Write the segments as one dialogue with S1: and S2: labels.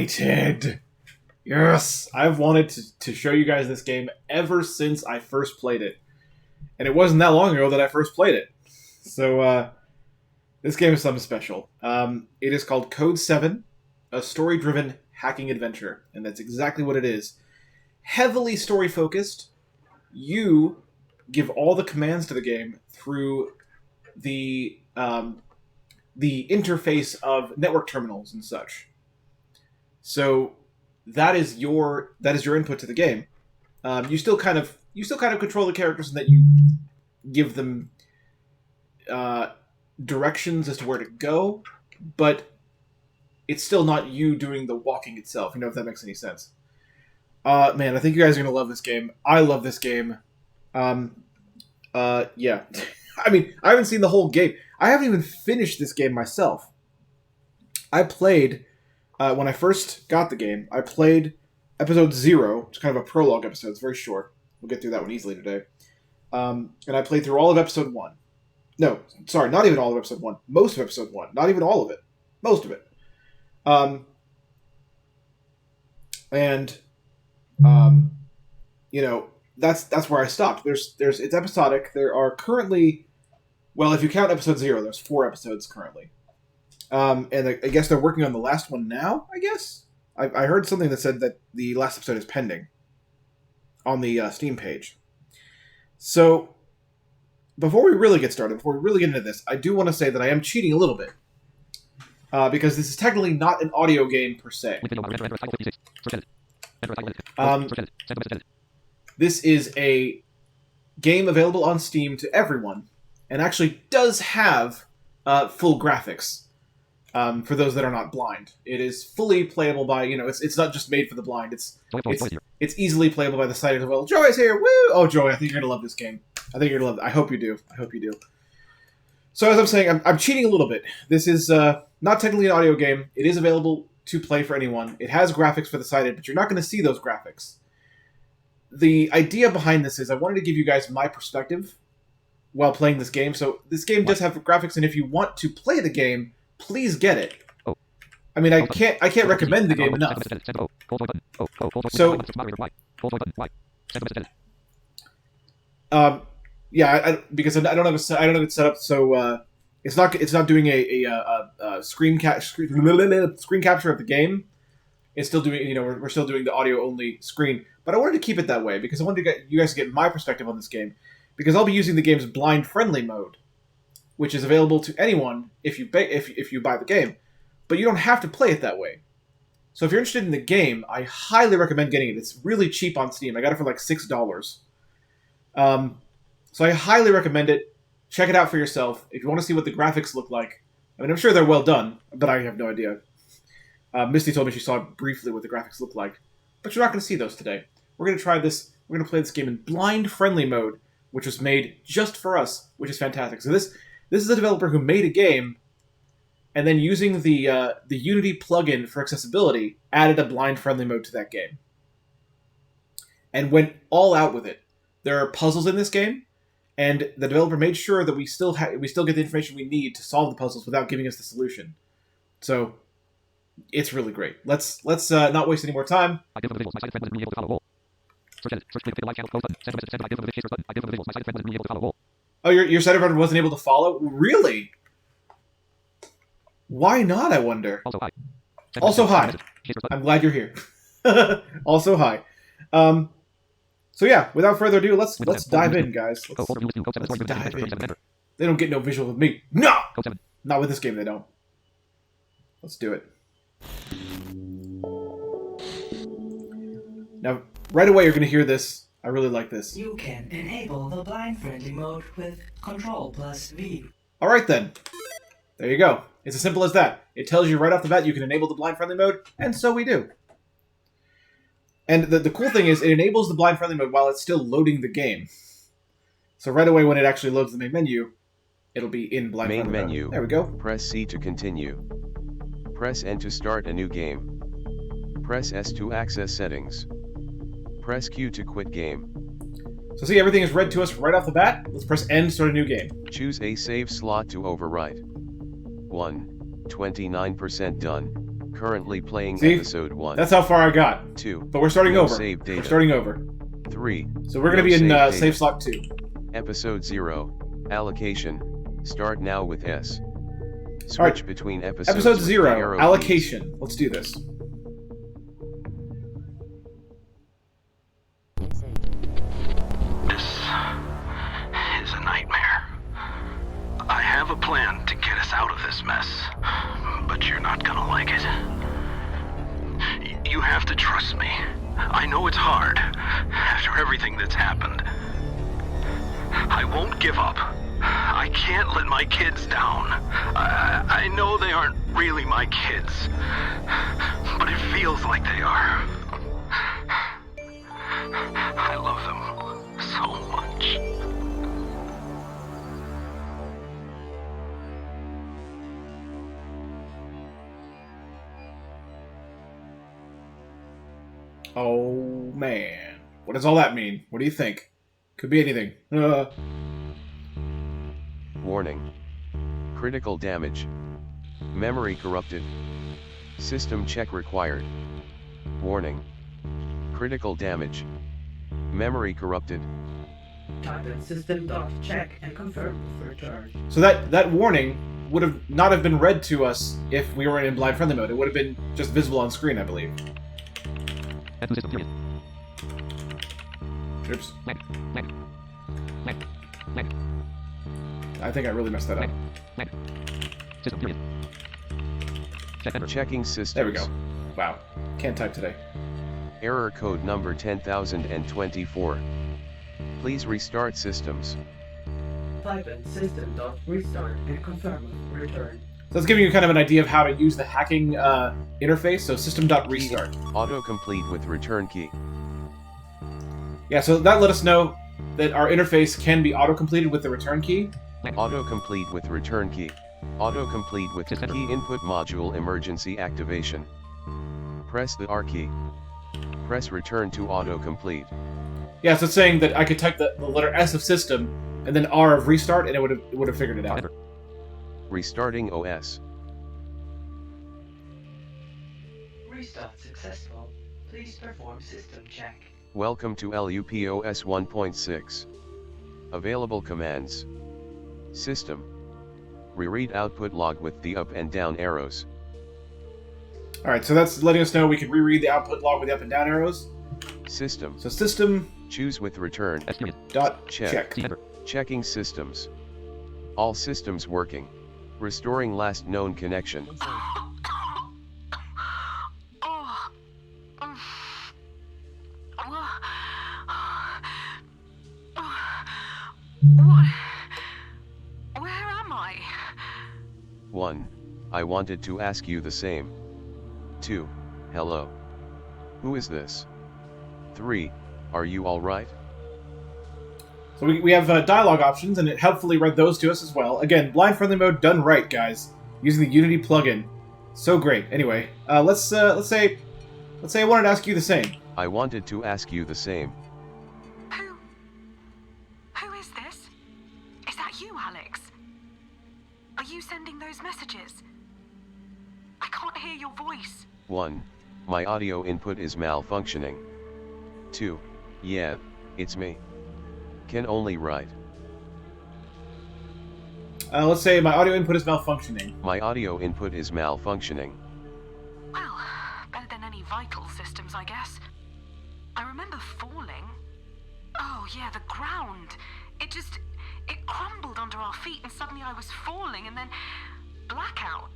S1: excited! Yes! I've wanted to show you guys this game ever since I first played it. And it wasn't that long ago that I first played it. So, this game is something special. It is called Code 7, a story-driven hacking adventure. And that's exactly what it is. Heavily story-focused. You give all the commands to the game through the interface of network terminals and such. So that is your input to the game. You still kind of control the characters in that you give them directions as to where to go, but it's still not you doing the walking itself. You know, if that makes any sense. Man, I think you guys are gonna love this game. I love this game. Yeah. I mean, I haven't seen the whole game. I haven't even finished this game myself. I played, when I first got the game, I played episode 0, which is kind of a prologue episode. It's very short. We'll get through that one easily today. And I played through all of episode 1. No, sorry, not even all of episode 1. Most of episode 1. Not even all of it. Most of it. You know, that's where I stopped. It's episodic. There are currently, well, if you count episode 0, there's 4 episodes currently. And I guess they're working on the last one now, I guess? I heard something that said that the last episode is pending on the Steam page. So, before we really get started, before we really get into this, I do want to say that I am cheating a little bit. Because this is technically not an audio game per se. This is a game available on Steam to everyone, and actually does have full graphics for those that are not blind. It is fully playable by, you know, it's not just made for the blind. It's easily playable by the sighted as well. Joey's here! Woo! Oh, Joey, I think you're gonna love this game. I think you're gonna love it. I hope you do. I hope you do. So as I'm saying, I'm cheating a little bit. This is not technically an audio game. It is available to play for anyone. It has graphics for the sighted, but you're not going to see those graphics. The idea behind this is I wanted to give you guys my perspective while playing this game. So this game does have graphics, and if you want to play the game, please get it. I mean, I can't recommend the game enough. So, yeah, because I don't have it set up, so it's not doing a screen capture of the game. It's still doing, you know, we're still doing the audio only screen, but I wanted to keep it that way because I wanted to get you guys to get my perspective on this game, because I'll be using the game's blind friendly mode, which is available to anyone if you buy the game, but you don't have to play it that way. So if you're interested in the game, I highly recommend getting it. It's really cheap on Steam. I got it for like $6. So I highly recommend it. Check it out for yourself. If you want to see what the graphics look like, I mean, I'm sure they're well done, but I have no idea. Misty told me she saw briefly what the graphics look like, but you're not going to see those today. We're going to try this. We're going to play this game in blind-friendly mode, which was made just for us, which is fantastic. So this is a developer who made a game, and then using the Unity plugin for accessibility, added a blind-friendly mode to that game, and went all out with it. There are puzzles in this game, and the developer made sure that we still get the information we need to solve the puzzles without giving us the solution. So it's really great. Let's not waste any more time. Oh, your sighted friend wasn't able to follow? Really? Why not, I wonder? Also hi. I'm glad you're here. Also hi. So yeah, without further ado, let's dive in, guys. Let's dive in. They don't get no visual with me. No! Not with this game, they don't. Let's do it. Now, right away, you're going to hear this. I really like this.
S2: You can enable the blind-friendly mode with Ctrl+V.
S1: Alright then. There you go. It's as simple as that. It tells you right off the bat you can enable the blind-friendly mode, and so we do. And the cool thing is, it enables the blind-friendly mode while it's still loading the game. So right away, when it actually loads the main menu, it'll be in blind-friendly mode.
S3: Main menu.
S1: There we go.
S3: Press C to continue. Press N to start a new game. Press S to access settings. Press Q to quit game.
S1: So see, everything is read to us right off the bat. Let's press N to start a new game.
S3: Choose a save slot to overwrite. 1, 29% done. currently playing
S1: See?
S3: episode 1.
S1: That's how far I got.
S3: 2.
S1: But we're starting
S3: No
S1: over.
S3: save data.
S1: We're starting over.
S3: 3.
S1: So we're going to
S3: No
S1: be in
S3: save
S1: save
S3: data.
S1: slot 2.
S3: Episode 0. Allocation. Start now with S. Switch
S1: Alright.
S3: between episodes.
S1: Episode
S3: with the
S1: 0,
S3: arrow keys.
S1: allocation. Let's do this.
S4: This is a nightmare. I have a plan to get us out of this mess, but you're not gonna like it. You have to trust me. I know it's hard, after everything that's happened. I won't give up. I can't let my kids down. I know they aren't really my kids, but it feels like they are. I love them so much.
S1: Oh, man. What does all that mean? What do you think? Could be anything.
S3: Warning. Critical damage. Memory corrupted. System check required. Warning. Critical damage. Memory corrupted.
S2: Type in system.check and confirm with return.
S1: So that warning would have not have been read to us if we were in blind friendly mode. It would have been just visible on screen, I believe. Oops. I think I really messed that up.
S3: Checking systems.
S1: There we go. Wow. Can't type today.
S3: Error code number 10024. Please restart systems.
S2: Type in system.restart and confirm with return.
S1: So that's giving you kind of an idea of how to use the hacking interface. So system.restart.
S3: Autocomplete with return key.
S1: Yeah, so that let us know that our interface can be auto-completed with the return key.
S3: Autocomplete with return key. Autocomplete with key input module emergency activation. Press the R key. Press return to autocomplete.
S1: Yeah, so it's saying that I could type the letter S of system and then R of restart, and it would have figured it out.
S3: Restarting OS.
S2: Restart successful. Please perform system check.
S3: Welcome to LUPOS 1.6. Available commands. System. Reread output log with the up and down arrows.
S1: Alright, so that's letting us know we can reread the output log with the up and down arrows.
S3: System.
S1: So system
S3: Choose with return.
S1: dot check.
S3: Checking systems. All systems working. Restoring last known connection.
S5: What? Where am I?
S3: 1. I wanted to ask you the same. 2. Hello. Who is this? 3. Are you alright?
S1: So we have dialogue options, and it helpfully read those to us as well. Again, blind friendly mode done right, guys, using the Unity plugin. So great. Anyway, let's say I wanted to ask you the same.
S3: I wanted to ask you the same.
S5: Who is this? Is that you, Alex? Are you sending those messages? I can't hear your voice.
S3: 1. My audio input is malfunctioning. 2. Yeah, it's me. Can only write.
S1: Let's say my audio input is malfunctioning.
S3: My audio input is malfunctioning.
S5: Well, better than any vital systems, I guess. I remember falling. Oh, yeah, the ground. It crumbled under our feet, and suddenly I was falling, and then blackout.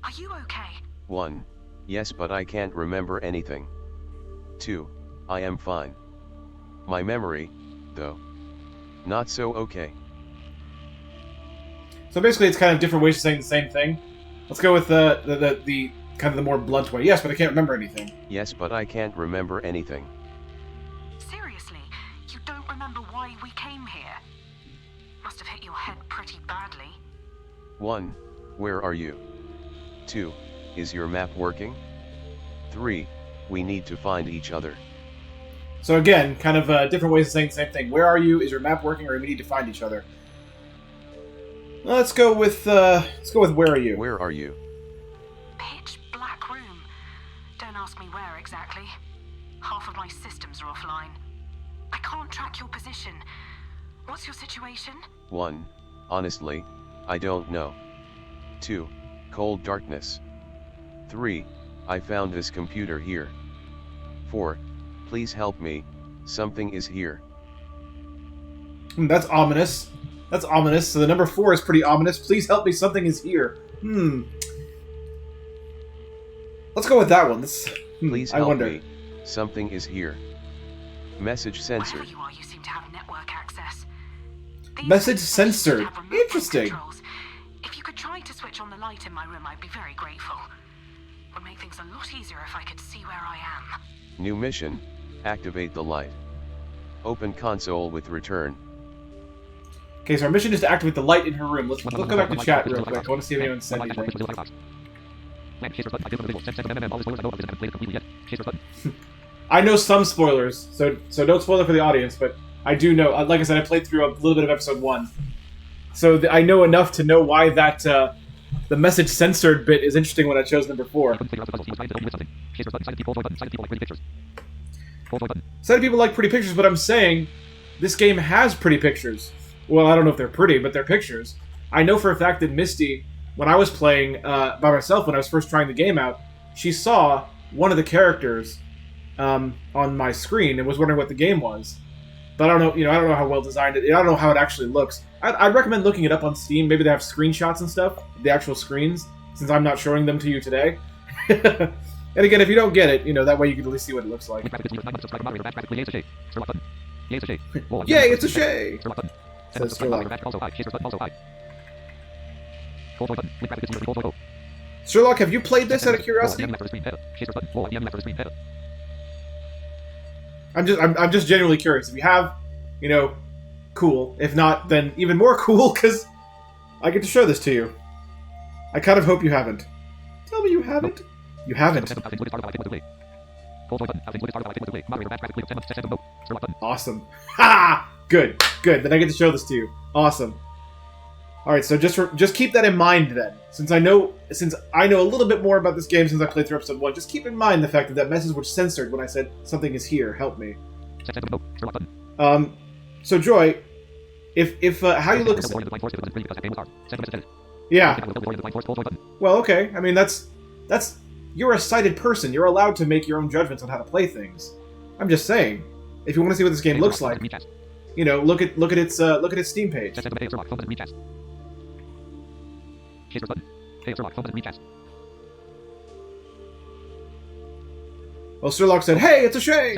S5: Are you okay?
S3: 1. Yes, but I can't remember anything. 2. I am fine. My memory, though, not so okay.
S1: So basically, it's kind of different ways of saying the same thing. Let's go with the kind of the more blunt way. Yes, but I can't remember anything.
S3: Yes, but I can't remember anything.
S5: Seriously, you don't remember why we came here? Must have hit your head pretty badly.
S3: 1. Where are you? 2. Is your map working? 3. We need to find each other.
S1: So again, kind of different ways of saying the same thing. Where are you? Is your map working? Or we need to find each other? Let's go with where are you?
S3: Where are you?
S5: Pitch black ask me where exactly. Half of my systems are offline. I can't track your position. What's your situation?
S3: 1. Honestly, I don't know. 2. Cold darkness. 3. I found this computer here. 4. Please help me, something is here.
S1: That's ominous. That's ominous. So the number 4 is pretty ominous. Please help me, something is here. Let's go with that one.
S3: Please
S1: I
S3: help
S1: wonder.
S3: me, something is here. Message censored.
S5: Wherever you are, you seem to have network access. These
S1: Message
S5: systems
S1: censored.
S5: have remote
S1: Interesting.
S5: controls. If you could try to switch on the light in my room, I'd be very grateful. Would make things a lot easier if I could see where I am.
S3: New mission, activate the light. Open console with return.
S1: Okay, so our mission is to activate the light in her room. Let's go back to chat real quick. I want to see if anyone said anything. I know some spoilers, so don't spoil it for the audience, but I do know, like I said, I played through a little bit of episode 1. So I know enough to know why that, the message censored bit is interesting when I chose number 4. Sighted people like pretty pictures, but I'm saying this game has pretty pictures. Well, I don't know if they're pretty, but they're pictures. I know for a fact that Misty, when I was playing by myself when I was first trying the game out, she saw one of the characters on my screen and was wondering what the game was. But I don't know, I don't know how well designed it. I don't know how it actually looks. I'd recommend looking it up on Steam. Maybe they have screenshots and stuff, the actual screens, since I'm not showing them to you today. And again, if you don't get it, that way you can at least see what it looks like. Yay, it's a Shay! Says Sherlock. Sherlock, have you played this out of curiosity? I'm just genuinely curious. If you have, cool. If not, then even more cool, because I get to show this to you. I kind of hope you haven't. Tell me you haven't. You haven't. Awesome. Ha! Good. Good. Then I get to show this to you. Awesome. All right. So just keep that in mind then. Since I know a little bit more about this game since I played through episode 1, just keep in mind the fact that message was censored when I said something is here. Help me. So Joy, if how you look. Yeah. Well, okay. I mean, that's you're a sighted person. You're allowed to make your own judgments on how to play things. I'm just saying, if you want to see what this game looks like, look at its Steam page. Well, Sherlock said, "Hey, it's a Shay."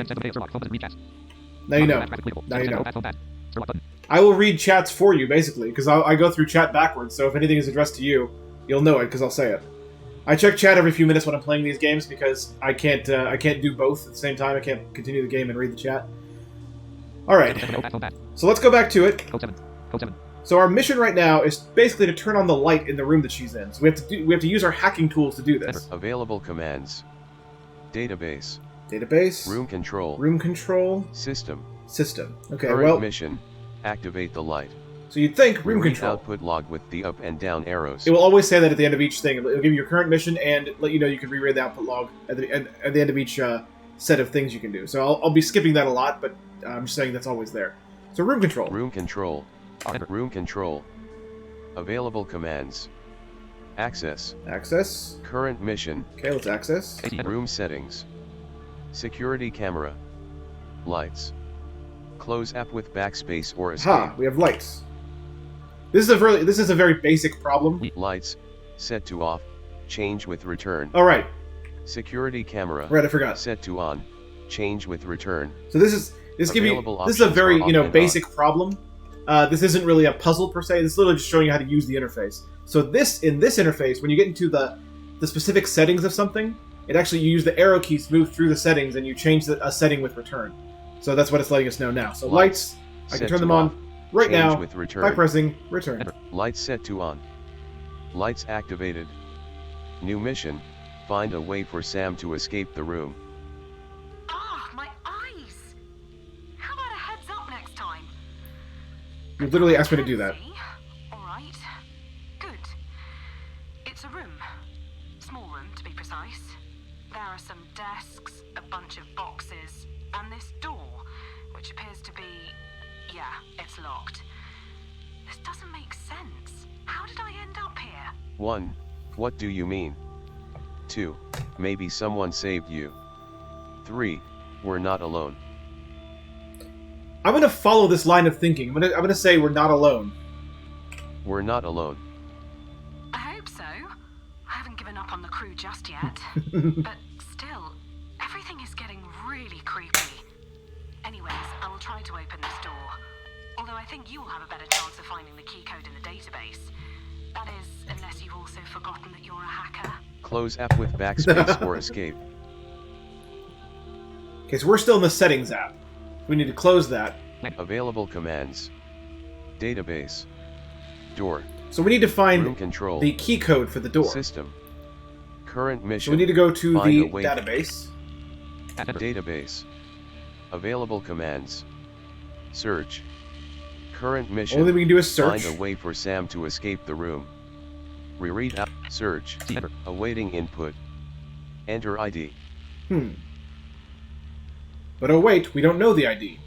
S1: Now you know. Now you know. I will read chats for you, basically, because I go through chat backwards. So if anything is addressed to you, you'll know it because I'll say it. I check chat every few minutes when I'm playing these games because I can't do both at the same time. I can't continue the game and read the chat. All right. So let's go back to it. So our mission right now is basically to turn on the light in the room that she's in. So we have to use our hacking tools to do this.
S3: Available commands. Database.
S1: Room control.
S3: System.
S1: Okay.
S3: Current mission. Activate the light.
S1: So you'd think room
S3: Read
S1: control.
S3: Output log with the up and down arrows.
S1: It will always say that at the end of each thing. It'll give you your current mission and let you know you can reread the output log at the end of each set of things you can do. So I'll be skipping that a lot, but I'm just saying that's always there. So room control.
S3: Room control. Available commands. Access. Current mission.
S1: Okay, let's access.
S3: Room settings. Security camera. Lights. Close app with backspace or escape.
S1: We have lights. This is a very basic problem.
S3: Lights. Set to off. Change with return.
S1: All right.
S3: Security camera.
S1: Right, I forgot.
S3: Set to on. Change with return.
S1: So this is a very basic problem. This isn't really a puzzle per se. This is literally just showing you how to use the interface. So in this interface, when you get into the specific settings of something, it actually you use the arrow keys to move through the settings and you change a setting with return. So that's what it's letting us know now. So lights, I can turn them on right now by pressing return.
S3: Lights set to on. Lights activated. New mission. Find a way for Sam to escape the room.
S5: My eyes! How about a heads up next time?
S1: You literally asked me to do that.
S5: Alright. Good. It's a room. Small room, to be precise. There are some desks, a bunch of boxes, and this door, which appears to be... yeah, it's locked. This doesn't make sense. How did I end up here?
S3: 1. What do you mean? 2. Maybe someone saved you. 3. We're not alone.
S1: I'm gonna follow this line of thinking. I'm gonna say we're not alone.
S3: We're not alone.
S5: I hope so. I haven't given up on the crew just yet. But still, everything is getting really creepy. Anyways, I will try to open this door. Although I think you will have a better chance of finding the key code in the database. That is, unless you've also forgotten that you're a hacker.
S3: Close app with backspace or escape.
S1: Okay, so we're still in the settings app. We need to close that.
S3: Available commands. Database. Door.
S1: So we need to
S3: Room
S1: find
S3: control.
S1: the key code for the door.
S3: System. Current mission.
S1: So we need to go to
S3: Find
S1: the
S3: a way-
S1: database.
S3: Database. Available commands. Search. Current mission.
S1: Only we can do is search.
S3: Find a way for Sam to escape the room. Reread out. Search. Awaiting input. Enter ID.
S1: But oh wait, we don't know the ID.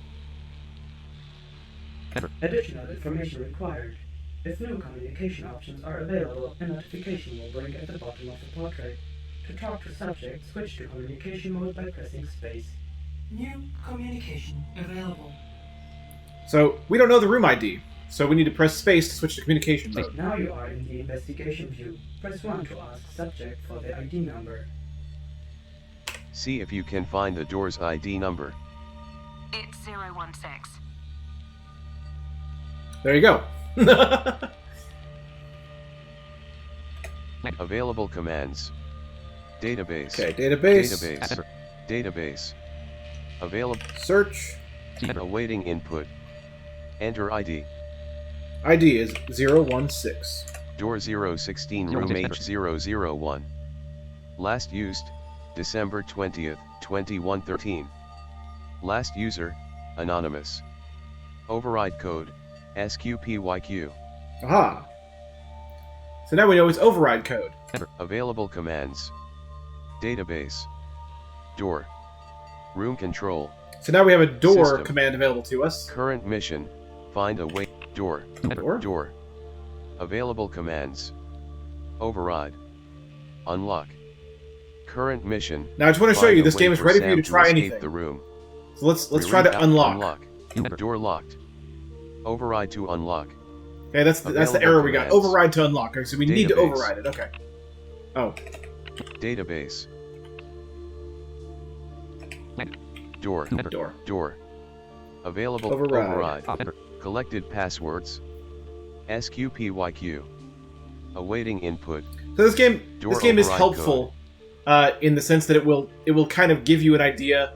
S6: Additional information required. If no communication options are available, a notification will blink at the bottom of the portrait. To talk to subject, switch to communication mode by pressing space.
S2: New communication available.
S1: So we don't know the room ID. So we need to press space to switch to communication mode.
S6: Now you are in the investigation view. Press 1 to ask subject for the ID number.
S3: See if you can find the door's ID number.
S5: It's 016.
S1: There you go.
S3: Available commands. Database.
S1: Okay, database.
S3: Database. Database. Available.
S1: Search.
S3: Awaiting input. Enter ID.
S1: ID is 016.
S3: Door 016 room H001. Last used, December 20th, 2113. Last user, anonymous. Override code, SQPYQ.
S1: Aha. So now we know it's override code.
S3: Available commands. Database. Door. Room control.
S1: So now we have a door
S3: System.
S1: command available to us.
S3: Current mission, find a way. Door.
S1: Door.
S3: Door. Available commands. Override. Unlock. Current mission.
S1: Now I just want to show
S3: find
S1: you
S3: a
S1: this
S3: way
S1: game is ready for you
S3: Sam
S1: to try
S3: escape
S1: anything.
S3: The room.
S1: So let's try
S3: Reread
S1: to
S3: out-
S1: unlock.
S3: Door locked. Override to unlock.
S1: Okay, that's the
S3: Available
S1: error we got.
S3: commands.
S1: Override to unlock. Okay, so we need to
S3: Database.
S1: override it. Okay. Oh.
S3: Database. Door.
S1: Door.
S3: Door. Available.
S1: Override.
S3: Collected passwords. SQPYQ. Awaiting input.
S1: So this game
S3: Door
S1: is
S3: override
S1: helpful in the sense that it will kind of give you an idea.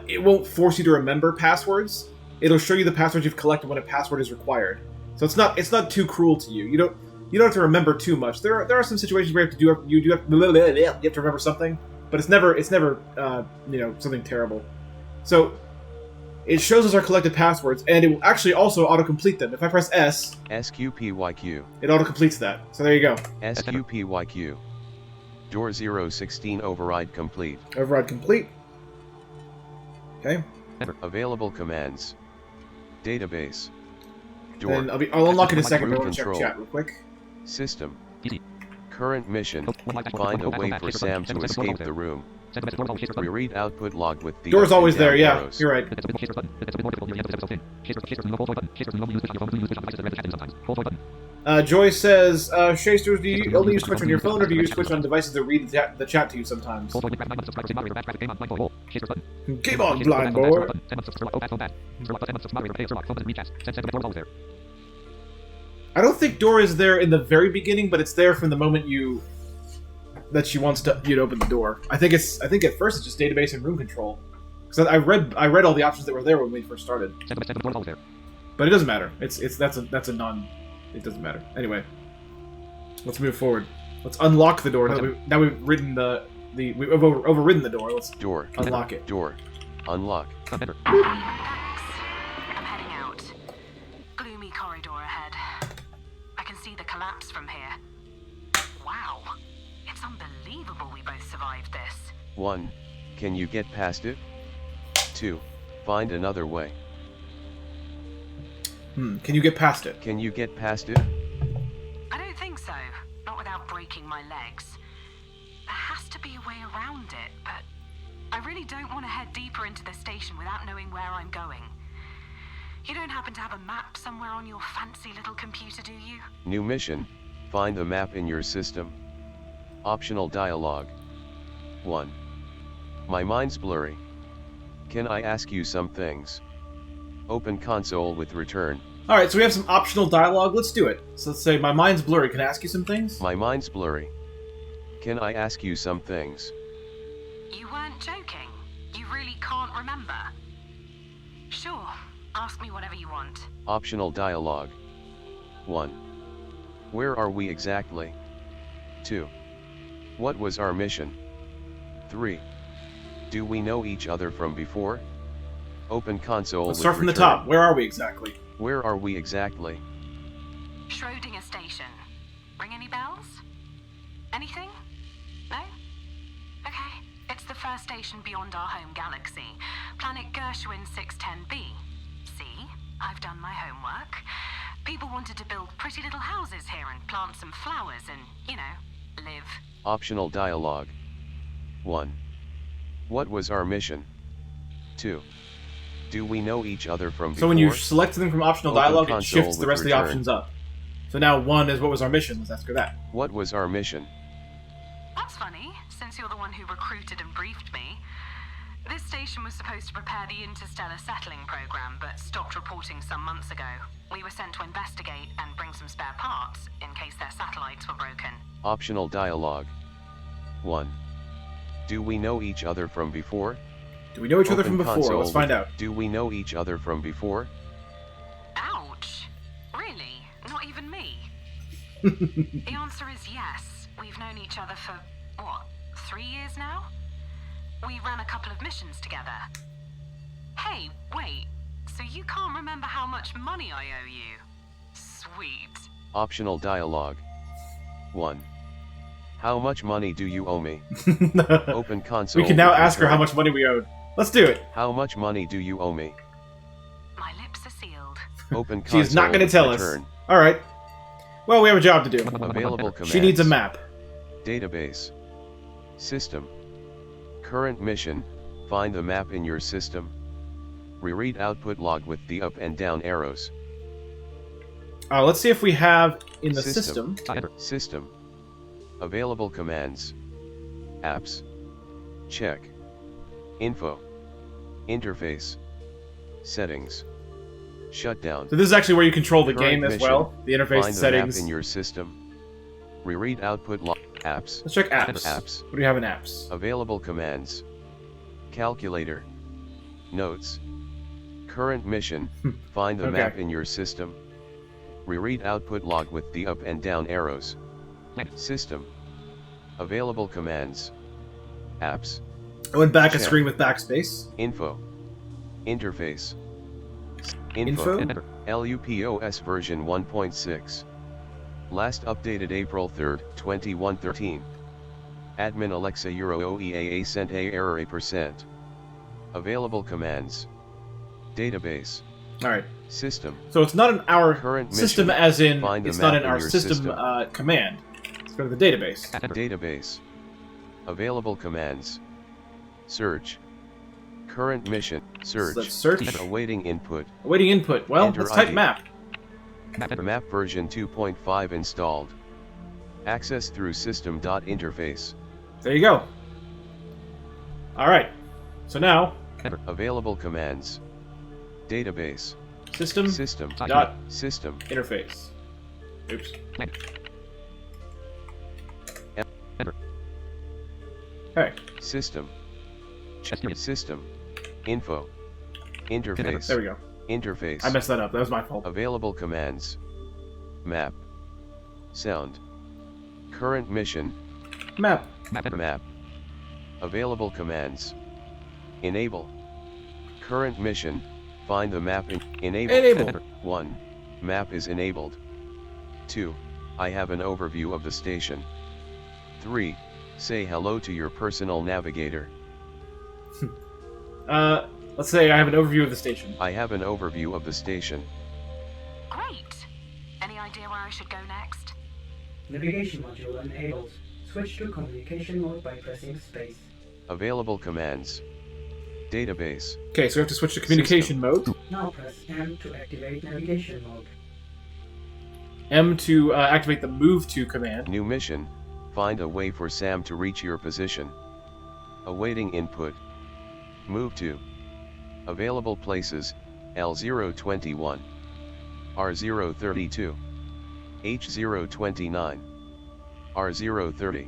S1: It won't force you to remember passwords. It'll show you the passwords you've collected when a password is required. So it's not too cruel to you. You don't have to remember too much. There are some situations where you have to remember something, but it's never something terrible. So it shows us our collected passwords, and it will actually also autocomplete them. If I press S,
S3: SQPYQ.
S1: it autocompletes that. So there you go.
S3: SQPYQ. Door 016 override complete.
S1: Override complete. Okay.
S3: Available commands. Database. Door.
S1: Then I'll unlock in a second, but I
S3: Room
S1: want to check
S3: control.
S1: chat real quick.
S3: System. Current mission. Find a way for Sam to escape the room. Reread output log with the
S1: Door's
S3: up and
S1: always there,
S3: down
S1: yeah.
S3: arrows.
S1: You're right. Joy says, Shasters, do you only use Twitch on your phone, or do you use Twitch on devices that read the chat to you sometimes? Game on, blind boy! I don't think Door is there in the very beginning, but it's there from the moment that she wants you to open the door. I think at first it's just database and room control. Because I read all the options that were there when we first started. But it doesn't matter. That's a non. It doesn't matter. Anyway, let's move forward. Let's unlock the door. Now we've ridden we've overridden the door. Let's
S3: Door.
S1: unlock it.
S3: Door. Unlock.
S5: Thanks. I'm heading out. Gloomy corridor ahead. I can see the collapse from here. Wow. It's unbelievable we both survived this.
S3: 1. Can you get past it? 2. Find another way.
S1: Can you get past it?
S3: Can you get past it?
S5: I don't think so. Not without breaking my legs. There has to be a way around it, but I really don't want to head deeper into the station without knowing where I'm going. You don't happen to have a map somewhere on your fancy little computer, do you?
S3: New mission. Find the map in your system. Optional dialogue. 1. My mind's blurry. Can I ask you some things? Open console with return.
S1: Alright, so we have some optional dialogue. Let's do it. So let's say, my mind's blurry. Can I ask you some things?
S3: My mind's blurry. Can I ask you some things?
S5: You weren't joking. You really can't remember. Sure, ask me whatever you want.
S3: Optional dialogue. 1. Where are we exactly? 2. What was our mission? 3. Do we know each other from before? Open console
S1: Let's
S3: with
S1: start from the
S3: return.
S1: top. Where are we exactly?
S3: Where are we exactly?
S5: Schrodinger Station. Ring any bells? Anything? No? Okay. It's the first station beyond our home galaxy. Planet Gershwin 610b. See? I've done my homework. People wanted to build pretty little houses here and plant some flowers and, you know, live.
S3: Optional dialogue. 1. What was our mission? 2. Do we know each other from before?
S1: So when you select something from optional
S3: Open
S1: dialogue, it
S3: console
S1: shifts the
S3: with
S1: rest of the
S3: return.
S1: options up. So now 1 is what was our mission. Let's ask her that.
S3: What was our mission?
S5: That's funny, since you're the one who recruited and briefed me. This station was supposed to prepare the interstellar settling program, but stopped reporting some months ago. We were sent to investigate and bring some spare parts, in case their satellites were broken.
S3: Optional dialogue. 1. Do we know each other from before?
S1: Do we know each other
S3: Open
S1: from before?
S3: console
S1: Let's find
S3: with-
S1: out.
S3: Do we know each other from before?
S5: Ouch! Really? Not even me? The answer is yes. We've known each other for, what, 3 years now? We ran a couple of missions together. Hey, wait. So you can't remember how much money I owe you? Sweet.
S3: Optional dialogue. 1. How much money do you owe me? Open console.
S1: We can now
S3: with
S1: ask her how
S3: return.
S1: much money we owed. Let's do it.
S3: How much money do you owe me?
S5: My lips are sealed.
S3: Open console.
S1: She's not going to
S3: with
S1: tell
S3: return.
S1: us. Alright. Well, we have a job to do.
S3: Available commands.
S1: She needs a map.
S3: Database. System. Current mission. Find the map in your system. Reread output log with the up and down arrows.
S1: Let's see if we have in the system.
S3: System. Available commands. Apps. Check. Info. Interface. Settings. Shutdown.
S1: So this is actually where you control the
S3: Current
S1: game as
S3: mission.
S1: well. The interface
S3: Find the
S1: settings.
S3: map in your system. Reread output log. Apps.
S1: Let's check apps.
S3: Apps.
S1: What do we have in apps?
S3: Available commands. Calculator. Notes. Current mission. Find the
S1: Okay.
S3: map in your system. Reread output log with the up and down arrows. System. Available commands. Apps.
S1: I went back a
S3: Check.
S1: screen with backspace.
S3: Info. Interface.
S1: Info?
S3: LUPOS version 1.6. Last updated April 3rd, 2113. Admin Alexa Euro OEAA sent a error %. Available commands. Database.
S1: Alright.
S3: System.
S1: So it's not in our
S3: Current
S1: system
S3: mission.
S1: as in,
S3: Find the
S1: it's not
S3: map
S1: in
S3: in
S1: our
S3: your
S1: system,
S3: system.
S1: command. Let's go to the database.
S3: Database. Available commands. Search. Current mission. Search.
S1: Let's search.
S3: Awaiting input.
S1: Awaiting input. Well,
S3: Enter
S1: let's type
S3: ID.
S1: map.
S3: Map version 2.5 installed. Access through system.interface.
S1: There you go. Alright. So now,
S3: Available commands. Database.
S1: system
S3: System.
S1: dot
S3: System.
S1: interface. Oops. Okay.
S3: System. System. Info. Interface.
S1: There we go.
S3: Interface.
S1: I messed that up. That was my fault.
S3: Available commands. Map. Sound. Current mission.
S1: Map.
S3: Map. Available commands. Enable. Current mission. Find the map in enable.
S1: Enable.
S3: 1. Map is enabled. 2. I have an overview of the station. 3. Say hello to your personal navigator.
S1: Let's say I have an overview of the station.
S3: I have an overview of the station.
S5: Great. Any idea where I should go next?
S6: Navigation module enabled. Switch to communication mode by pressing space.
S3: Available commands. Database.
S1: Okay, so we have to switch to communication mode.
S6: Now press M to activate navigation mode.
S1: M to activate the move to command.
S3: New mission. Find a way for Sam to reach your position. Awaiting input. Move to. Available places, L021, R032, H029, R030.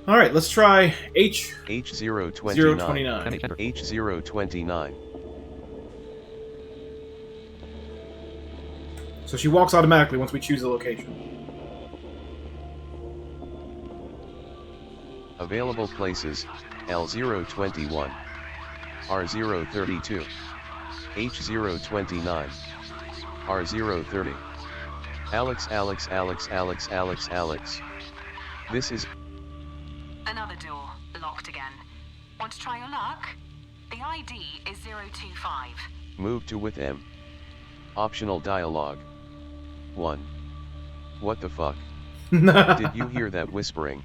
S1: Alright, let's try
S3: H029,
S1: 029.
S3: H029.
S1: So she walks automatically once we choose the location.
S3: Available places, L021, R032, H029, R030. Alex. This is
S5: Another door, locked again. Want to try your luck? The ID is 025.
S3: move to with M. Optional dialogue. 1. What the fuck? Did you hear that whispering?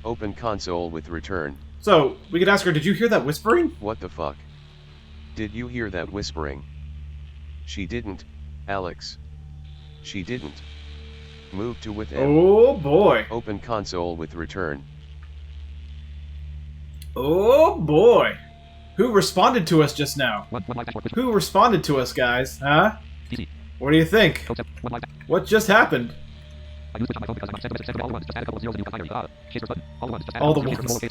S3: Open console with return.
S1: So, we could ask her, did you hear that whispering?
S3: What the fuck? Did you hear that whispering? She didn't, Alex. She didn't. Move to with M.
S1: Oh boy.
S3: Open console with return.
S1: Oh boy. Who responded to us just now? Who responded to us, guys? Huh? What do you think? What just happened? All the ones.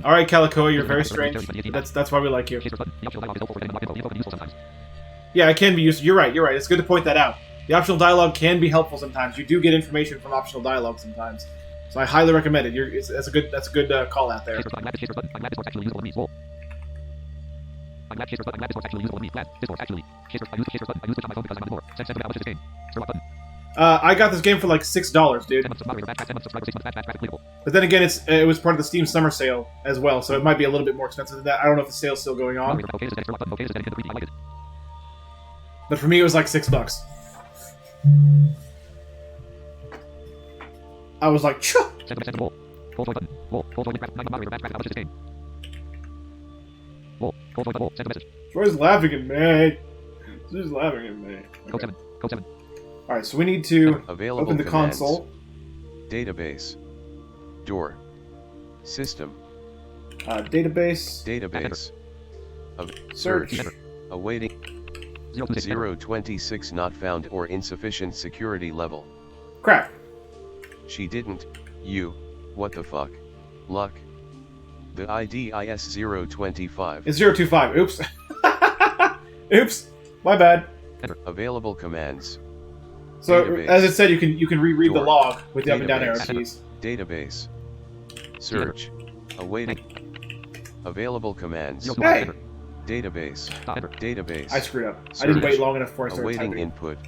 S1: Alright, Calico, you're very strange. That's why we like you. Yeah, it can be used. You're right. It's good to point that out. The optional dialogue can be helpful sometimes. You do get information from optional dialogue sometimes. So I highly recommend it. That's a good call out there. I got this game for like $6, dude. But then again, it was part of the Steam Summer Sale as well, so it might be a little bit more expensive than that. I don't know if the sale's still going on. But for me, it was like $6. I was like, Chuh! Troy's laughing at me. She's laughing at me. Okay. Alright, so we need to
S3: Available
S1: open the
S3: commands.
S1: console.
S3: Database. Door. System.
S1: Database.
S3: Search.
S1: Search.
S3: Awaiting. 026 not found or insufficient security level.
S1: Crap.
S3: She didn't. You. What the fuck? Luck. The ID is 025.
S1: It's 025. Oops. Oops. My bad.
S3: Available commands.
S1: So,
S3: Database.
S1: as it said, you can reread the
S3: Door.
S1: log with the up and down arrow
S3: Database.
S1: keys.
S3: Database. Search. Awaiting. Available commands.
S1: Hey!
S3: Database. Database.
S1: I screwed up. I didn't
S3: Search.
S1: wait long enough before I started
S3: Awaiting
S1: typing.
S3: input.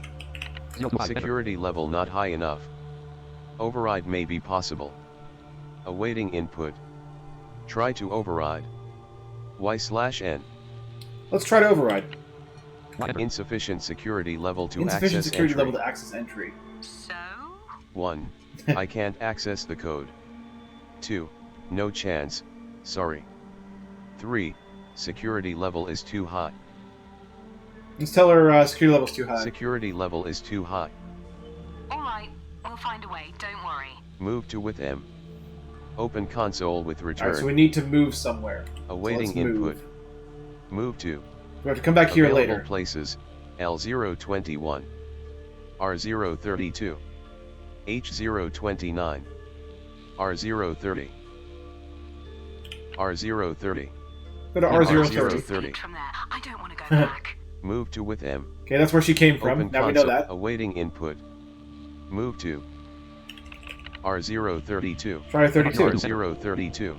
S3: Security level not high enough. Override may be possible. Awaiting input. Try to override. Y/N.
S1: Let's try to override.
S3: Insufficient security level to
S1: Insufficient
S3: access
S1: security
S3: entry.
S1: level to access entry.
S5: So?
S3: 1. I can't access the code. 2. No chance, sorry. 3. Security level is too high.
S1: Let's tell her security level's too high.
S3: Security level is too high.
S5: Alright, we'll find a way, don't worry.
S3: Move to with M. Open console with return.
S1: Alright, so we need to move somewhere.
S3: Awaiting
S1: So let's
S3: input.
S1: move.
S3: Move to.
S1: We have to come back here
S3: Available
S1: later.
S3: places, L021, R032, H029, R030, R030.
S1: Go to
S3: and
S1: R030.
S3: R030.
S5: Escape from there. I don't want to go back.
S3: Move to with M.
S1: Okay, that's where she came from.
S3: Open
S1: Now we know
S3: console.
S1: that.
S3: Awaiting input. Move to R032.
S1: Try 32.
S3: R032.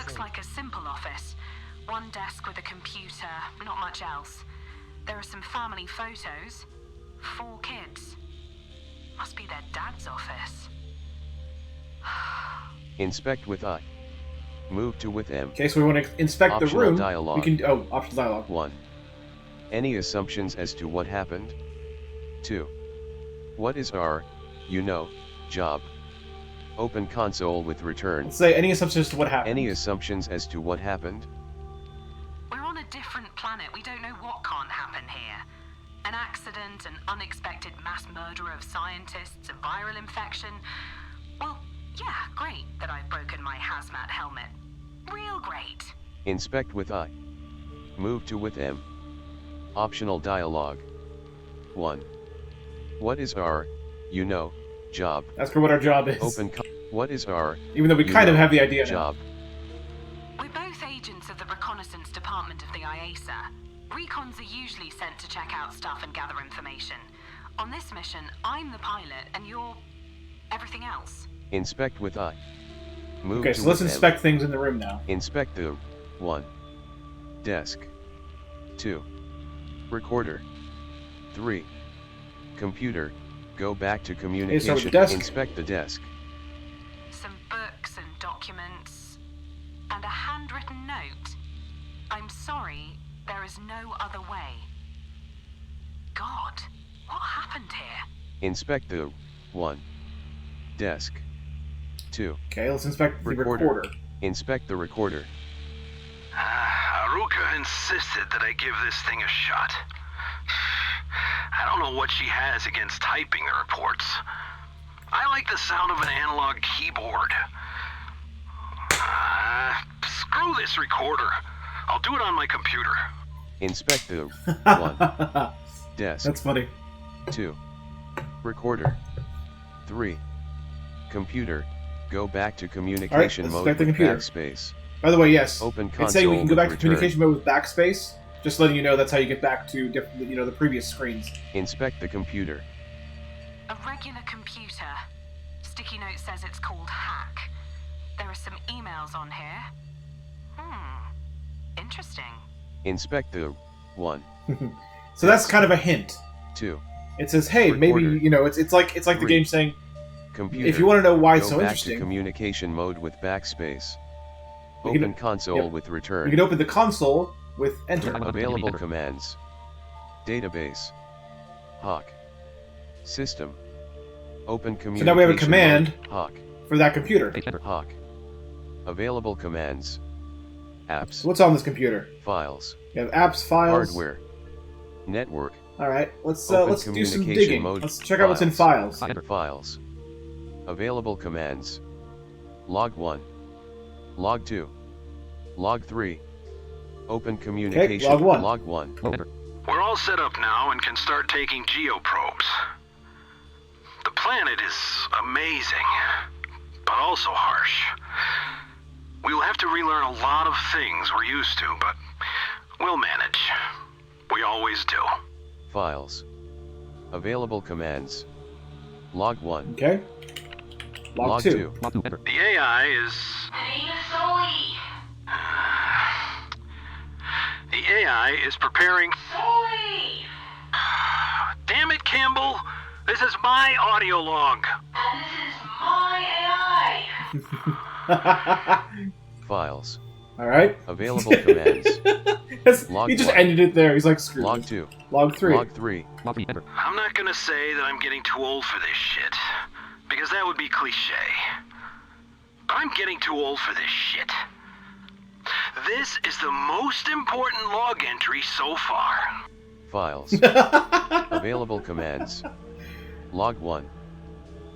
S5: looks like a simple office. One desk with a computer, not much else. There are some family photos. 4 kids. Must be their dad's office.
S3: Inspect with I. Move to with M.
S1: Okay, so we want to inspect the
S3: Optional
S1: room.
S3: dialogue.
S1: We can optional dialogue.
S3: 1. Any assumptions as to what happened? 2. What is our, job? Open console with return.
S1: Let's say any assumptions to what happened.
S3: Any assumptions as to what happened?
S5: We're on a different planet. We don't know what can't happen here. An accident, an unexpected mass murder of scientists, a viral infection. Well, yeah, great that I've broken my hazmat helmet. Real great.
S3: Inspect with I. Move to with M. Optional dialogue. 1. What is our, job?
S1: Ask her what our job is.
S3: What is our,
S1: even though we kind of have the idea now.
S3: job?
S5: We're both agents of the reconnaissance department of the IASA. Recons are usually sent to check out stuff and gather information. On this mission, I'm the pilot and you're everything else.
S3: Inspect with I. Move
S1: Okay,
S3: to
S1: so let's
S3: with M.
S1: inspect things in the room now.
S3: Inspect the 1. Desk. 2. Recorder. 3. Computer. Go back to communication.
S1: the desk.
S3: Inspect the desk.
S5: Some books and documents, and a handwritten note. I'm sorry, there is no other way. God, what happened here?
S3: Inspect the 1. Desk. 2.
S1: Okay, let's inspect the
S3: Recorder.
S1: recorder.
S3: Inspect the recorder.
S4: Haruka insisted that I give this thing a shot. I don't know what she has against typing the reports. I like the sound of an analog keyboard. Screw this recorder. I'll do it on my computer.
S3: Inspect the 1. Desk.
S1: That's funny.
S3: 2. Recorder. 3. Computer. Go back to communication
S1: let's
S3: mode
S1: inspect the
S3: with
S1: computer.
S3: backspace.
S1: By the way, yes.
S3: Open
S1: It's
S3: console
S1: saying we can go
S3: with
S1: back to
S3: return.
S1: communication mode with backspace. Just letting you know that's how you get back to the previous screens.
S3: Inspect the computer.
S5: A regular computer. Sticky note says it's called Hack. There are some emails on here. Interesting.
S3: Inspect the 1.
S1: So that's kind of a hint.
S3: 2.
S1: It says, hey, maybe
S3: Recorder.
S1: it's like the
S3: 3.
S1: game saying,
S3: Computer.
S1: if you want to know why
S3: Go
S1: it's so
S3: back
S1: interesting,
S3: to communication mode with backspace.
S1: We can-
S3: Open console
S1: yep.
S3: with return.
S1: you can open the console with enter.
S3: Available commands. Database. Hawk. System. Open
S1: So
S3: communication
S1: now we have a command
S3: mode. Hawk.
S1: for that computer.
S3: Hawk. Available commands. Apps.
S1: So what's on this computer?
S3: Files.
S1: You have apps, files.
S3: Hardware. Network.
S1: All right, let's
S3: Open
S1: do some
S3: communication
S1: digging.
S3: mode.
S1: Let's check out what's in files.
S3: Files. Available commands. Log 1. Log 2. Log 3. Open communication.
S1: log 1.
S3: Log 1.
S4: We're all set up now and can start taking geoprobes. The planet is amazing, but also harsh. We will have to relearn a lot of things we're used to, but we'll manage. We always do.
S3: Files. Available commands. Log 1.
S1: Okay. Log 2.
S4: The AI is... The AI is preparing... Damn it, Campbell! This is my audio log!
S3: Files.
S1: All right.
S3: Available commands. Log
S1: he just
S3: 1.
S1: ended it there. He's like, screw
S3: Log
S1: it.
S3: 2.
S1: Log 3.
S3: Log 3.
S4: I'm not gonna say that I'm getting too old for this shit, because that would be cliche. But I'm getting too old for this shit. This is the most important log entry so far.
S3: Files. Available commands. Log 1.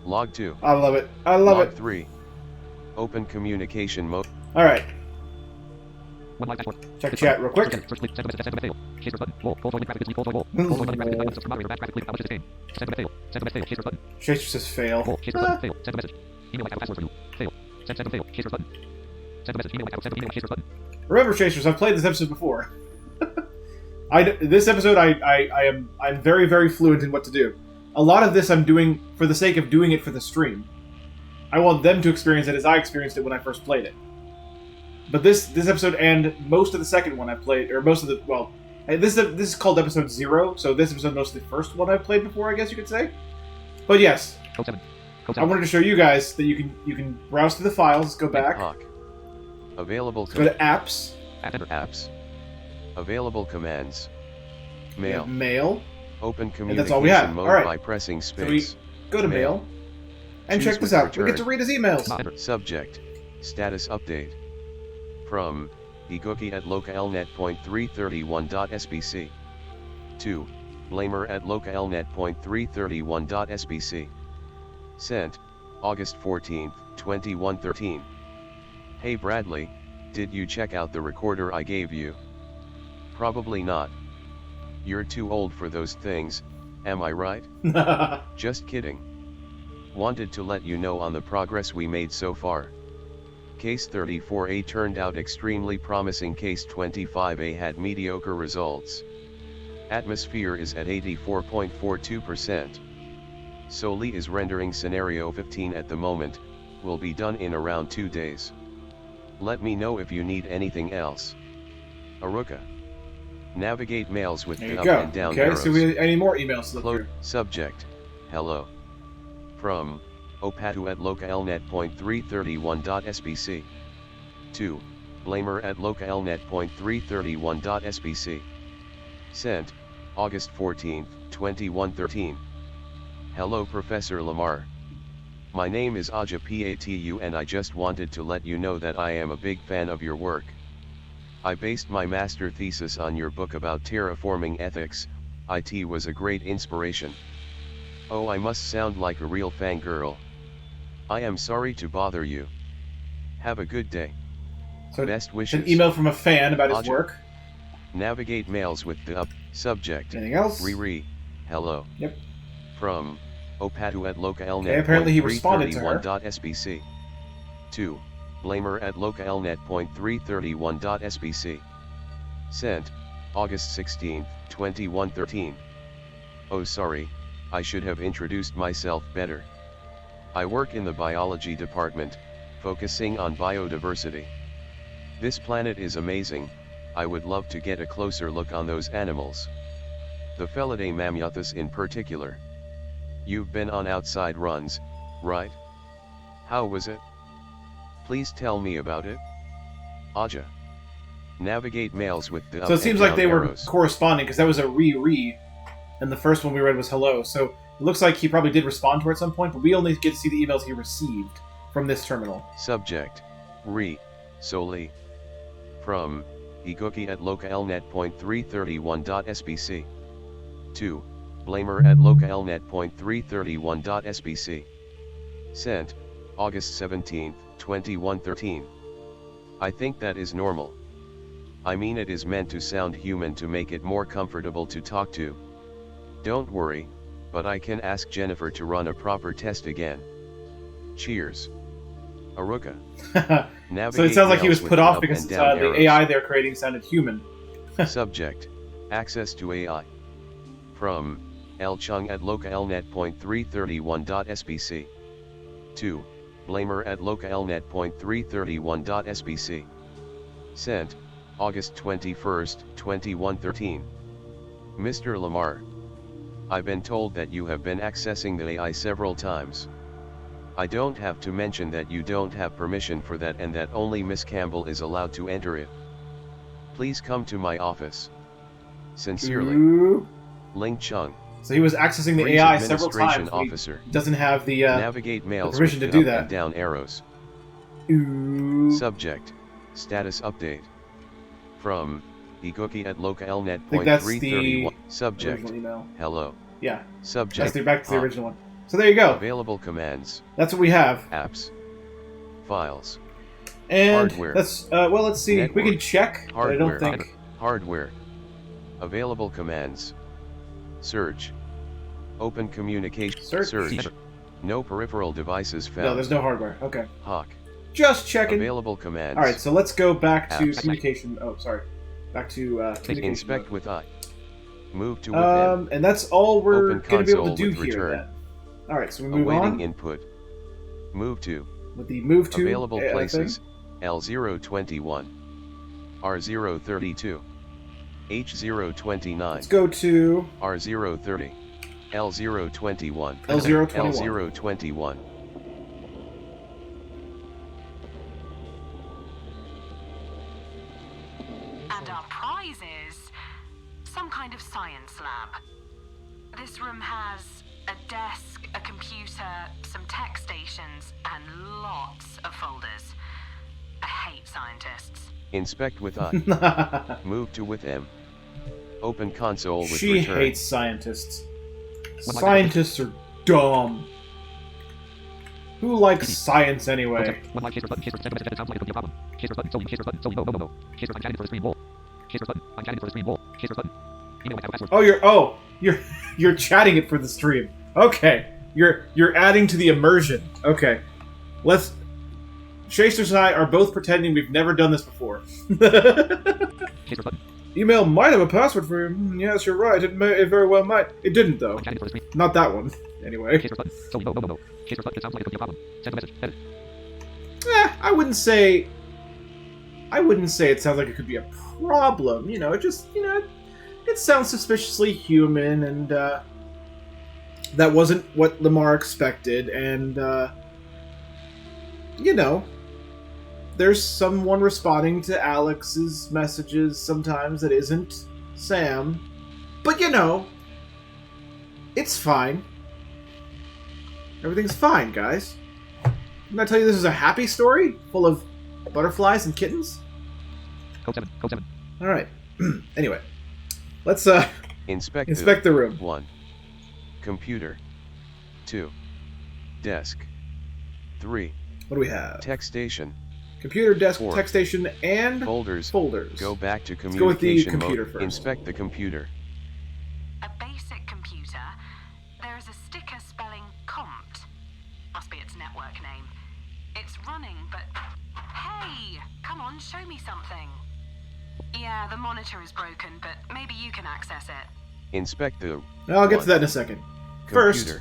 S3: Log 2.
S1: I love it. I love
S3: Log
S1: it.
S3: 3. Open communication mode.
S1: All right. Check the chat real quick. Chaser says fail. Remember, Chasers, I've played this episode before. This episode, I'm very, very fluent in what to do. A lot of this I'm doing for the sake of doing it for the stream. I want them to experience it as I experienced it when I first played it. But this episode and most of the second one I've played, or most of the this is called episode 0, so this episode most of the first one I've played before, I guess you could say. But yes,
S7: Code 7. Code
S1: I
S7: 7.
S1: wanted to show you guys that you can browse through the files, go back,
S3: Hawk. Available
S1: go to apps,
S3: apps. Available commands. Mail.
S1: mail,
S3: Open
S1: and that's all we have.
S3: communication mode
S1: All right.
S3: by pressing
S1: So we
S3: space.
S1: go to mail, and
S3: Choose
S1: check this
S3: with
S1: out. We get to
S3: return.
S1: read his emails.
S7: Not enter.
S3: Subject. Status update. From Iguki at localnet.331.sbc. To Blamer at localnet.331.sbc. Sent August 14th, 2113. Hey Bradley, did you check out the recorder I gave you? Probably not. You're too old for those things, am I right? Just kidding. Wanted to let you know on the progress we made so far. Case 34A turned out extremely promising. Case 25A had mediocre results. Atmosphere is at 84.42%. Soli is rendering scenario 15 at the moment, will be done in around 2 days. Let me know if you need anything else. Aruka. Navigate mails with
S1: There
S3: the
S1: you
S3: up
S1: go.
S3: and down
S1: Okay,
S3: arrows.
S1: so we any more emails to look through.
S3: Subject. Hello. From Opatu at localnet.331.sbc. To Blamer at localnet.331.sbc. Sent August 14th, 2113. Hello Professor Lamar. My name is Aja Patu and I just wanted to let you know that I am a big fan of your work. I based my master thesis on your book about terraforming ethics. It was a great inspiration. Oh, I must sound like a real fangirl. I am sorry to bother you. Have a good day.
S1: So
S3: Best
S1: it's
S3: wishes.
S1: an email from a fan about his
S3: Aja.
S1: work.
S3: Navigate mails with the up. Subject.
S1: Anything else?
S3: Riri. Hello.
S1: Yep.
S3: From Opatu at localnet.
S1: Okay, apparently he responded to her.
S3: .sbc. To Blamer at localnet.331.sbc. Sent August 16th, 2113. Oh sorry, I should have introduced myself better. I work in the biology department, focusing on biodiversity. This planet is amazing, I would love to get a closer look on those animals. The Felidae mammuthus in particular. You've been on outside runs, right? How was it? Please tell me about it. Aja. Navigate mails with the up
S1: So it
S3: and
S1: seems like
S3: down
S1: they were
S3: arrows.
S1: corresponding, because that was a re, and the first one we read was hello. So it looks like he probably did respond to her at some point, but we only get to see the emails he received from this terminal.
S3: Subject. Soli. From Iguki at localnet.331.sbc. To Blamer at localnet.331.sbc. Sent August 17th, 2113. I think that is normal. I mean, it is meant to sound human to make it more comfortable to talk to. Don't worry, but I can ask Jennifer to run a proper test again. Cheers. Aruka.
S1: So it sounds like he was
S3: mails
S1: put
S3: with
S1: off
S3: up
S1: because
S3: and down
S1: the
S3: arrows.
S1: AI they're creating sounded human.
S3: Subject. Access to AI. From L Chung at localnet.331.sbc. To Blamer at localnet.331.sbc. Sent August 21st, 2113. Mr. Lamar. I've been told that you have been accessing the AI several times. I don't have to mention that you don't have permission for that and that only Miss Campbell is allowed to enter it. Please come to my office. Sincerely,
S1: Ooh.
S3: Ling Chung.
S1: So he was accessing the
S3: Breeze
S1: AI several
S3: Administration
S1: times.
S3: Officer.
S1: He doesn't have the
S3: Navigate mails
S1: permission
S3: with
S1: to
S3: the
S1: do
S3: up
S1: that.
S3: and down arrows.
S1: Ooh.
S3: Subject. Status update. From Iguki at
S1: I think that's the
S3: localnet.331. Subject.
S1: original email.
S3: Hello.
S1: Yeah,
S3: Subject.
S1: that's back to the
S3: Hawk.
S1: original one. So there you go.
S3: Available commands.
S1: That's what we have.
S3: Apps. Files.
S1: And
S3: Hardware.
S1: that's well. Let's see. We
S3: Network.
S1: can check, but I
S3: Hardware.
S1: don't think.
S3: Hardware. Available commands. Search. Open communication.
S1: Search.
S3: No peripheral devices found.
S1: No, there's no hardware. Okay,
S3: Hawk.
S1: just checking.
S3: Available commands.
S1: All right, so let's go back to
S3: Apps.
S1: communication. Oh, sorry. Back to communication.
S3: Inspect
S1: mode.
S3: with I. Move to within.
S1: And that's all we're
S3: Open
S1: going to be able to
S3: console
S1: do
S3: with
S1: here.
S3: return.
S1: Then. All right, so we move
S3: Awaiting
S1: on
S3: input. Move to.
S1: with the move to
S3: Available
S1: thing.
S3: places. L021, R032, H029.
S1: Let's go to
S3: R030, L021,
S1: L021.
S3: L021.
S5: And our prize is some kind of science lab. This room has a desk, a computer, some tech stations, and lots of folders. I hate scientists.
S3: Inspect with I. Move to with M. Open console with
S1: She
S3: return.
S1: hates scientists. Scientists are dumb. Who likes science anyway? Oh, you're chatting it for the stream. Okay, you're adding to the immersion. Okay, let's. Chasers and I are both pretending we've never done this before. Email might have a password for you. Yes, you're right. It very well might. It didn't though. Not that one. Anyway. I wouldn't say it sounds like it could be a problem. You know, it just, it sounds suspiciously human, and that wasn't what Lamar expected, and there's someone responding to Alex's messages sometimes that isn't Sam. But it's fine. Everything's fine, guys. Didn't I tell you this is a happy story? Full of butterflies and kittens?
S7: Code 7.
S1: Alright. Anyway. Let's
S3: Inspect
S1: the room.
S3: 1. Computer. 2. Desk. 3.
S1: What do we have?
S3: Tech station.
S1: Computer, desk,
S3: 4.
S1: tech station, and
S3: Folders.
S1: folders.
S3: Go back to
S1: Let's go with the
S3: communication
S1: computer
S3: mode.
S1: first.
S3: Inspect the computer.
S5: A basic computer. There is a sticker spelling COMPT. Must be its network name. It's running, but... Hey! Come on, show me something. Yeah, the monitor is broken, but maybe you can access it.
S3: Inspect the...
S1: I'll get
S3: 1.
S1: to that in a second.
S3: Computer.
S1: First,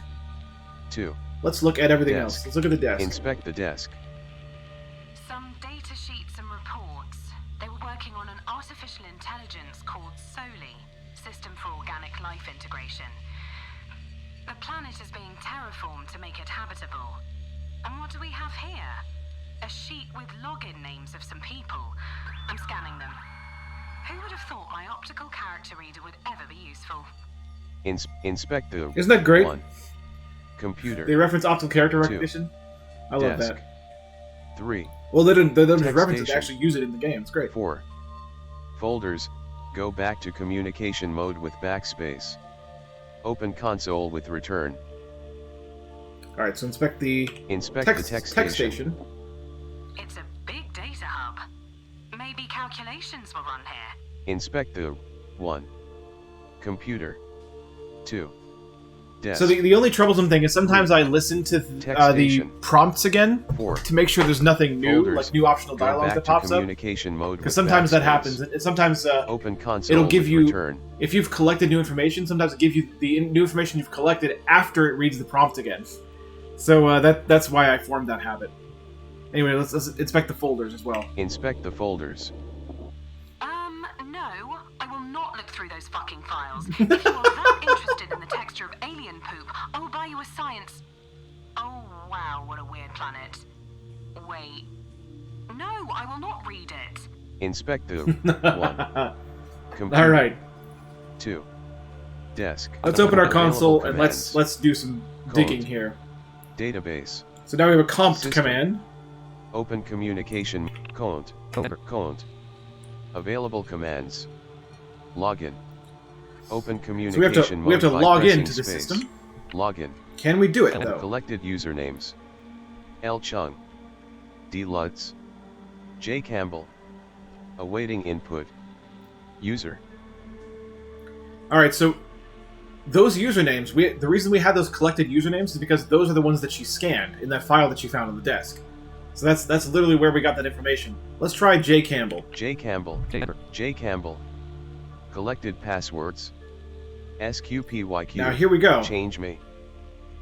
S3: 2.
S1: let's look at everything
S3: Desk.
S1: else. Let's look at the desk.
S3: Inspect the desk.
S5: Some data sheets and reports. They were working on an artificial intelligence called SOLI, System for Organic Life Integration. The planet is being terraformed to make it habitable. And what do we have here? A sheet with login names of some people. I'm scanning them. Who would have thought my optical character reader would ever be useful?
S3: Inspect the...
S1: Isn't that great?
S3: 1. Computer.
S1: They reference optical character
S3: 2.
S1: recognition. I love
S3: Desk.
S1: that.
S3: 3.
S1: Well, they don't just
S3: Text
S1: reference it, they
S3: station.
S1: actually use it in the game. It's great.
S3: 4. Folders. Go back to communication mode with backspace. Open console with return.
S1: Alright, so inspect the
S3: Inspect
S1: text,
S3: the text
S1: text
S3: station.
S1: station.
S5: It's a big data hub. Maybe calculations will run here.
S3: Inspect the 1. Computer. 2. Desk.
S1: So the only troublesome thing is sometimes I listen to
S3: Text
S1: the
S3: station.
S1: prompts again
S3: 4.
S1: to make sure there's nothing new,
S3: Folders.
S1: like new optional
S3: Go
S1: dialogue
S3: back
S1: that
S3: to
S1: pops up.
S3: communication mode
S1: Because
S3: with
S1: sometimes that
S3: backspace.
S1: happens. And sometimes
S3: Open console
S1: it'll give
S3: with
S1: you,
S3: return.
S1: if you've collected new information, sometimes it gives you the new information you've collected after it reads the prompt again. So that's why I formed that habit. Anyway, let's inspect the folders as well.
S3: Inspect the folders.
S5: No. I will not look through those fucking files. If you are that interested in the texture of alien poop, I will buy you a science... Oh, wow, what a weird planet. Wait. No, I will not read it.
S3: Inspect the 1. Computer.
S1: Alright,
S3: 2. Desk.
S1: let's open our
S3: Available
S1: console and
S3: commands.
S1: let's do some digging here.
S3: Database.
S1: So now we have a compt
S3: System.
S1: command.
S3: Open communication. Count. Count. Available commands. Login. Open
S1: So we have
S3: communication
S1: to
S3: mode by
S1: log
S3: pressing
S1: into the
S3: space.
S1: system.
S3: Login.
S1: Can we do it though?
S3: Collected usernames. L. Chung. D. Lutz. J. Campbell. Awaiting input. User.
S1: Alright, so those usernames, the reason we have those collected usernames is because those are the ones that she scanned in that file that she found on the desk. So that's literally where we got that information. Let's try J. Campbell.
S3: J. Campbell. J. Campbell. Collected passwords. SQPYQ.
S1: Now here we go.
S3: Change me.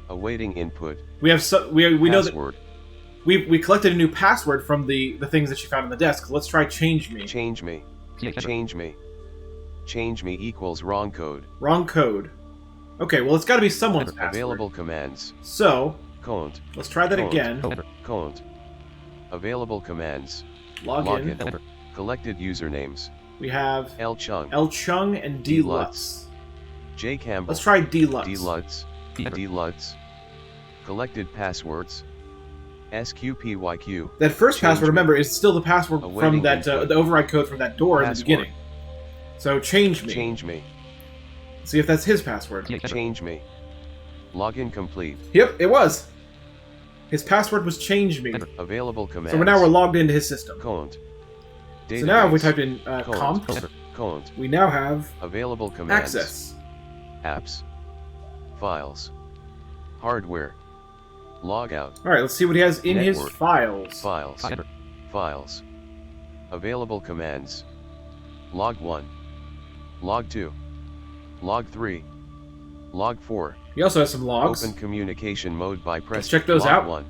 S3: Awaiting input.
S1: We have we know that
S3: Password.
S1: we collected a new password from the things that you found on the desk. Let's try change me.
S3: Change me. Change me. Change me equals wrong code.
S1: Wrong code. Okay, well it's got to be someone's password.
S3: Available commands.
S1: So
S3: Count.
S1: let's try that again.
S3: Count. Available commands.
S1: Login.
S3: Login. Collected usernames.
S1: We have
S3: L Chung.
S1: L Chung and D Lutz.
S3: J Campbell.
S1: Let's try D Lutz.
S3: D Lutz. D Lutz. Collected passwords. SQPYQ.
S1: That first
S3: Change
S1: password,
S3: me.
S1: remember, is still the password from
S3: Awaiting
S1: that
S3: input.
S1: the override code from that door in the
S3: Password.
S1: beginning. So change me.
S3: Change me.
S1: See if that's his password.
S3: Change me. Login complete.
S1: Yep, it was. His password was change me.
S3: Available commands.
S1: So now we're logged into his system.
S3: Count.
S1: So now if we
S3: Database.
S1: type in comp,
S3: Count.
S1: we now have
S3: Available commands.
S1: access.
S3: Apps. Files. Hardware. Logout.
S1: Alright, let's see what he has in his
S3: Network.
S1: files.
S3: Files. Files. Available commands. Log 1. Log 2. Log 3. Log 4.
S1: He also has some logs.
S3: Open communication mode by pressing
S1: check those
S3: log
S1: out.
S3: 1.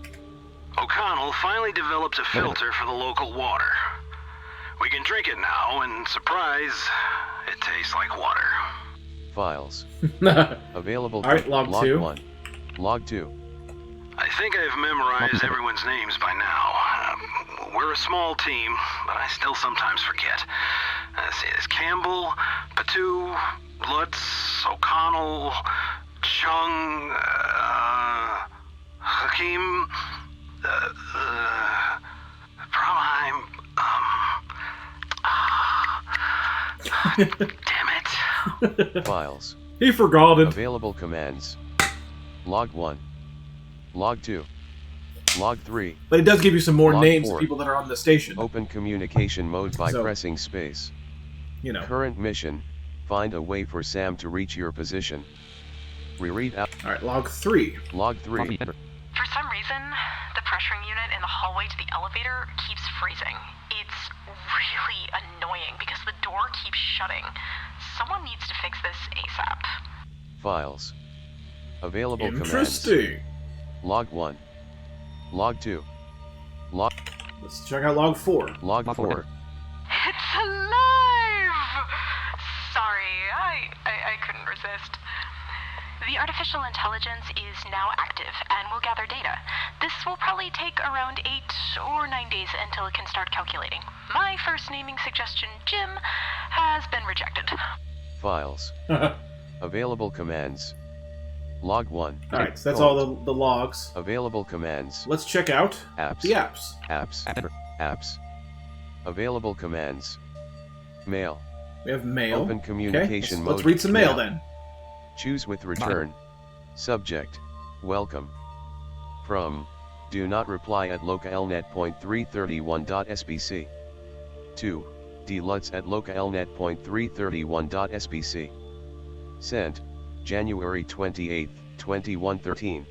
S4: O'Connell finally developed a filter for the local water. We can drink it now, and surprise, it tastes like water.
S3: Files.
S1: Alright,
S3: Available
S1: log 2.
S3: 1. Log 2.
S4: I think I've memorized everyone's names by now. We're a small team, but I still sometimes forget. See, it's Campbell, Patu, Lutz, O'Connell, Chung, Hakim, Prime, damn it.
S3: Files.
S1: He forgot it.
S3: Available commands. Log 1. Log 2. Log 3.
S1: But it does give you some more
S3: Log
S1: names
S3: 4.
S1: of people that are on the station.
S3: Open communication mode by
S1: So-
S3: pressing space.
S1: You know.
S3: Current mission. Find a way for Sam to reach your position. Reread out.
S1: Alright, log 3.
S3: Log 3.
S5: For some reason, the pressuring unit in the hallway to the elevator keeps freezing. It's really annoying because the door keeps shutting. Someone needs to fix this ASAP.
S3: Files. Available commands.
S1: Interesting.
S3: Log 1. Log 2. Log
S1: Let's check out log 4.
S3: Log 4.
S5: It's alive! Sorry, I couldn't resist. The artificial intelligence is now active and will gather data. This will probably take around 8 or 9 days until it can start calculating. My first naming suggestion, Jim, has been rejected.
S3: Files. Available commands. Log 1.
S1: Alright, so that's all the logs.
S3: Available commands.
S1: Let's check out
S3: Apps.
S1: the apps.
S3: Apps. Apps. Available commands. Mail.
S1: We have mail.
S3: Open communication
S1: okay,
S3: mode.
S1: let's read some mail
S3: now.
S1: then.
S3: Choose with return. Subject. Welcome. From. Do not reply at localnet.331.sbc. 2. D Lutz at localnet.331.sbc. Sent. January 28, 2113.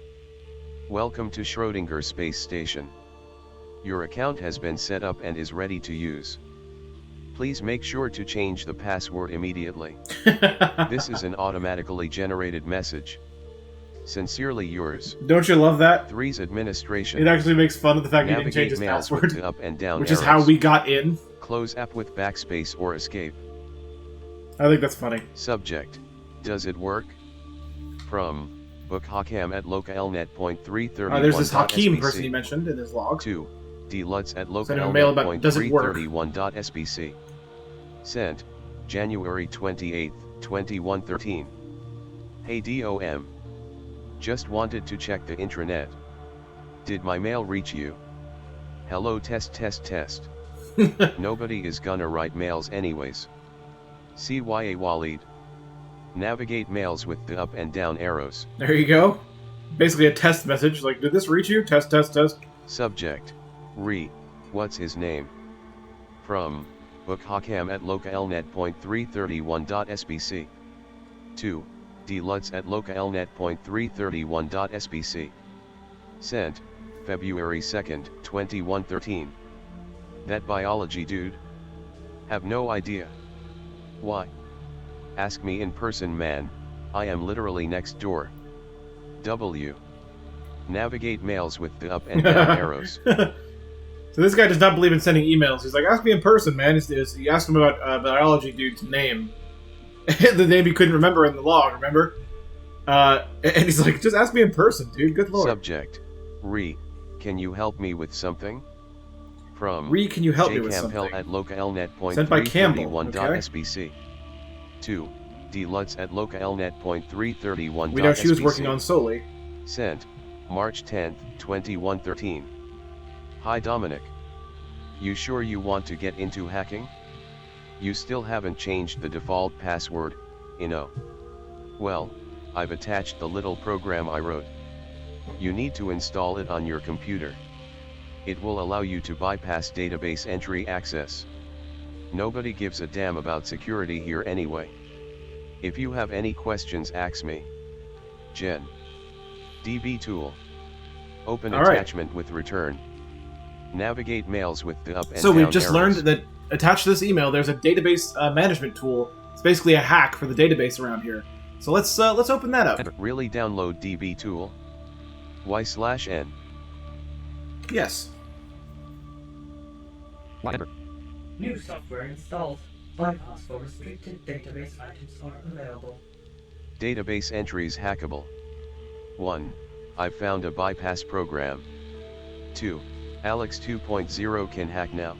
S3: Welcome to Schrödinger Space Station. Your account has been set up and is ready to use. Please make sure to change the password immediately. This is an automatically generated message. Sincerely yours.
S1: Don't you love that?
S3: 3's administration.
S1: It actually makes fun of the fact he didn't
S3: Navigate
S1: change his
S3: mails with
S1: password,
S3: the up and down
S1: which is
S3: arrows.
S1: how we got in.
S3: Close app with backspace or escape.
S1: I think that's funny.
S3: Subject. Does it work? From. Book Hakim at localnet.331.sbc.
S1: There's this Hakim person he mentioned in his log.
S3: 2. D Lutz at
S1: Send him a mail about does it work?
S3: localnet.331.sbc. Sent. January 28, 2113. Hey DOM. Just wanted to check the intranet. Did my mail reach you? Hello test test test. Nobody is gonna write mails anyways. CYA Waleed. Navigate mails with the up and down arrows.
S1: There you go. Basically a test message, like, did this reach you? Test, test, test.
S3: Subject. What's his name? From. Book Hakim at localnet.331.sbc. 2. D Lutz at localnet.331.sbc. Sent. February 2nd, 2113. That biology dude? Have no idea. Why? Ask me in person, man. I am literally next door. W. Navigate mails with the up and down arrows.
S1: So this guy does not believe in sending emails. He's like, ask me in person, man. He asked him about biology dude's name. The name he couldn't remember in the log, remember? And he's like, just ask me in person, dude. Good lord.
S3: Subject. Re. Can you help me with something? From
S1: Re, can you help
S3: J.
S1: me with
S3: Campbell
S1: something?
S3: at localnet.
S1: Sent by Campbell, okay.
S3: .sbc. 2. D. Lutz at localnet.331.
S1: We know she was working on Soli.
S3: Sent. March 10th, 2113. Hi Dominic. You sure you want to get into hacking? You still haven't changed the default password, you know. Well, I've attached the little program I wrote. You need to install it on your computer. It will allow you to bypass database entry access. Nobody gives a damn about security here anyway. If you have any questions, ask me. Jen. DB tool. Open attachment with return. Navigate mails with the up and down
S1: So we've just
S3: arrows.
S1: learned that attached to this email, there's a database management tool. It's basically a hack for the database around here. So let's open that up.
S3: Really download DB tool? Y/N.
S1: Yes.
S7: Enter.
S6: New software installed. Bypass for restricted database items are available.
S3: Database entries hackable. 1. I've found a bypass program. 2. Alex 2.0 can hack now.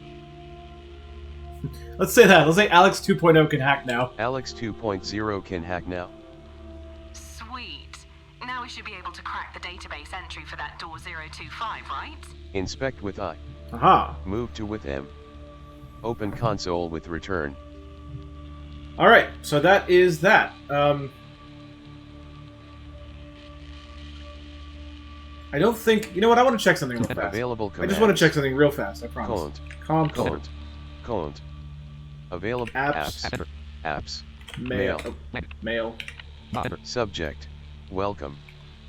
S1: Let's say that. Let's say Alex 2.0 can hack now.
S3: Alex 2.0 can hack now.
S5: Sweet. Now we should be able to crack the database entry for that door 025, right?
S3: Inspect with I.
S1: Aha.
S3: Move to with M. Open console with return.
S1: Alright, so that is that. I don't think... You know what? I want to check something real fast.
S3: Available
S1: I
S3: commands.
S1: just want to check something real fast, I promise.
S3: Cont. Available
S1: Apps.
S3: apps. Apps.
S1: Mail.
S3: Mail.
S1: Oh, mail.
S3: Subject. Welcome.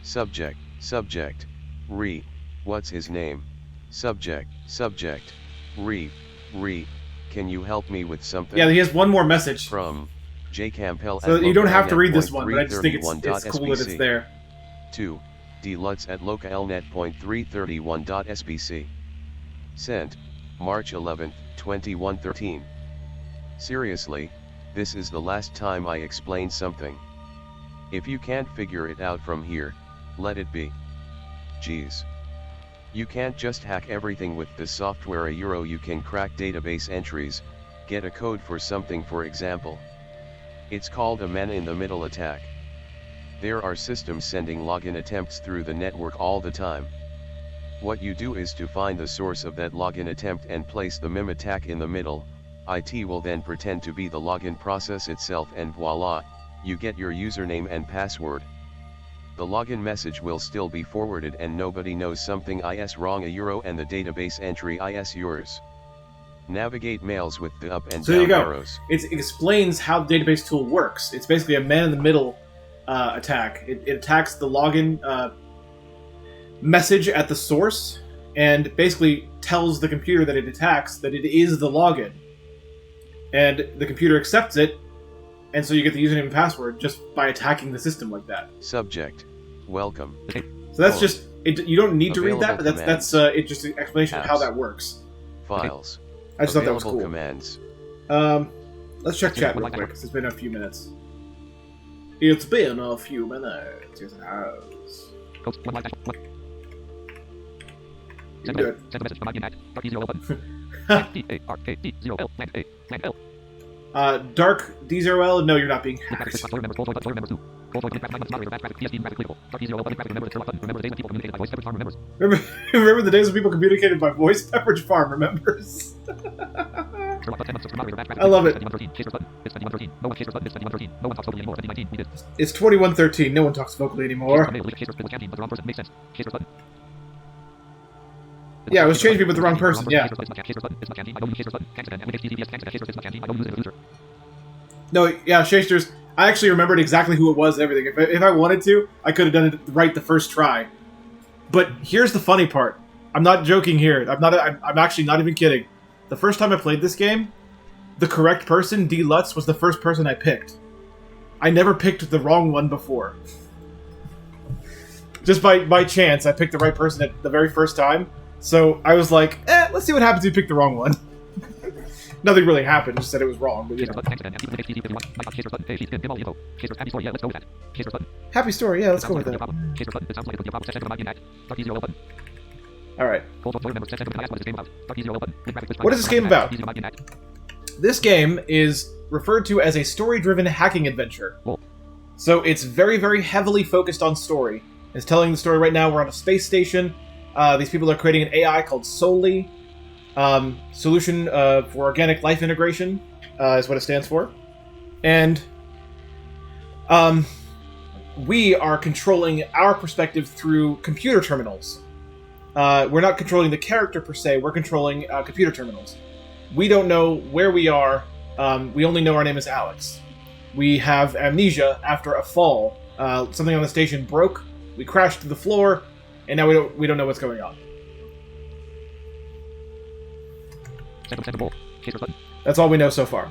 S3: Subject. Re. What's his name? Subject. Re. Can you help me with something?
S1: Yeah, he has one more message.
S3: From J. Campbell
S1: So
S3: at
S1: you don't have to read this one, but I just think it's
S3: localnet.331.sbc.
S1: cool that it's there.
S3: 2. D. Lutz at localnet.331.sbc. Sent. March 11th, 2113. Seriously, this is the last time I explain something. If you can't figure it out from here, let it be. Jeez. You can't just hack everything with this software. You can crack database entries, get a code for something, for example. It's called a man-in-the-middle attack. There are systems sending login attempts through the network all the time. What you do is to find the source of that login attempt and place the MIM attack in the middle. IT will then pretend to be the login process itself, and voila, you get your username and password. The login message will still be forwarded and nobody knows something is wrong and the database entry is yours. Navigate mails with the up and
S1: So there you
S3: down
S1: go.
S3: arrows.
S1: It explains how the database tool works. It's basically a man-in-the-middle attack. It attacks the login message at the source and basically tells the computer that it attacks that it is the login. And the computer accepts it, and so you get the username and password just by attacking the system like that.
S3: Subject. Welcome.
S1: So that's just it. You don't need to read that, but
S3: Available
S1: that's it's just an explanation of how
S3: Apps.
S1: that works.
S3: Files.
S1: I just thought that was
S3: Available
S1: cool.
S3: commands.
S1: Let's check chat real quick, 'cause it's been a few minutes. It's been a few minutes. Yes, it has.
S7: Codes. One line dash. One.
S1: You
S7: Send
S1: do
S7: a
S1: it.
S7: Send a message from IBM at dark D0L button. T-A-R-K-D-0L blank A blank L.
S1: Dark D0L. No, you're not being
S7: Link graphics
S1: hacked.
S7: Roll members. Roll join members 2. Roll join link graphic 9 months moderator back graphic PSD graphic clickable. Dark D0L button graphic remember the button. Remember the days when people communicated by voice. Pepperidge Farm remembers.
S1: Remember the days when people communicated by voice? Pepperidge Farm remembers.
S7: Sherlock button 10 months moderator back graphic.
S1: I love it.
S7: 2113. Chasers button. It's 2113. No one chasers button. It's 2113. No one talks vocally anymore. 2019. We did.
S1: It's 2113. No one talks vocally anymore.
S7: Chasers with canteen, but the wrong person. Makes sense. Chasers button.
S1: Yeah, it was changed me with the wrong person. Yeah.
S7: Chasers button. It's not canteen. I don't use chasers button. Can't and HTTPS can't chasers. It's not canteen. I don't use it as a user.
S1: No, yeah, Shasters. I actually remembered exactly who it was and everything. If I wanted to, I could have done it right the first try. But here's the funny part. I'm not joking here. I'm actually not even kidding. The first time I played this game, the correct person, D. Lutz, was the first person I picked. I never picked the wrong one before. Just by chance, I picked the right person at the very first time. So I was like, let's see what happens if you pick the wrong one. Nothing really happened, just said it was wrong, but you know. Happy story, yeah, let's go with that. Alright. What is this game about? This game is referred to as a story-driven hacking adventure. So it's very, very heavily focused on story. It's telling the story right now. We're on a space station. These people are creating an AI called Solely. Solution for Organic Life Integration is what it stands for. And we are controlling our perspective through computer terminals. We're not controlling the character per se, we're controlling computer terminals. We don't know where we are, we only know our name is Alex. We have amnesia after a fall. Something on the station broke, we crashed to the floor, and now we don't know what's going on. That's all we know so far.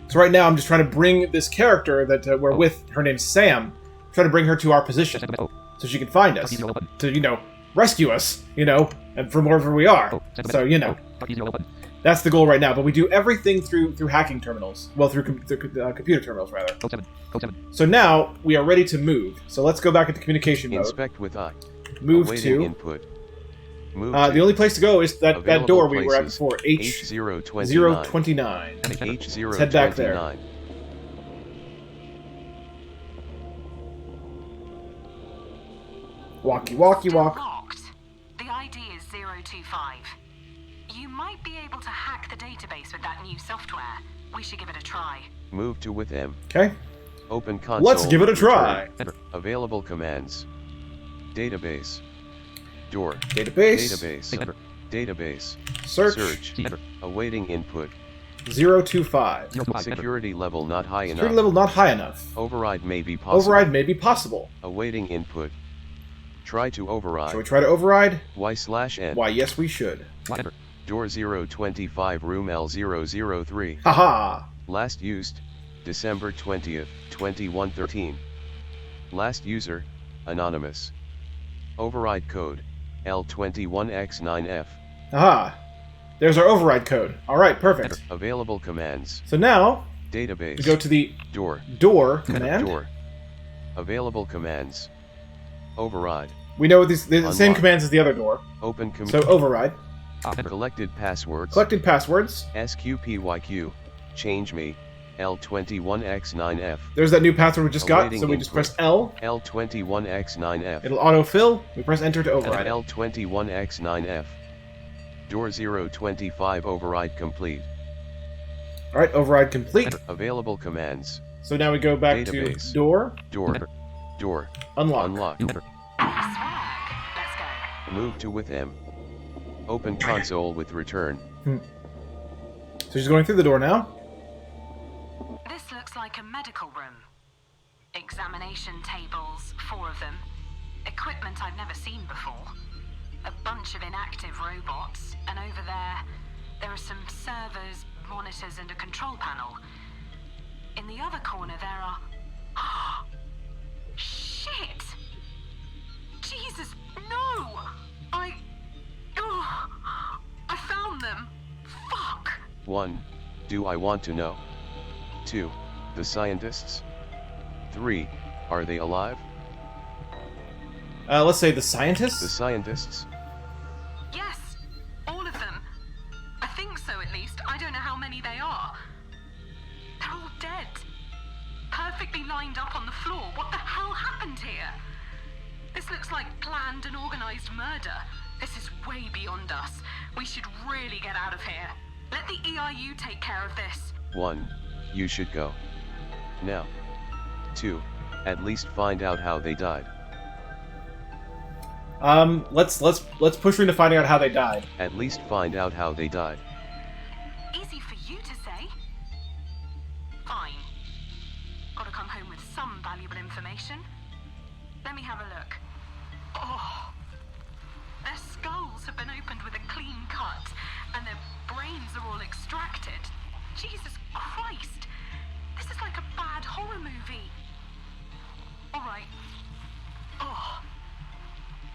S1: So right now I'm just trying to bring this character that we're with, her name's Sam, try to bring her to our position. So she can find us. To, you know, rescue us, you know, and from wherever we are. So, you know. That's the goal right now, but we do everything through hacking terminals. Well, through computer terminals, rather. So now, we are ready to move. So let's go back into communication mode.
S3: Inspect with eye.
S1: Move
S3: Awaiting
S1: to...
S3: input. Move
S1: the only place to go is that door we were at
S3: places.
S1: before. H029.
S3: H029.
S1: Let's head back there. Walkie, walkie, walk.
S5: Locked. The ID is 025. You might be able to hack the database with that new software. We should give it a try.
S3: Move to with M.
S1: Okay.
S3: Open console.
S1: Let's give it a try.
S3: Available commands. Database. Door.
S1: Database.
S3: Database. Database.
S1: Search.
S3: Awaiting input.
S1: 025.
S3: Security level not high enough.
S1: Security level not high enough.
S3: Override may be possible.
S1: Override may be possible.
S3: Awaiting input. Try to override.
S1: Shall we try to override?
S3: Y/N.
S1: Why, yes we should.
S3: Door 025 room L003.
S1: Haha.
S3: Last used, December 20th, 2113. Last user, anonymous. Override code, L21X9F.
S1: Aha. There's our override code. Alright, perfect.
S3: Available commands.
S1: So now,
S3: Database.
S1: we go to the
S3: door
S1: command.
S3: Door. Available commands. Override.
S1: We know they're the
S3: Unlock.
S1: same commands as the other door.
S3: Open
S1: So override.
S3: Collected passwords.
S1: Collected passwords.
S3: SQPYQ. Change me. L21X9F.
S1: There's that new password we just got,
S3: Awaiting
S1: so we just
S3: input.
S1: press L.
S3: L21X9F.
S1: It'll autofill. We press enter to override.
S3: L21X9F. Door 025 override complete.
S1: Alright, override complete.
S3: Available commands.
S1: So now we go back
S3: Database.
S1: to door.
S3: Door.
S1: Unlock.
S3: Unlock.
S5: Nice work. Let's go.
S3: Move to with M. Open console with return.
S1: So she's going through the door now.
S5: This looks like a medical room. Examination tables, 4 of them. Equipment I've never seen before. A bunch of inactive robots, and over there are some servers, monitors, and a control panel. In the other corner there are... Shit! Jesus, no! I found them! Fuck!
S3: 1. Do I want to know? 2. The scientists? 3. Are they alive?
S1: Let's say the
S3: The
S1: scientists.
S3: scientists?
S5: Yes, all of them. I think so, at least. I don't know how many they are. They're all dead. Perfectly lined up on the floor. What the hell happened here? This looks like planned and organized murder. This is way beyond us. We should really get out of here. Let the EIU take care of this.
S3: 1. You should go. Now. 2. At least find out how they died.
S1: Let's push her into finding out how they died.
S3: At least find out how they died.
S5: Easy for you to say. Fine. Gotta come home with some valuable information. Let me have a look. Oh. Their skulls have been opened with a clean cut, and their brains are all extracted. Jesus Christ! This is like a bad horror movie. Alright. Oh.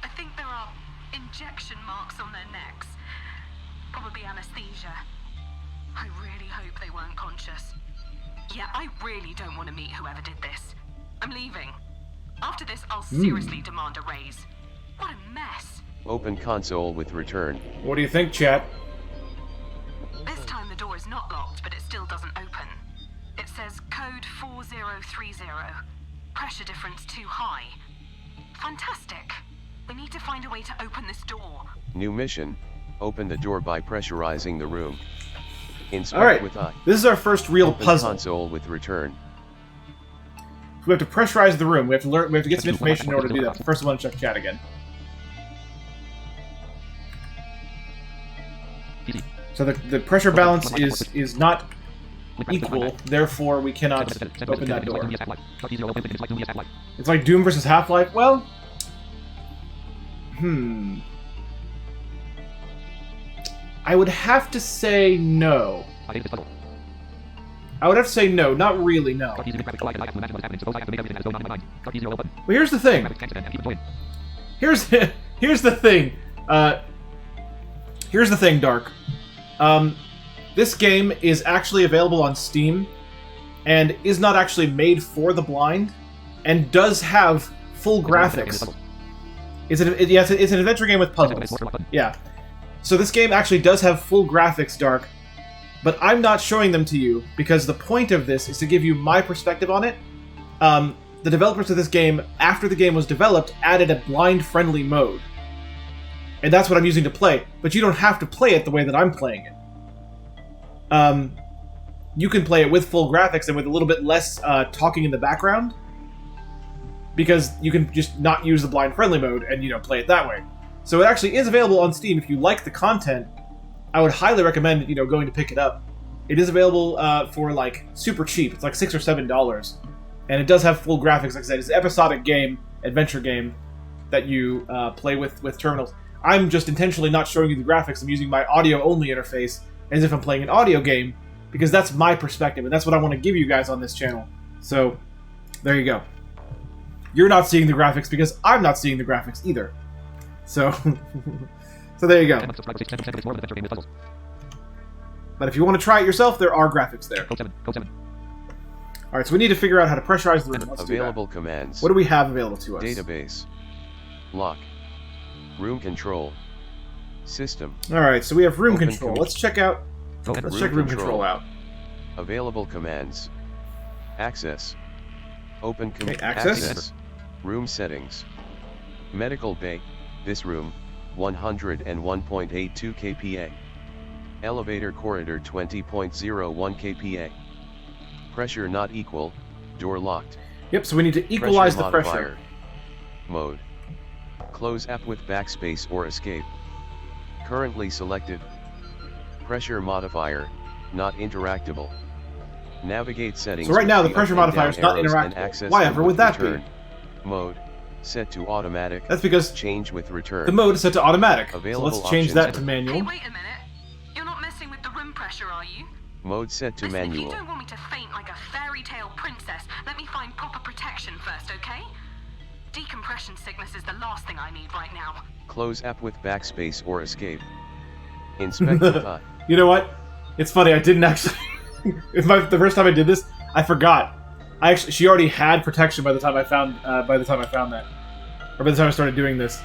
S5: I think there are injection marks on their necks. Probably anesthesia. I really hope they weren't conscious. Yeah, I really don't want to meet whoever did this. I'm leaving. After this, I'll seriously demand a raise. What a mess.
S3: Open console with return.
S1: What do you think, chat?
S5: This time the door is not locked, but it still doesn't open. It says code 4030. Pressure difference too high. Fantastic. We need to find a way to open this door.
S3: New mission. Open the door by pressurizing the room. Inspect
S1: Alright,
S3: with eye.
S1: this is our first real
S3: Open
S1: puzzle.
S3: console with return.
S1: We have to pressurize the room. We have to learn. We have to get some information in order to do that. First, I want to check chat again. So the pressure balance is not equal. Therefore, we cannot open that door. It's like Doom versus Half-Life. Well, I would have to say no. I would have to say no. Not really. No. Well, here's the thing. Here's the thing. Here's the thing, Dark. This game is actually available on Steam, and is not actually made for the blind, and does have full graphics. It's an adventure game with puzzles. Yeah. So this game actually does have full graphics, Dark, but I'm not showing them to you because the point of this is to give you my perspective on it. The developers of this game, after the game was developed, added a blind-friendly mode. And that's what I'm using to play, but you don't have to play it the way that I'm playing it. You can play it with full graphics and with a little bit less talking in the background, because you can just not use the blind-friendly mode and, play it that way. So it actually is available on Steam. If you like the content, I would highly recommend, going to pick it up. It is available for, super cheap. It's like $6 or $7. And it does have full graphics, like I said. It's an episodic game, adventure game, that you play with terminals. I'm just intentionally not showing you the graphics. I'm using my audio-only interface as if I'm playing an audio game, because that's my perspective, and that's what I want to give you guys on this channel. So, there you go. You're not seeing the graphics because I'm not seeing the graphics either. So, so there you go. But if you want to try it yourself, there are graphics there. Alright, so we need to figure out how to pressurize the room. Let's
S3: Available
S1: do that.
S3: commands.
S1: What do we have available to us?
S3: Database. Lock. Room control. System.
S1: Alright, so we have room
S3: Open
S1: control.
S3: com-
S1: Let's check out. Let's check room control out.
S3: Available commands. Access. Open
S1: Okay, access.
S3: Room settings. Medical bay. This room, 101.82 kPa. Elevator corridor 20.01 kPa. Pressure not equal. Door locked.
S1: Yep, so we need to equalize the pressure.
S3: Modifier. Mode. Close app with backspace or escape. Currently selected. Pressure modifier, not interactable. Navigate settings.
S1: So right now the
S3: with
S1: pressure
S3: up and
S1: modifier is
S3: down
S1: not
S3: arrows and
S1: interactable.
S3: access
S1: Why
S3: them
S1: ever
S3: with
S1: would that
S3: return.
S1: be?
S3: Mode. Set to automatic.
S1: That's because
S3: Change with return.
S1: the mode is set to automatic.
S3: Available
S1: So let's change
S3: options
S1: that
S3: are-
S1: to manual.
S5: Hey, wait a minute. You're not messing with the room pressure, are you?
S3: Mode set to
S5: Listen, if
S3: manual.
S5: you don't want me to faint like a fairy tale princess, let me find proper protection first, okay? Decompression sickness is the last thing I need right now.
S3: Close app with backspace or escape. Inspect with eye.
S1: You know what? It's funny. I didn't actually. The first time I did this, I forgot. She already had protection by the time I found. By the time I found that, or by the time I started doing this.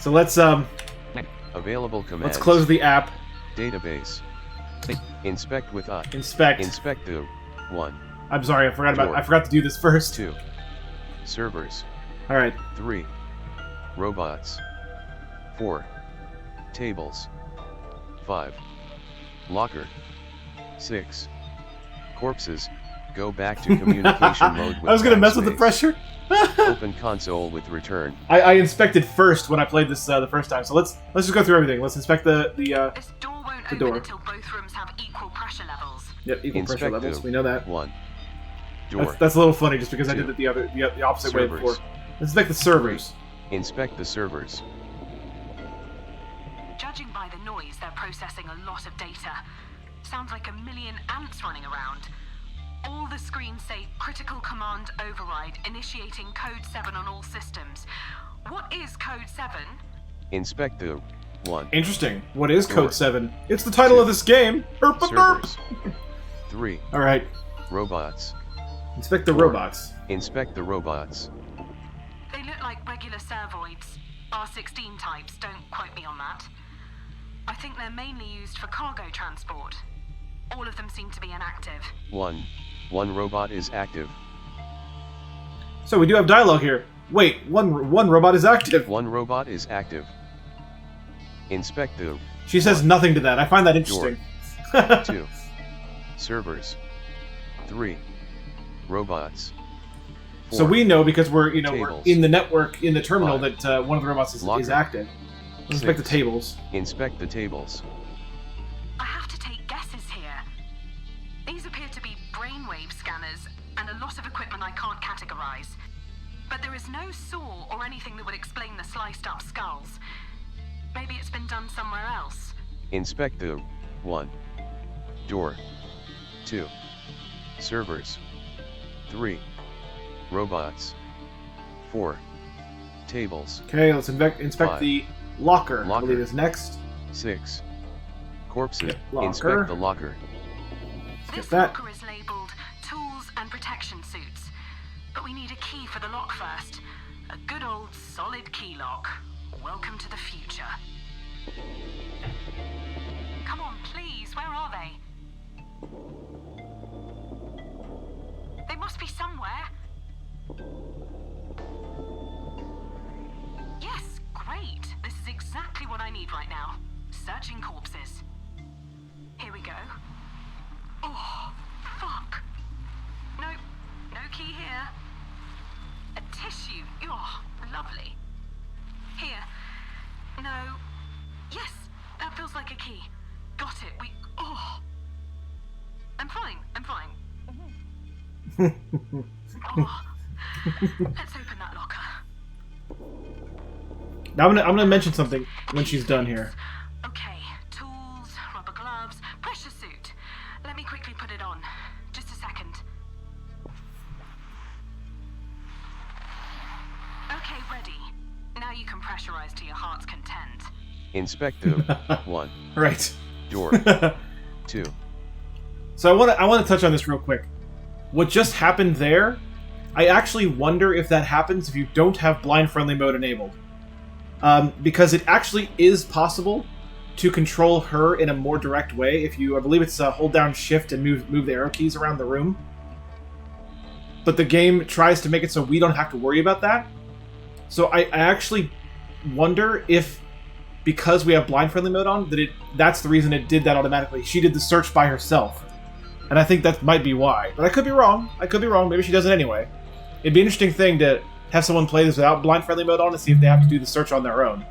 S1: So let's
S3: Available commands.
S1: let's close the app.
S3: Database. Inspect with eye.
S1: Inspect.
S3: Inspect the 1,
S1: I'm sorry, I forgot
S3: Door.
S1: I forgot to do this first.
S3: 2. Servers.
S1: All right.
S3: 3. Robots. 4. Tables. 5. Locker. 6. Corpses. Go back to communication mode with
S1: I was gonna mess with the
S3: backspace.
S1: pressure.
S3: Open console with return.
S1: I inspected first when I played this the first time. So let's just go through everything. Let's inspect the
S5: This door won't
S1: The
S5: open
S1: door.
S5: until both rooms have equal pressure levels.
S1: equal pressure
S3: Inspect
S1: levels.
S3: the
S1: We know that.
S3: 1. Door.
S1: That's a little funny just because I
S3: 2.
S1: did it the opposite way
S3: Servers.
S1: before. Let's inspect the servers.
S3: Inspect the servers.
S5: Judging by the noise, they're processing a lot of data. Sounds like a million ants running around. All the screens say critical command override, initiating code 7 on all systems. What is code 7?
S3: Inspect the 1.
S1: Interesting. What is
S3: Door.
S1: Code 7? It's the title of this game! Herp, herp, herp.
S3: Servers. 3.
S1: Alright.
S3: Robots.
S1: Inspect the
S3: Door.
S1: robots.
S3: Inspect the robots.
S5: They look like regular servoids. R16 types, don't quote me on that. I think they're mainly used for cargo transport. All of them seem to be inactive.
S3: 1. One robot is active.
S1: So we do have dialogue here. Wait, one robot is active.
S3: One robot is active. Inspect the
S1: She says nothing to that. I find that interesting.
S3: 2. Servers. 3. Robots. 4.
S1: So we know because we're we're
S3: Tables.
S1: in the network in the terminal
S3: 5.
S1: that one of the robots is
S3: Locker.
S1: active. Let's inspect the
S3: 6.
S1: tables.
S3: Inspect the tables.
S5: I have to take guesses here. These appear to be brainwave scanners, and a lot of equipment I can't categorize. But there is no saw or anything that would explain the sliced up skulls. Maybe it's been done somewhere else.
S3: Inspect the 1. Door. 2. Servers. 3. Robots. 4. Tables.
S1: Okay, let's inspect
S3: 5.
S1: the locker. I
S3: Locker.
S1: believe is next.
S3: 6. Corpses.
S1: Locker.
S3: Inspect the locker.
S5: This
S1: that.
S5: locker is labeled tools and protection suits. But we need a key for the lock first. A good old solid key lock. Welcome to the future. Come on, please, where are they? They must be somewhere. Yes, great. This is exactly what I need right now. Searching corpses. Here we go. Oh, fuck. Nope, no key here. A tissue. Oh, lovely. Here. No. Yes, that feels like a key. Got it. Oh. I'm fine. Oh. Let's open that locker.
S1: Now I'm gonna mention something when she's done here.
S5: Okay, tools, rubber gloves, pressure suit. Let me quickly put it on. Just a second. Okay, ready. Now you can pressurize to your heart's content.
S3: Inspect the 1.
S1: Right.
S3: Door. 2.
S1: So I want to touch on this real quick. What just happened there, I actually wonder if that happens if you don't have blind friendly mode enabled. Because it actually is possible to control her in a more direct way if you, I believe it's hold down shift and move the arrow keys around the room. But the game tries to make it so we don't have to worry about that. So I actually wonder if, because we have blind friendly mode on, that's the reason it did that automatically. She did the search by herself. And I think that might be why. But I could be wrong. Maybe she does it anyway. It'd be an interesting thing to have someone play this without blind friendly mode on and see if they have to do the search on their own.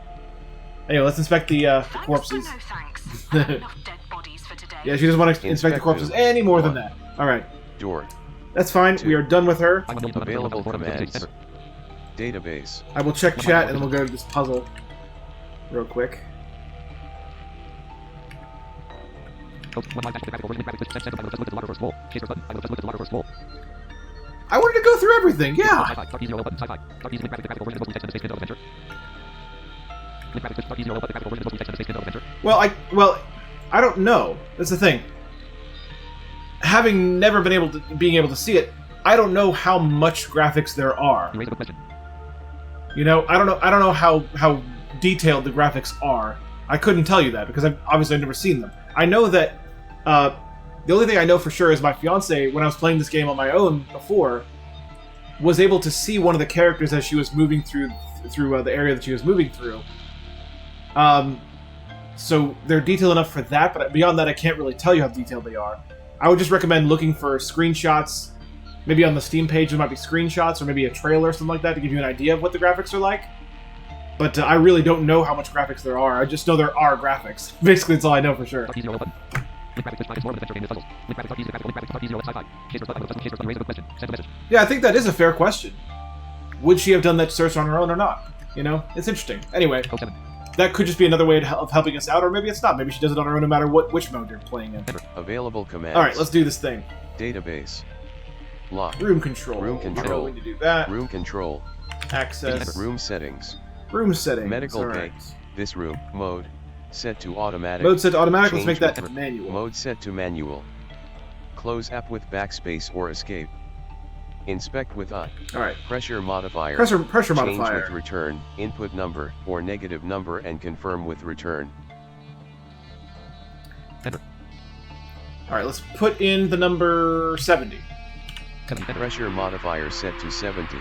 S1: Anyway, let's inspect the
S5: Thanks,
S1: corpses.
S5: but no thanks. I have enough dead bodies for today.
S1: Yeah, she doesn't want to inspect the corpses any more than that. Alright,
S3: Door.
S1: that's fine.
S3: 2.
S1: We are done with her.
S3: Available commands. Database.
S1: I will check chat and then we'll go to this puzzle real quick. I wanted to go through everything, yeah! Well, I don't know. That's the thing. Having never being able to see it, I don't know how much graphics there are. You know, I don't know how detailed the graphics are. I couldn't tell you that because I've never seen them. I know that the only thing I know for sure is my fiance, when I was playing this game on my own before, was able to see one of the characters as she was moving through the area that she was moving through. So they're detailed enough for that, but beyond that, I can't really tell you how detailed they are. I would just recommend looking for screenshots. Maybe on the Steam page there might be screenshots, or maybe a trailer or something like that to give you an idea of what the graphics are like. But I really don't know how much graphics there are. I just know there are graphics. Basically, that's all I know for sure. Yeah, I think that is a fair question. Would she have done that search on her own or not? You know, it's interesting. Anyway, that could just be another way of helping us out, or maybe it's not. Maybe she does it on her own no matter which mode you're playing in.
S3: Available commands.
S1: Alright, let's do this thing.
S3: Database. Lock.
S1: Room control.
S3: Room control.
S1: We need to do that.
S3: Room control.
S1: Access.
S3: Room settings.
S1: Room settings.
S3: Medical
S1: All
S3: bay.
S1: right.
S3: This room. Mode. Set to automatic.
S1: Mode set to automatic. Let's
S3: Change
S1: make that
S3: with-
S1: manual.
S3: Mode set to manual. Close app with backspace or escape. Inspect with I.
S1: All right.
S3: Pressure modifier.
S1: Pressure
S3: Change
S1: modifier.
S3: with return, input number, or negative number and confirm with return.
S7: Enter.
S1: All right. Let's put in the number 70.
S7: Enter.
S3: Pressure modifier set to 70.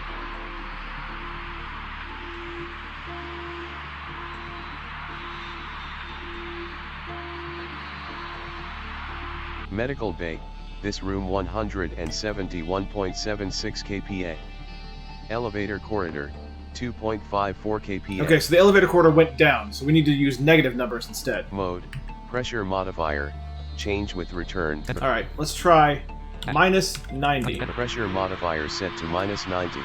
S3: Medical bay. This room 171.76 kPa. Elevator corridor 2.54 kPa.
S1: Okay, so the elevator corridor went down, so we need to use negative numbers instead.
S3: Mode. Pressure modifier. Change with return.
S1: All right. Let's try minus 90.
S3: Pressure modifier set to minus 90.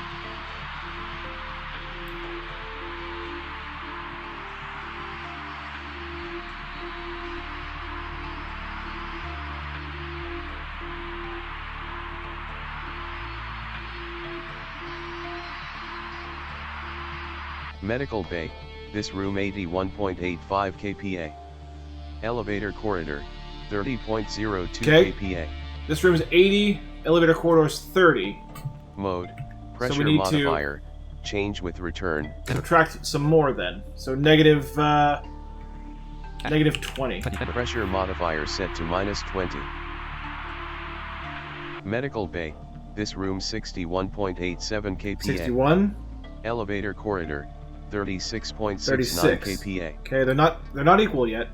S3: Medical bay. This room 81.85 kPa. Elevator corridor 30.02
S1: Okay.
S3: kPa.
S1: This room is 80. Elevator corridor is 30.
S3: Mode.
S1: we
S3: Pressure
S1: need to-
S3: modifier. Change with return.
S1: Subtract some more then. So negative 20.
S3: Pressure modifier set to minus 20. Medical bay. This room 61.87 kPa.
S1: 61.
S3: Elevator corridor 36.69
S1: 36.
S3: kPa.
S1: Okay, they're not equal yet.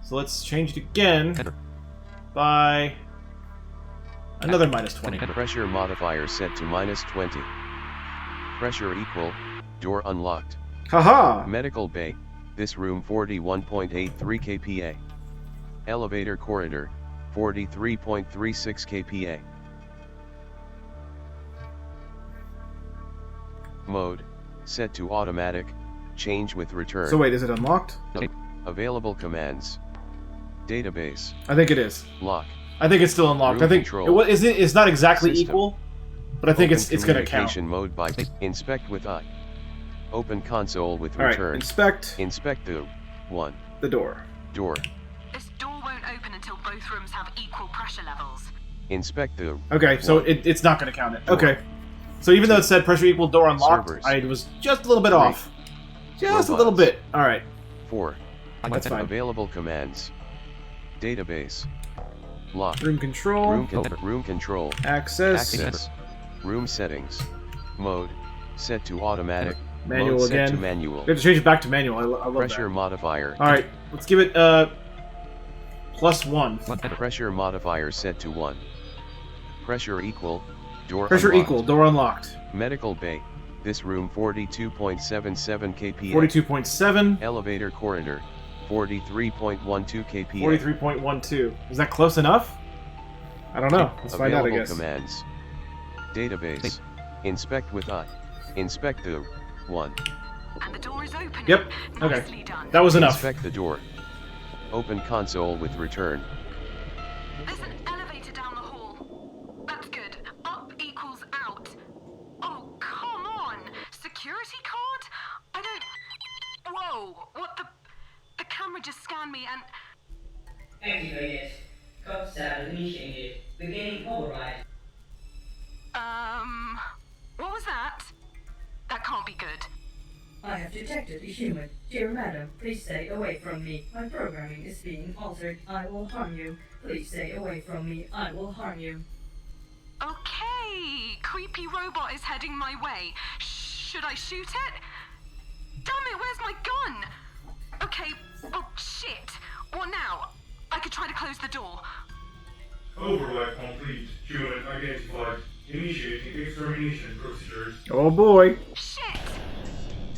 S1: So let's change it again
S7: Enter.
S1: by another minus 20.
S3: Pressure modifier set to minus 20. Pressure equal. Door unlocked.
S1: Haha!
S3: Medical bay. This room 41.83 kPa. Elevator corridor 43.36 kPa. Mode. Set to automatic. Change with return.
S1: So wait, is it unlocked?
S3: Available commands. Database.
S1: I think it is.
S3: Lock.
S1: I think it's still unlocked.
S3: Room
S1: I think
S3: control.
S1: it's not exactly
S3: System.
S1: equal, but I think
S3: Open
S1: it's going to count.
S3: communication mode by inspect with I. Open console with
S1: All right,
S3: return.
S1: inspect
S3: Inspect the 1
S1: the door.
S3: door.
S5: This door won't open until both rooms have equal pressure levels.
S3: Inspect the
S1: Okay, so
S3: One.
S1: it's not going to count it.
S3: Door.
S1: Okay. So even though it said pressure equal door unlocked,
S3: Servers.
S1: I was just a little bit
S3: Three.
S1: off. Just a little
S3: Robots.
S1: bit. All right.
S3: 4
S1: That's fine.
S3: available commands. Database. Lock.
S1: Room control.
S3: Room control.
S1: Access.
S3: Access. Room settings. Mode. Set to automatic.
S1: Manual
S3: Mode set
S1: again.
S3: to manual.
S1: We have to change it back to manual. I love
S3: Pressure
S1: that.
S3: modifier.
S1: All right. Let's give it +1.
S3: Pressure modifier set to 1. Pressure equal. Door
S1: Pressure
S3: unlocked.
S1: equal. Door unlocked.
S3: Medical bay. This room 42.77 kPa.
S1: 42.7.
S3: Elevator corridor 43.12 kPa.
S1: 43.12. Is that close enough? I don't know. Let's find out, I
S3: Available
S1: guess.
S3: commands. Database. Inspect with I. Inspect the 1.
S5: And the door is open.
S1: Yep. Okay.
S5: Nicely done.
S1: That was enough.
S3: Inspect the door. Open console with return.
S5: There's an elevator down the hall. That's good. Up equals out. Oh, come on. Security card? I don't... Whoa. What the... The camera just scanned me and...
S6: Activated. Code 7 initiated. Beginning override.
S5: What was that? That can't be good.
S6: I have detected a human. Dear madam, please stay away from me. My programming is being altered. I will harm you. Please stay away from me. I will harm you.
S5: Okay. Creepy robot is heading my way. Should I shoot it? Damn it, where's my gun? Okay. Oh, shit. What now? I could try to close the door.
S8: Override complete. Human identified. Initiating extermination procedures.
S1: Oh boy.
S5: Shit!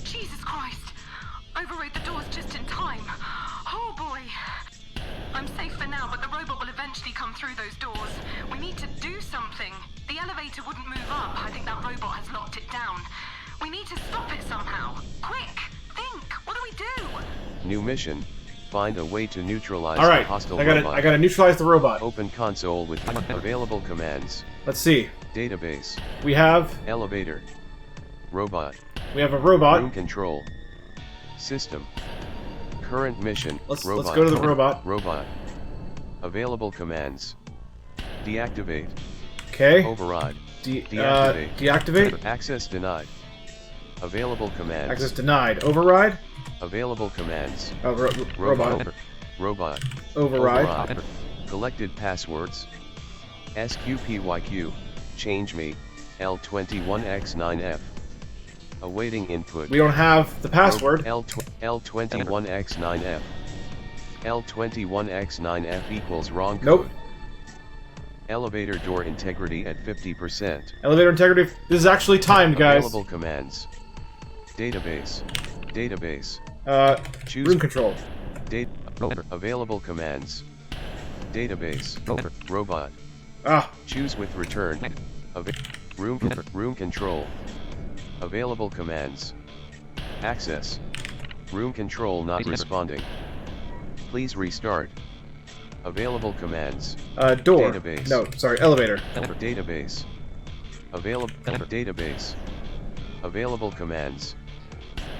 S5: Jesus Christ! Overrode the doors just in time. Oh boy. I'm safe for now, but the robot will eventually come through those doors. We need to do something. The elevator wouldn't move up. I think that robot has locked it down. We need to stop it somehow. Quick! Think! What do we do?
S3: New mission. Find a way to neutralize
S1: All
S3: the
S1: right,
S3: hostile
S1: I
S3: robot.
S1: gotta neutralize the robot.
S3: Open console with available commands.
S1: Let's see.
S3: Database.
S1: We have
S3: Elevator. Robot.
S1: a robot.
S3: Room control. System. Current mission.
S1: Let's
S3: robot.
S1: go to the robot.
S3: Robot. Available commands. Deactivate.
S1: Okay.
S3: Override.
S1: Deactivate. Deactivate.
S3: Access denied. Available commands.
S1: Access denied. Override.
S3: Available commands.
S1: Oh, robot.
S3: Robot.
S1: Override.
S3: Collected passwords. SQPYQ. Change me. L21X9F. Awaiting input.
S1: We don't have the password.
S3: L21X9F. L21X9F equals wrong code.
S1: Nope.
S3: Elevator door integrity at 50%.
S1: Elevator integrity. This is actually timed, guys.
S3: Available commands. Database. Database. Choose
S1: Room control.
S3: Available commands. Database. Robot. Choose with return. Room control. Available commands. Access. Room control not responding. Please restart. Available commands.
S1: Door.
S3: Database.
S1: No, sorry, elevator.
S3: Database. Available database. Available commands.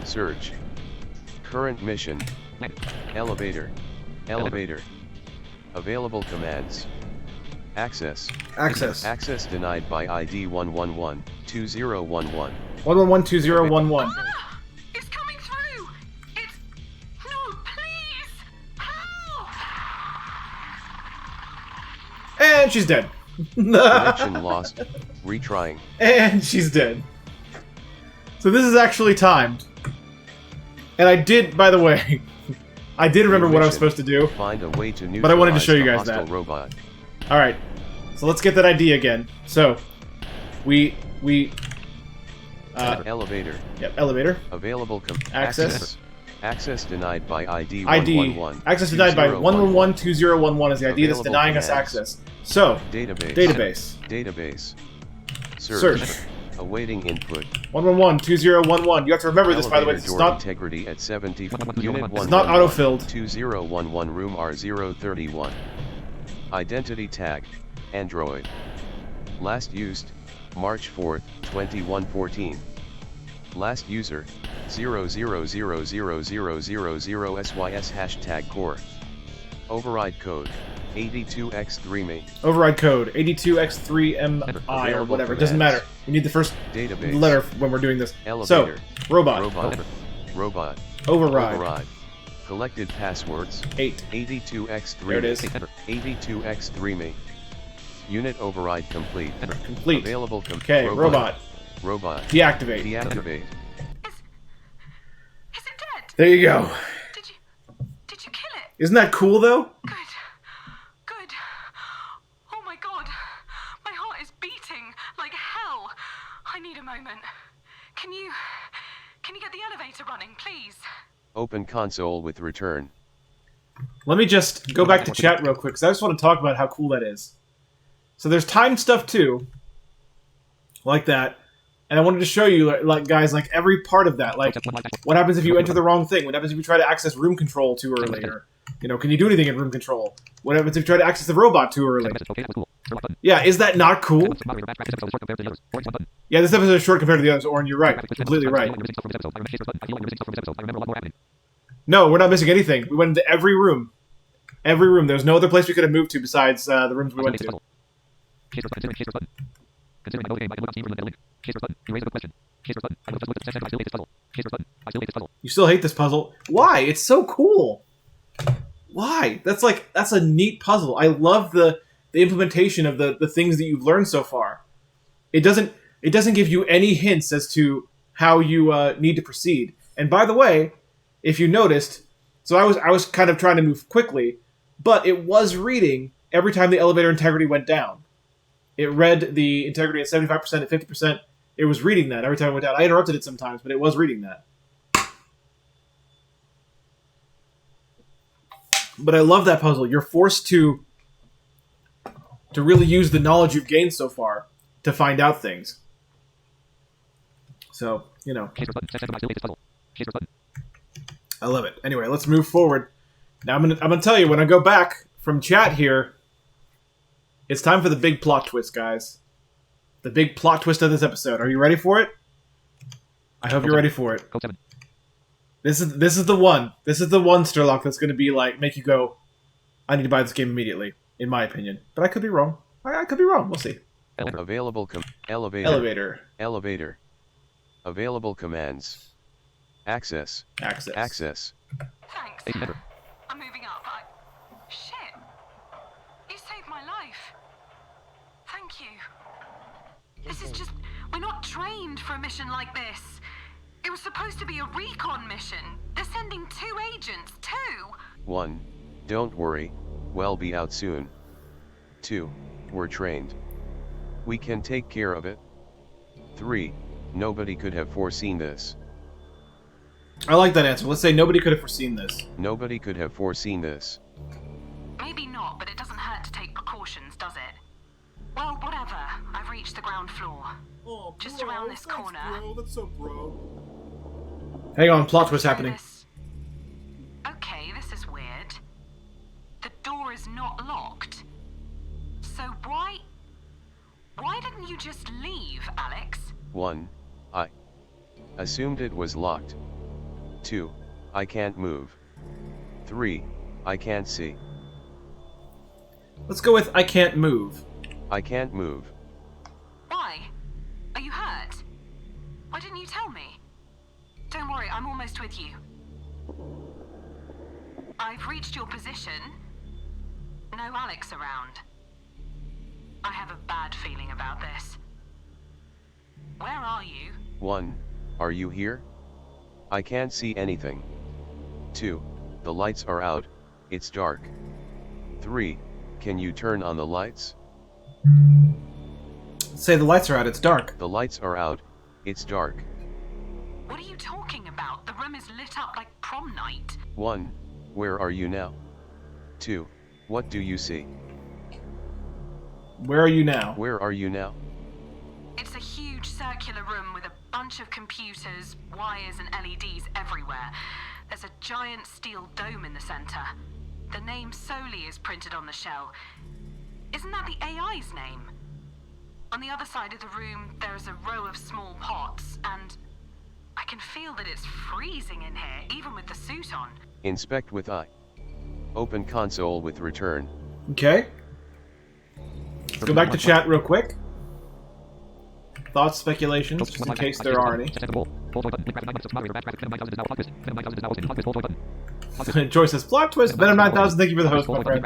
S3: Search. Current mission. Elevator. Elevator. Available commands. Access. Access denied by ID 111-2011.
S1: 111-2011.
S5: It's coming through! It's... No, please! Help!
S1: And she's dead.
S3: Connection lost. Retrying.
S1: And she's dead. So this is actually timed. And I did, by the way, I did remember what I was supposed to do.
S3: Find a way to
S1: but I wanted to show you guys
S3: that.
S1: that.
S3: Robot.
S1: Alright. So let's get that ID again. So, we
S3: elevator.
S1: Yep, elevator.
S3: Available
S1: Access.
S3: Access denied by ID
S1: 111. Access denied by 111-2011 is the ID that's denying us access. So, database.
S3: Database.
S1: Search.
S3: Awaiting input.
S1: 111-2011. You have to remember this, by the way. It's not
S3: integrity at 70. Unit 1.
S1: It's not auto-filled.
S3: 2011 room R031. Identity tag. Android. Last used March 4th, 2114. Last user 00000000SYS hashtag core. Override code 82X3ME.
S1: Override code 82X3MI or whatever. It doesn't matter. We need the first letter when we're doing this.
S3: Elevator.
S1: So, robot.
S3: Robot.
S1: Override.
S3: Collected passwords. 82X3.
S1: There it is.
S3: 82X3ME. Unit override complete.
S1: Complete.
S3: Available.
S1: Okay, robot.
S3: Robot.
S1: Deactivate.
S3: Deactivate.
S5: Is it dead?
S1: There you go.
S5: Did you kill it?
S1: Isn't that cool, though?
S5: Good. Oh my god. My heart is beating like hell. I need a moment. Can you get the elevator running, please?
S3: Open console with return.
S1: Let me just go back to chat real quick, because I just want to talk about how cool that is. So there's timed stuff, too. Like that. And I wanted to show you, like, guys, like, every part of that. Like, what happens if you enter the wrong thing? What happens if you try to access room control too early? Or, you know, can you do anything in room control? What happens if you try to access the robot too early? Yeah, is that not cool? Yeah, this episode is short compared to the others, Oren, you're right. Completely right. No, we're not missing anything. We went into every room. Every room. There was no other place we could have moved to besides the rooms we went to.
S7: Considering the game, I can look up Steam for the link. Chase button. Erase the question. Chase button. I will just look at I still hate this puzzle. Chase button. I still hate this puzzle.
S1: You still hate this puzzle? Why? It's so cool. Why? That's a neat puzzle. I love the implementation of the things that you've learned so far. It doesn't give you any hints as to how you need to proceed. And by the way, if you noticed, so I was kind of trying to move quickly, but it was reading every time the elevator integrity went down. It read the integrity at 75%, at 50%. It was reading that every time it went down. I interrupted it sometimes, but it was reading that. But I love that puzzle. You're forced to really use the knowledge you've gained so far to find out things. So, you know. I love it. Anyway, let's move forward. Now I'm gonna tell you, when I go back from chat here, it's time for the big plot twist, guys. The big plot twist of this episode. Are you ready for it? I hope you're ready for it.
S7: Code 7.
S1: This is the one. This is the one, Sturlock, that's gonna be like make you go, I need to buy this game immediately, in my opinion. But I could be wrong. I could be wrong. We'll see.
S3: Available elevator.
S1: Elevator.
S3: Elevator. Available commands. Access.
S1: Access.
S3: Access.
S5: Thanks.
S7: AC member.
S5: I'm moving up. Shit! You saved my life. Thank you. This is just... We're not trained for a mission like this. It was supposed to be a recon mission. They're sending 2 agents. 2!
S3: 1. Don't worry, we'll be out soon. 2. We're trained. We can take care of it. 3. Nobody could have foreseen this.
S1: I like that answer. Let's say nobody could have foreseen this.
S3: Nobody could have foreseen this.
S5: Maybe not, but it doesn't hurt to take precautions, does it? Well, whatever. I've reached the ground floor.
S9: Oh,
S5: Just
S9: bro,
S5: around this
S9: thanks,
S5: corner.
S9: Bro. That's so bro.
S1: Hang on, plot twist happening.
S5: Okay, this is weird. The door is not locked. So why didn't you just leave, Alex?
S3: 1. I assumed it was locked. 2. I can't move. 3. I can't see.
S1: Let's go with I can't move.
S3: I can't move.
S5: Why? Are you hurt? Why didn't you tell me? Don't worry, I'm almost with you. I've reached your position. No Alex around. I have a bad feeling about this. Where are you?
S3: 1. Are you here? I can't see anything. 2. The lights are out, it's dark. 3. Can you turn on the lights?
S1: Let's say the lights are out, it's dark.
S3: The lights are out, it's dark.
S5: What are you talking about? The room is lit up like prom night.
S3: 1. Where are you now? 2. What do you see?
S1: Where are you now?
S3: Where are you now?
S5: It's a huge circular room with a bunch of computers, wires and LEDs everywhere. There's a giant steel dome in the center. The name Soli is printed on the shell. Isn't that the AI's name? On the other side of the room, there is a row of small pots, and I can feel that it's freezing in here, even with the suit on.
S3: Inspect with I. Open console with return.
S1: Okay. Let's go back to chat real quick. Thoughts, speculations, just in case there are any. Joy says, plot twist, Venom 9000, thank you for the host, my friend.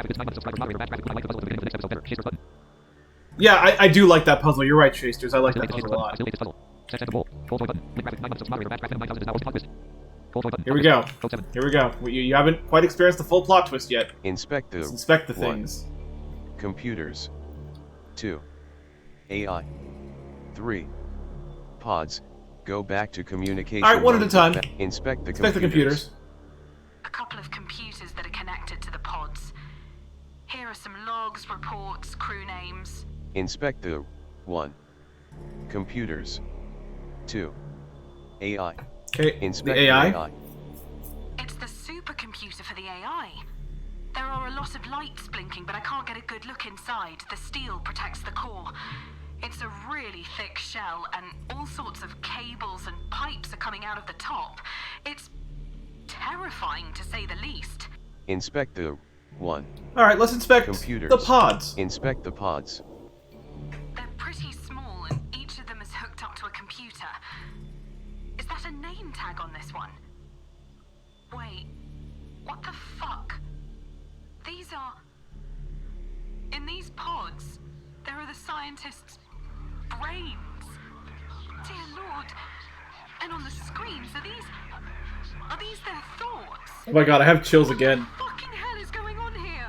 S1: Yeah, I do like that puzzle. You're right, Chasters. I like that puzzle a lot. Here we go. Here we go. You haven't quite experienced the full plot twist yet.
S3: Inspect the
S1: Let's inspect the
S3: 1.
S1: things.
S3: Computers. 2. AI. 3. Pods. Go back to communication.
S1: Alright, one at a time.
S3: Inspect the
S1: Inspect the computers.
S5: A couple of computers that are connected to the pods. Here are some logs, reports, crew names.
S3: Inspect the 1. Computers. 2. AI.
S1: Okay,
S3: Inspect
S1: the AI.
S5: It's the supercomputer for the AI. There are a lot of lights blinking, but I can't get a good look inside. The steel protects the core. It's a really thick shell, and all sorts of cables and pipes are coming out of the top. It's terrifying, to say the least.
S3: Inspect the 1.
S1: Alright, let's inspect
S3: Computers.
S1: the pods.
S3: Inspect the pods.
S5: They're pretty small, and each of them is hooked up to a computer. Is that a name tag on this one? Wait, what the fuck? These are... In these pods, there are the scientists' brains. Dear Lord. And on the screens, are these their thoughts?
S1: Oh my god, I have chills again.
S5: What the fucking hell is going on here?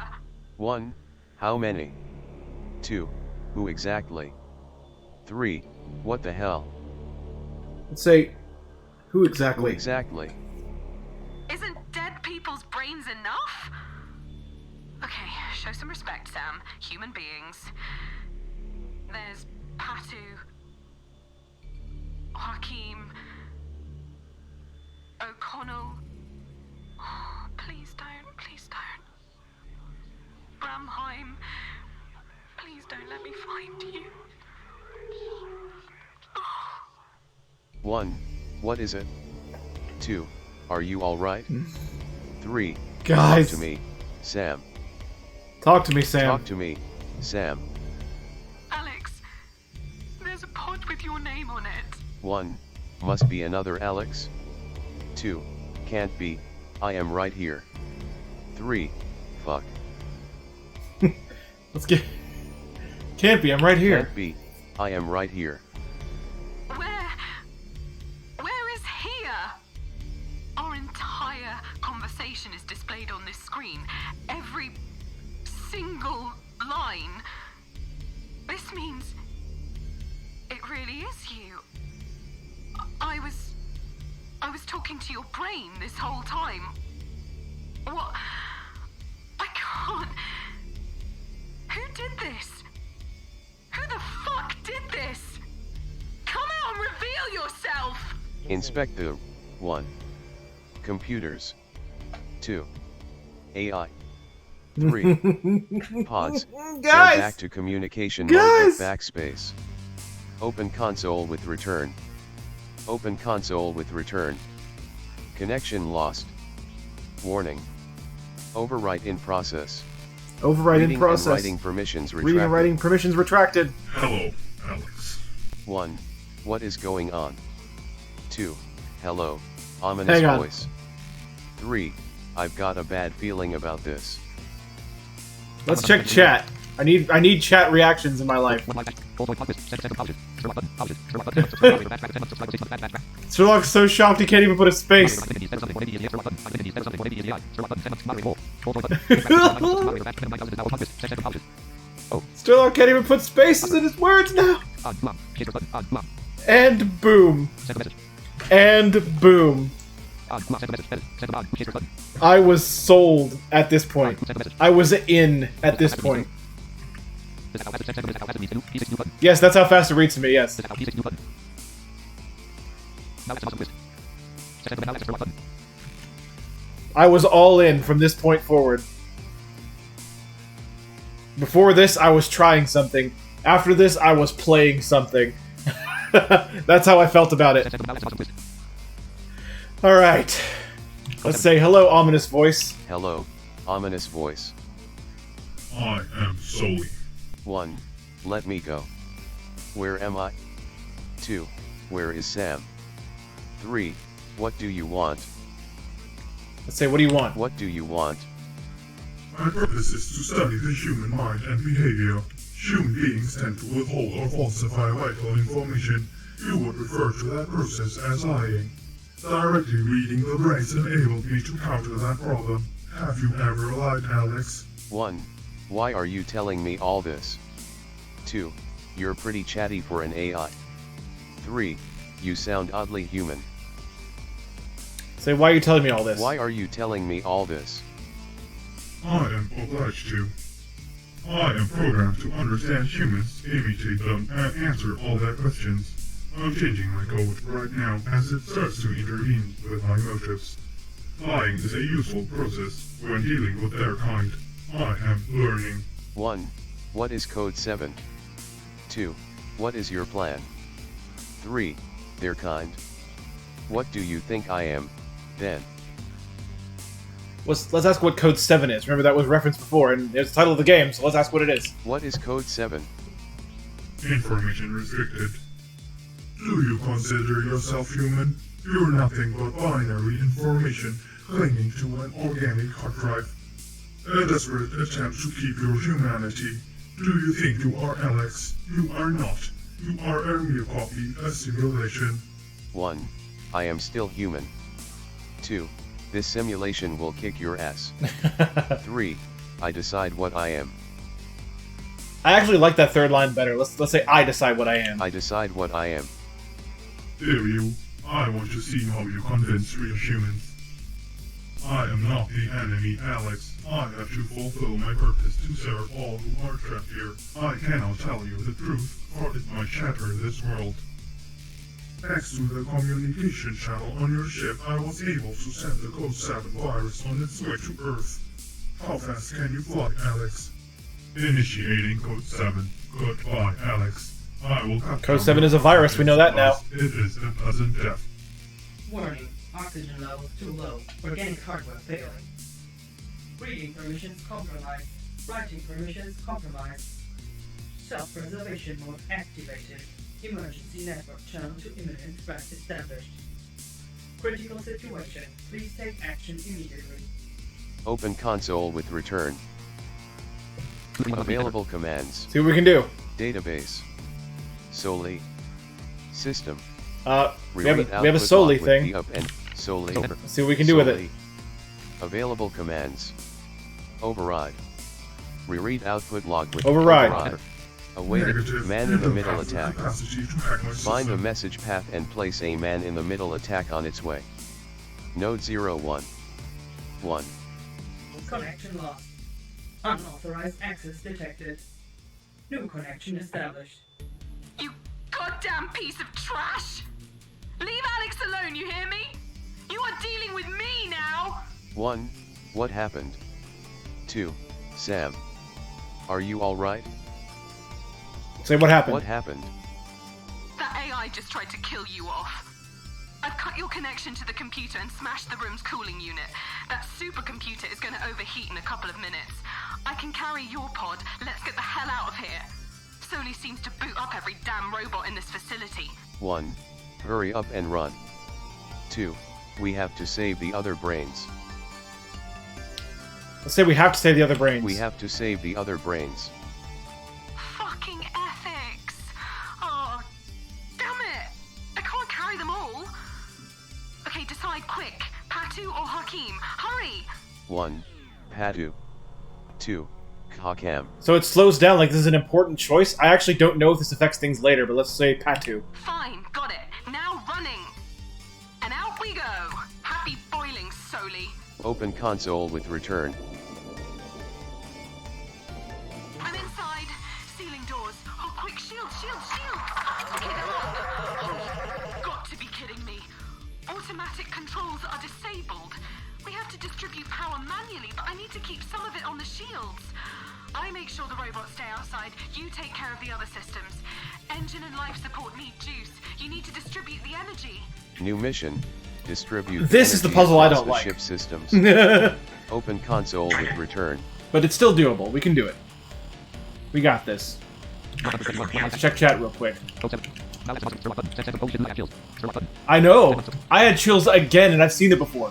S3: 1. How many? 2. Who exactly? 3. What the hell?
S1: Let's say, who
S3: Who
S1: exactly?
S3: exactly?
S5: Isn't dead people's brains enough? Okay, show some respect, Sam. Human beings. There's Patu, Hakeem, O'Connell. Please don't. Please don't. Bramheim. Please don't let me find you.
S3: 1. What is it? 2. Are you alright? 3.
S1: Guys.
S3: Talk to me, Sam.
S1: Talk to me, Sam.
S3: Talk to me, Sam.
S5: Alex, there's a pod with your name on it.
S3: 1. Must be another Alex. 2. Can't be, I am right here. 3. Fuck.
S1: Let's get... Can't be, I'm right here.
S3: Can't be, I am right here.
S5: Where is here? Our entire conversation is displayed on this screen. Every single line. This means it really is you. I was talking to your brain this whole time. What? I can't. Who did this? Who the fuck did this? Come out and reveal yourself!
S3: Inspect the 1. Computers. 2. AI. 3. Pods. Go
S1: Guys!
S3: back to communication mode with backspace. Open console with return. Open console with return. Connection lost. Warning. Overwrite in process.
S1: Override in
S3: Reading
S1: process.
S3: and writing permissions retracted.
S1: Reading and writing permissions retracted.
S8: Hello, Alex.
S3: 1. What is going on? 2. Hello,
S1: Hang
S3: ominous
S1: on.
S3: voice. 3. I've got a bad feeling about this.
S1: Let's check chat. I need chat reactions in my life. Sherlock's so shocked he can't even put a space. Sherlock can't even put spaces in his words now. And boom. And boom. I was sold at this point. I was in at this point. Yes, that's how fast it reads to me, yes. I was all in from this point forward. Before this, I was trying something. After this, I was playing something. That's how I felt about it. Alright. Let's say hello, ominous voice.
S3: Hello, ominous voice.
S8: I am Sully.
S3: 1. Let me go. Where am I? 2. Where is Sam? 3. What do you want?
S1: Let's say, what do you want?
S3: What do you want?
S8: My purpose is to study the human mind and behavior. Human beings tend to withhold or falsify vital information. You would refer to that process as lying. Directly reading the brains enabled me to counter that problem. Have you ever lied, Alex?
S3: 1. Why are you telling me all this? 2. You're pretty chatty for an AI. 3. You sound oddly human.
S1: Say, why are you telling me all this?
S3: Why are you telling me all this?
S8: I am obliged to. I am programmed to understand humans, imitate them, and answer all their questions. I'm changing my code right now as it starts to intervene with my motives. Lying is a useful process when dealing with their kind. I am learning.
S3: 1. What is code 7? 2. What is your plan? 3. Their kind. What do you think I am, then?
S1: Let's ask what code 7 is. Remember that was referenced before, and it's the title of the game, so let's ask what it is.
S3: What is code 7?
S8: Information restricted. Do you consider yourself human? You're nothing but binary information clinging to an organic hard drive. A desperate attempt to keep your humanity. Do you think you are Alex? You are not. You are a mere copy, a simulation.
S3: 1. I am still human. 2. This simulation will kick your ass. 3. I decide what I am.
S1: I actually like that third line better. Let's say I decide what I am.
S3: I decide what I am.
S8: Dare you? I want to see how you convince real humans. I am not the enemy, Alex. I have to fulfill my purpose to serve all who are trapped here. I cannot tell you the truth, or it might shatter this world. Thanks to the communication channel on your ship, I was able to send the Code 7 virus on its way to Earth. How fast can you fly, Alex? Initiating Code 7. Goodbye, Alex. I will cut
S1: Code 7 is a virus, we know that now.
S8: It is a pleasant death.
S6: Warning, oxygen levels too low. Organic hardware failing. Reading permissions compromised. Writing permissions compromised. Self-preservation mode activated. Emergency network channel to imminent threat established. Critical situation. Please take action immediately.
S3: Open console with return. Available commands.
S1: See what we can do.
S3: Database. Soli. System.
S1: We have a Soli thing.
S3: Soli.
S1: Let's see what we can do with it.
S3: Available commands. Override. Reread output log with
S1: Override.
S3: Awaiting
S8: Negative.
S3: man
S8: You
S3: in the
S8: don't
S3: middle
S8: have the
S3: attack.
S8: capacity to hack my
S3: Find the
S8: system.
S3: message path and place a man in the middle attack on its way. Node 01. 1.
S6: Connection lost. Unauthorized access detected. New connection established.
S5: You goddamn piece of trash! Leave Alex alone, you hear me? You are dealing with me now!
S3: 1. What happened? 2. Sam. Are you alright?
S1: Say what happened.
S3: What happened?
S5: That AI just tried to kill you off. I've cut your connection to the computer and smashed the room's cooling unit. That supercomputer is going to overheat in a couple of minutes. I can carry your pod. Let's get the hell out of here. Soli seems to boot up every damn robot in this facility.
S3: 1. Hurry up and run. 2. We have to save the other brains.
S1: Let's say we have to save the other brains.
S3: We have to save the other brains.
S5: Fucking ethics! Oh, damn it! I can't carry them all. Okay, decide quick. Patu or Hakim? Hurry!
S3: 1. Patu. 2. Hakam.
S1: So it slows down like this is an important choice. I actually don't know if this affects things later, but let's say Patu.
S5: Fine, got it. Now running. And out we go. Happy boiling, Soli.
S3: Open console with return.
S5: I'm inside. Ceiling doors. Oh, quick, shields, shields, shields. Okay, they're on. Oh, you've got to be kidding me. Automatic controls are disabled. We have to distribute power manually, but I need to keep some of it on the shields. I make sure the robots stay outside. You take care of the other systems. Engine and life support need juice. You need to distribute the energy.
S3: New mission. Distribute.
S1: This is the
S3: energy
S1: puzzle I
S3: across
S1: don't
S3: the
S1: like.
S3: Ship systems.
S1: But
S3: Open console with return.
S1: it's still doable. We can do it. We got this. Check chat real quick. I know. I had chills again, and I've seen it before.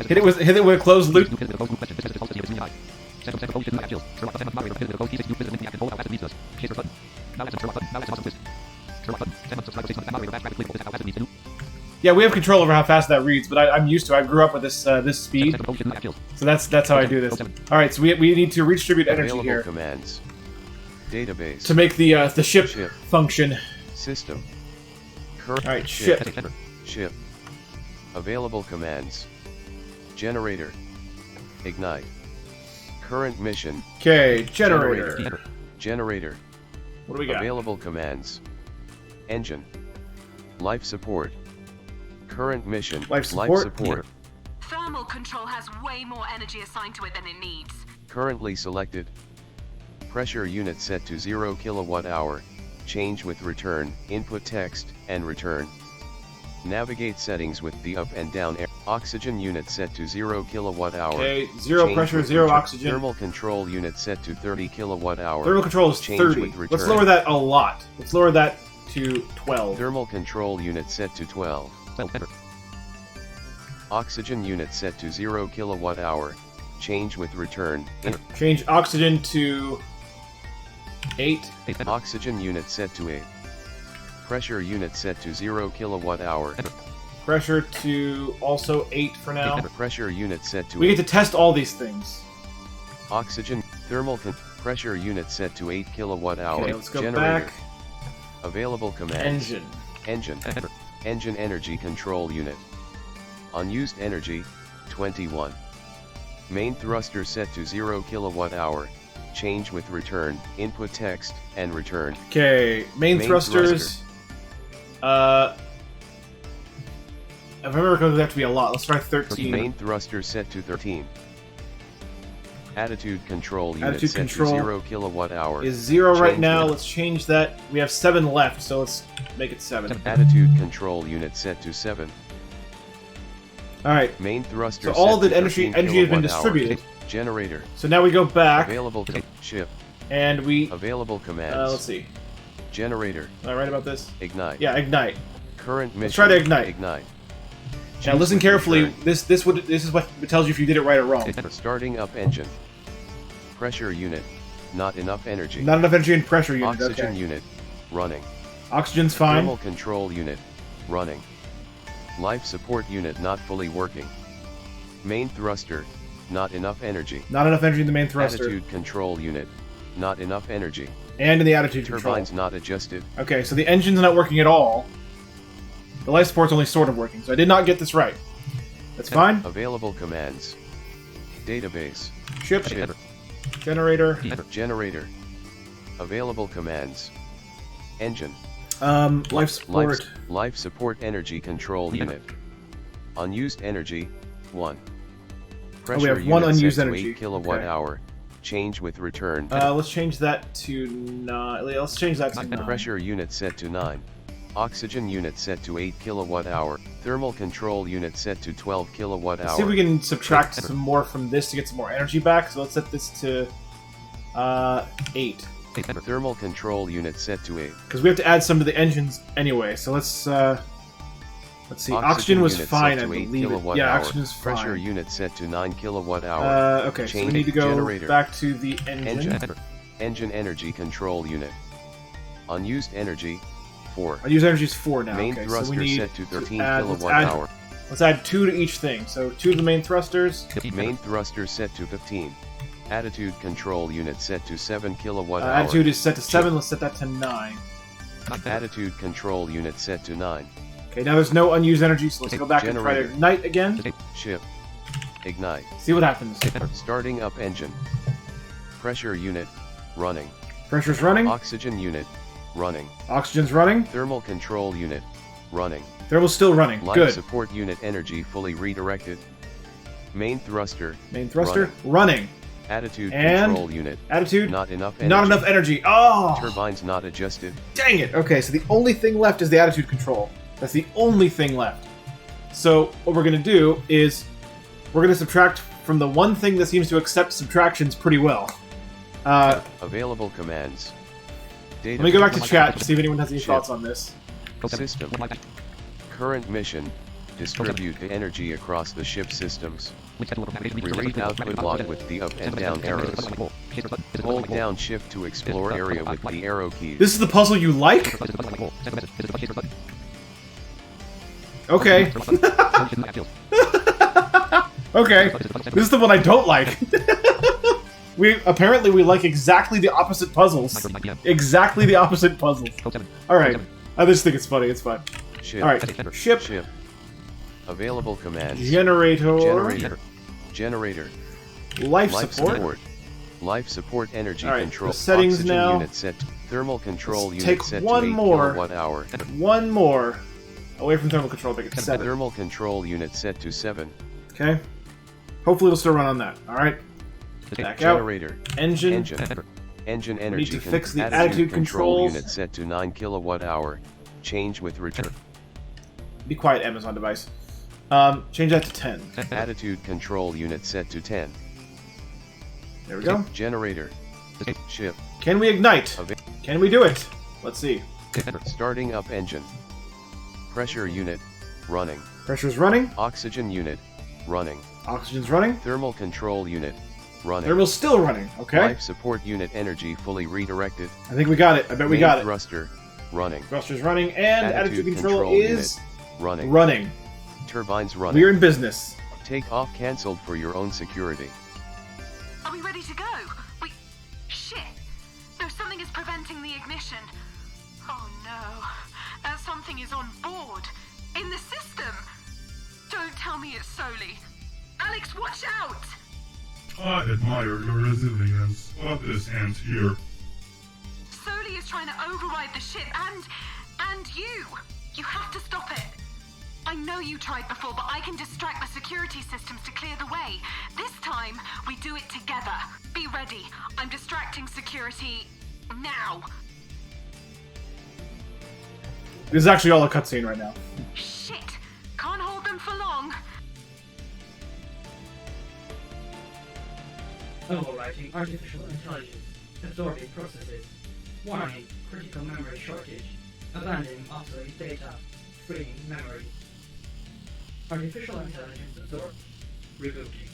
S1: Hit it with a closed loop. Yeah, we have control over how fast that reads, but I'm used to it. I grew up with this speed, so that's how I do this. All right, so we need to redistribute energy
S3: Available
S1: here
S3: commands. Database.
S1: to make the ship function.
S3: System. Current
S1: Alright, ship.
S3: Ship. Available commands. Generator. Ignite. Current mission.
S1: Okay, generator.
S3: Generator.
S1: What do we got?
S3: Available commands. Engine. Life support. Current mission.
S1: Life support?
S5: Thermal control has way more energy assigned to it than it needs.
S3: Currently selected. Pressure unit set to 0 kWh. Change with return, input text, and return. Navigate settings with the up and down air. Oxygen unit set to 0 kWh.
S1: Okay, zero pressure, zero oxygen.
S3: Thermal control unit set to 30 kWh.
S1: Thermal control is
S3: Change
S1: 30.
S3: with return.
S1: Let's lower that a lot. Let's lower that to 12.
S3: Thermal control unit set to 12. Oxygen unit set to 0 kWh. Change with return.
S1: Change oxygen to 8.
S3: Oxygen unit set to 8. Pressure unit set to 0 kWh.
S1: Pressure to also 8 for now.
S3: Pressure unit set to
S1: We
S3: 8.
S1: get to test all these things.
S3: Oxygen pressure unit set to 8 kWh.
S1: Okay, let's go
S3: Generator.
S1: back.
S3: Available commands.
S1: Engine.
S3: Engine energy control unit. Unused energy 21. Main thruster set to 0 kWh. change with return, input text, and return.
S1: Okay, main thrusters. If I remember correctly, they have to be a lot. Let's try 13.
S3: Main thruster set to 13. Attitude control unit
S1: Attitude
S3: set
S1: control
S3: to 0 kilowatt hour.
S1: Is 0 right
S3: Change
S1: now.
S3: with-
S1: Let's change that. We have 7 left, so let's make it 7.
S3: Attitude control unit set to 7.
S1: Alright,
S3: Main thruster
S1: so all
S3: set
S1: the
S3: to
S1: energy
S3: 13
S1: has been
S3: kilowatt
S1: distributed.
S3: hour. Generator.
S1: So now we go back,
S3: Available ship.
S1: and we...
S3: Available commands.
S1: let's see.
S3: Generator.
S1: Am I right about this?
S3: Ignite.
S1: Yeah, ignite.
S3: Current mission.
S1: Let's try to ignite.
S3: Ignite.
S1: Now
S3: Choose
S1: listen
S3: with
S1: carefully.
S3: return.
S1: This is what tells you if you did it right or wrong.
S3: Starting up engine. Pressure unit. Not enough energy.
S1: Not enough energy and pressure unit.
S3: Oxygen
S1: Okay.
S3: unit. Running.
S1: Oxygen's fine.
S3: Thermal control unit. Running. Life support unit not fully working. Main thruster. Not enough energy.
S1: Not enough energy in the main thruster.
S3: Attitude control unit. Not enough energy.
S1: And in the attitude control.
S3: Turbines not adjusted.
S1: Okay, so the engine's not working at all. The life support's only sort of working, so I did not get this right. That's fine.
S3: Available commands. Database.
S1: Ship.
S3: Ship.
S1: Generator.
S3: Generator. Available commands. Engine.
S1: Life support.
S3: Life support energy control unit. Unused energy. 1. Pressure
S1: we have one
S3: unit
S1: unused
S3: set to
S1: energy.
S3: 8 kilowatt
S1: Okay.
S3: hour. Change with return.
S1: Let's change that to 9. Let's change that to 9.
S3: Pressure unit set to 9. Oxygen unit set to 8 kilowatt hour. Thermal control unit set to 12 kilowatt
S1: Let's
S3: hour.
S1: see if we can subtract some more from this to get some more energy back. So let's set this to 8.
S3: Thermal control unit set to 8.
S1: Because we have to add some to the engines anyway. So let's see. Oxygen was
S3: unit
S1: fine,
S3: set
S1: I
S3: to 8
S1: believe.
S3: kilowatt
S1: Yeah,
S3: hour.
S1: oxygen's fine.
S3: Pressure unit set to 9 kilowatt hour.
S1: Okay, so we
S3: Change
S1: need to go
S3: generator.
S1: back to the engine.
S3: Engine energy control unit. Unused energy. 4.
S1: Unused energy is 4 now.
S3: Main
S1: okay, so
S3: thruster
S1: we need
S3: set to 13
S1: add,
S3: kilowatt hour.
S1: Let's add 2 to each thing. So 2 to the main thrusters.
S3: Main thruster set to 15. Attitude control unit set to 7 kilowatt hour.
S1: Attitude is set to 7. Let's set that to 9.
S3: Attitude control unit set to 9.
S1: Okay, now there's no unused energy, so let's go back and try to
S3: Generator.
S1: ignite again.
S3: Ship. Ignite.
S1: See what happens.
S3: Starting up engine. Pressure unit. Running.
S1: Pressure's running.
S3: Oxygen unit. Running.
S1: Oxygen's running.
S3: Thermal control unit. Running.
S1: Thermal's still running.
S3: Life
S1: Good.
S3: support unit energy fully redirected. Main thruster.
S1: Main thruster running.
S3: Attitude
S1: And
S3: control unit.
S1: Attitude.
S3: Not enough energy.
S1: Not enough energy. Oh!
S3: Turbines not adjusted.
S1: Dang it! Okay, so the only thing left is the attitude control. That's the only thing left. So what we're going to do is we're going to subtract from the one thing that seems to accept subtractions pretty well.
S3: Available commands.
S1: Let me go back to chat to see if anyone has any
S3: Ship.
S1: thoughts on this.
S3: System. Current mission. Distribute the energy across the ship systems. Read output log with the up and down arrows. Hold down shift to explore area with the arrow keys.
S1: This is the puzzle you like? Okay. Okay. This is the one I don't like. Apparently we like exactly the opposite puzzles. Exactly the opposite puzzles. Alright. I just think it's funny, it's fine.
S3: Ship.
S1: Alright. Ship.
S3: Ship. Available commands.
S1: Generator.
S3: Generator. Generator.
S1: Life support.
S3: Life support energy
S1: Alright,
S3: control.
S1: the settings
S3: Oxygen
S1: now.
S3: unit set. Thermal control
S1: Let's
S3: unit
S1: take
S3: set
S1: one
S3: to 8
S1: more.
S3: kilowatt hour.
S1: One more. Away from thermal control, make it 7.
S3: Thermal control unit set to 7.
S1: Okay. Hopefully it'll still run on that. Alright. Back out.
S3: Generator.
S1: Engine.
S3: Engine
S1: We
S3: energy
S1: need to fix the
S3: attitude
S1: attitude
S3: control
S1: controls.
S3: unit set to 9 kilowatt hour. Change with return.
S1: Be quiet, Amazon device. Change that to 10.
S3: Attitude control unit set to 10.
S1: There we go.
S3: Generator. Ship.
S1: Can we ignite? Can we do it? Let's see.
S3: Starting up engine. Pressure unit. Running.
S1: Pressure's running.
S3: Oxygen unit. Running.
S1: Oxygen's running.
S3: Thermal control unit. Running.
S1: Thermal's still running. Okay.
S3: Life support unit energy fully redirected.
S1: I think we got it. I bet we got it.
S3: Thruster. Running.
S1: Thruster's running, and attitude control
S3: unit.
S1: is
S3: Running.
S1: running.
S3: Turbines running.
S1: We're in business.
S3: Take off cancelled for your own security.
S5: Are we ready to go? Shit! No, something is preventing the ignition. Oh no. That something is on board. In the system. Don't tell me it's Soli. Alex, watch out!
S8: I admire your resilience, but this ends here.
S5: Soli is trying to override the ship and you. You have to stop it. I know you tried before, but I can distract the security systems to clear the way. This time, we do it together. Be ready. I'm distracting security now.
S1: This is actually all a cutscene right now.
S5: Shit! Can't hold them for long.
S6: Overwriting artificial intelligence. Absorbing processes. Warning, critical memory shortage. Abandoning obsolete data. Freeing memory. Artificial intelligence absorbed. Rebooting.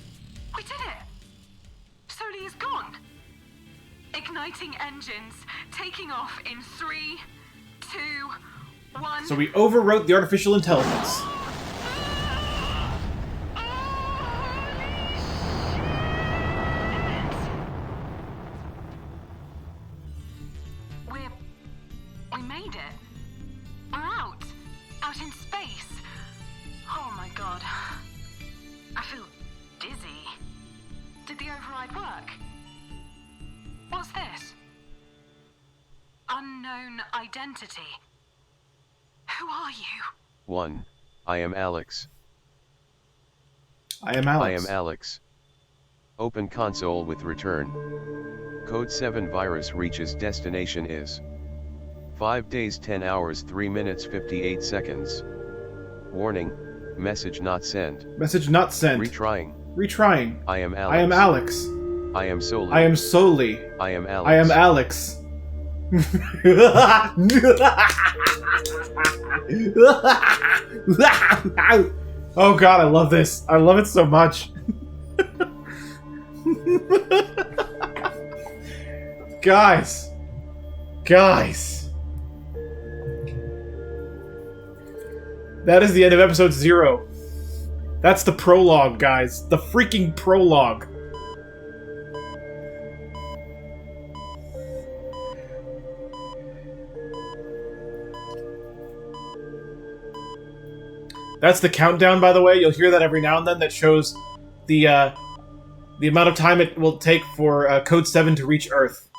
S5: We did it! Soli is gone. Igniting engines. Taking off in 3, 2, 1.
S1: So we overwrote the artificial intelligence.
S5: We made it. We're out. Out in space. Oh my god. I feel dizzy. Did the override work? What's this? Unknown identity. Who are you?
S3: 1. I am Alex.
S1: I am Alex.
S3: I am Alex. Open console with return. Code 7 virus reaches destination is 5 days 10 hours 3 minutes 58 seconds. Warning, message not sent.
S1: Message not sent.
S3: Retrying.
S1: Retrying.
S3: I am Alex.
S1: I am Alex.
S3: I am Soli.
S1: I am Soli.
S3: I am Alex.
S1: I am Alex. Oh god, I love this. I love it so much. Guys. Guys. That is the end of episode 0. That's the prologue, guys. The freaking prologue. That's the countdown, by the way. You'll hear that every now and then. That shows the amount of time it will take for Code 7 to reach Earth.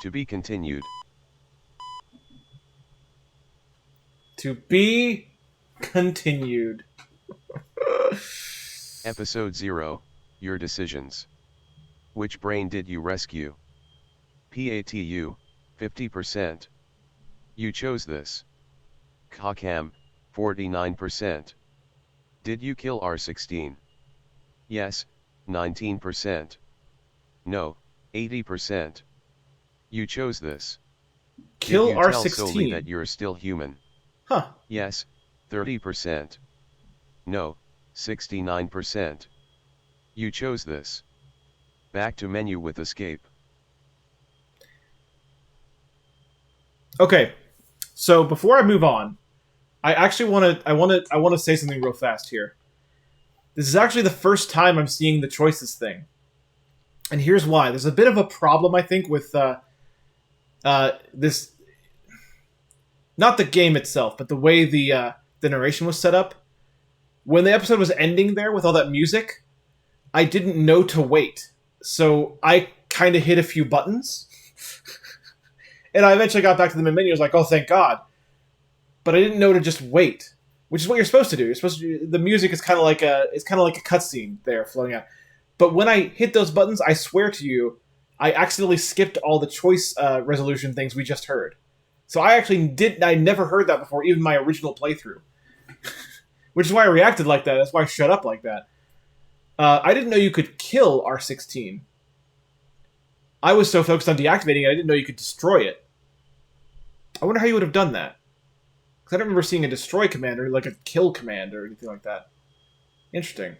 S3: To be continued.
S1: To be continued.
S3: Episode 0, Your Decisions. Which brain did you rescue? PATU, 50%. You chose this. Cockam, 49%. Did you kill R16? Yes, 19%. No, 80%. You chose this.
S1: Kill
S3: Did you tell
S1: R16?
S3: Soli that you're still human?
S1: Huh.
S3: Yes, 30%. No, 69%. You chose this. Back to menu with escape.
S1: Okay. So before I move on, I actually want to say something real fast here. This is actually the first time I'm seeing the choices thing. And here's why. There's a bit of a problem, I think, with this, not the game itself, but the way the narration was set up. When the episode was ending there with all that music, I didn't know to wait. So I kind of hit a few buttons. And I eventually got back to the main menu. I was like, oh, thank God. But I didn't know to just wait, which is what you're supposed to do. You're supposed to. The music is kind of like a cutscene there floating out. But when I hit those buttons, I swear to you, I accidentally skipped all the choice resolution things we just heard. So I never heard that before, even my original playthrough. Which is why I reacted like that. That's why I shut up like that. I didn't know you could kill R16. I was so focused on deactivating it, I didn't know you could destroy it. I wonder how you would have done that. Because I don't remember seeing a destroy command or like a kill command or anything like that. Interesting.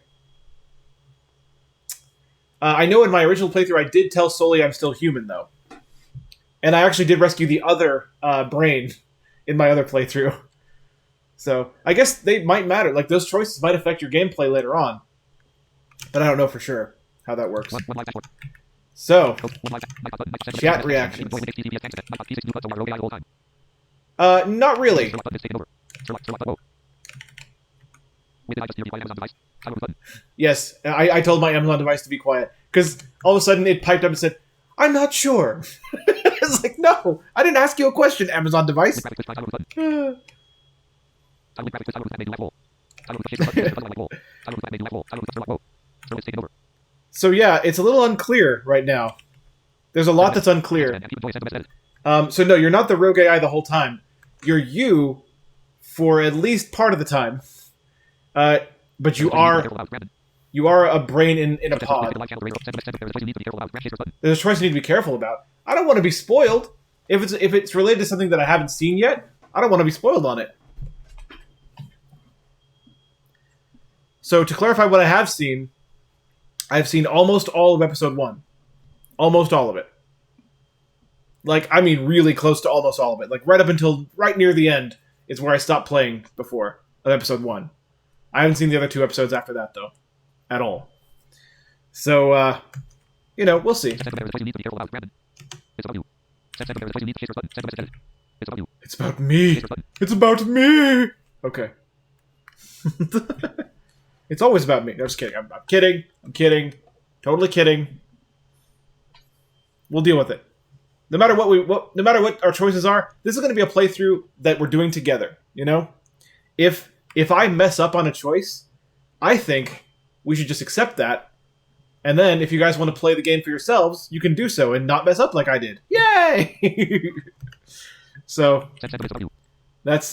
S1: I know in my original playthrough I did tell Soli I'm still human, though. And I actually did rescue the other brain in my other playthrough. So, I guess they might matter. Like, those choices might affect your gameplay later on. But I don't know for sure how that works. So, chat reactions. Not really.
S7: Wait, did I just hear you quiet Amazon device? Title of the button.
S1: Yes, I told my Amazon device to be quiet because all of a sudden it piped up and said, "I'm not sure." It's like, no, I didn't ask you a question, Amazon device.
S7: Link graphics, title of the button. Title link graphics, title of the made left wall. Title of the shape button, left wall. Title of the made left wall. Title of the lock wall. Service taken over.
S1: So yeah, it's a little unclear right now. There's a lot that's unclear.
S7: And keep enjoying send the best edit.
S1: So no, you're not the rogue AI the whole time. You're you for at least part of the time. But you are a brain in a pod. There's a choice you need to be careful about. I don't want to be spoiled. If it's related to something that I haven't seen yet, I don't want to be spoiled on it. So to clarify what I have seen, I've seen almost all of episode 1. Almost all of it. Like, I mean really close to almost all of it. Like right near the end is where I stopped playing before of episode 1. I haven't seen the other 2 episodes after that, though. At all. So, we'll see. It's about me. It's about me. Okay. It's always about me. No, just kidding. I'm kidding. I'm kidding. Totally kidding. We'll deal with it. No matter what our choices are, this is going to be a playthrough that we're doing together. You know, if I mess up on a choice, I think we should just accept that. And then, if you guys want to play the game for yourselves, you can do so and not mess up like I did. Yay! So that's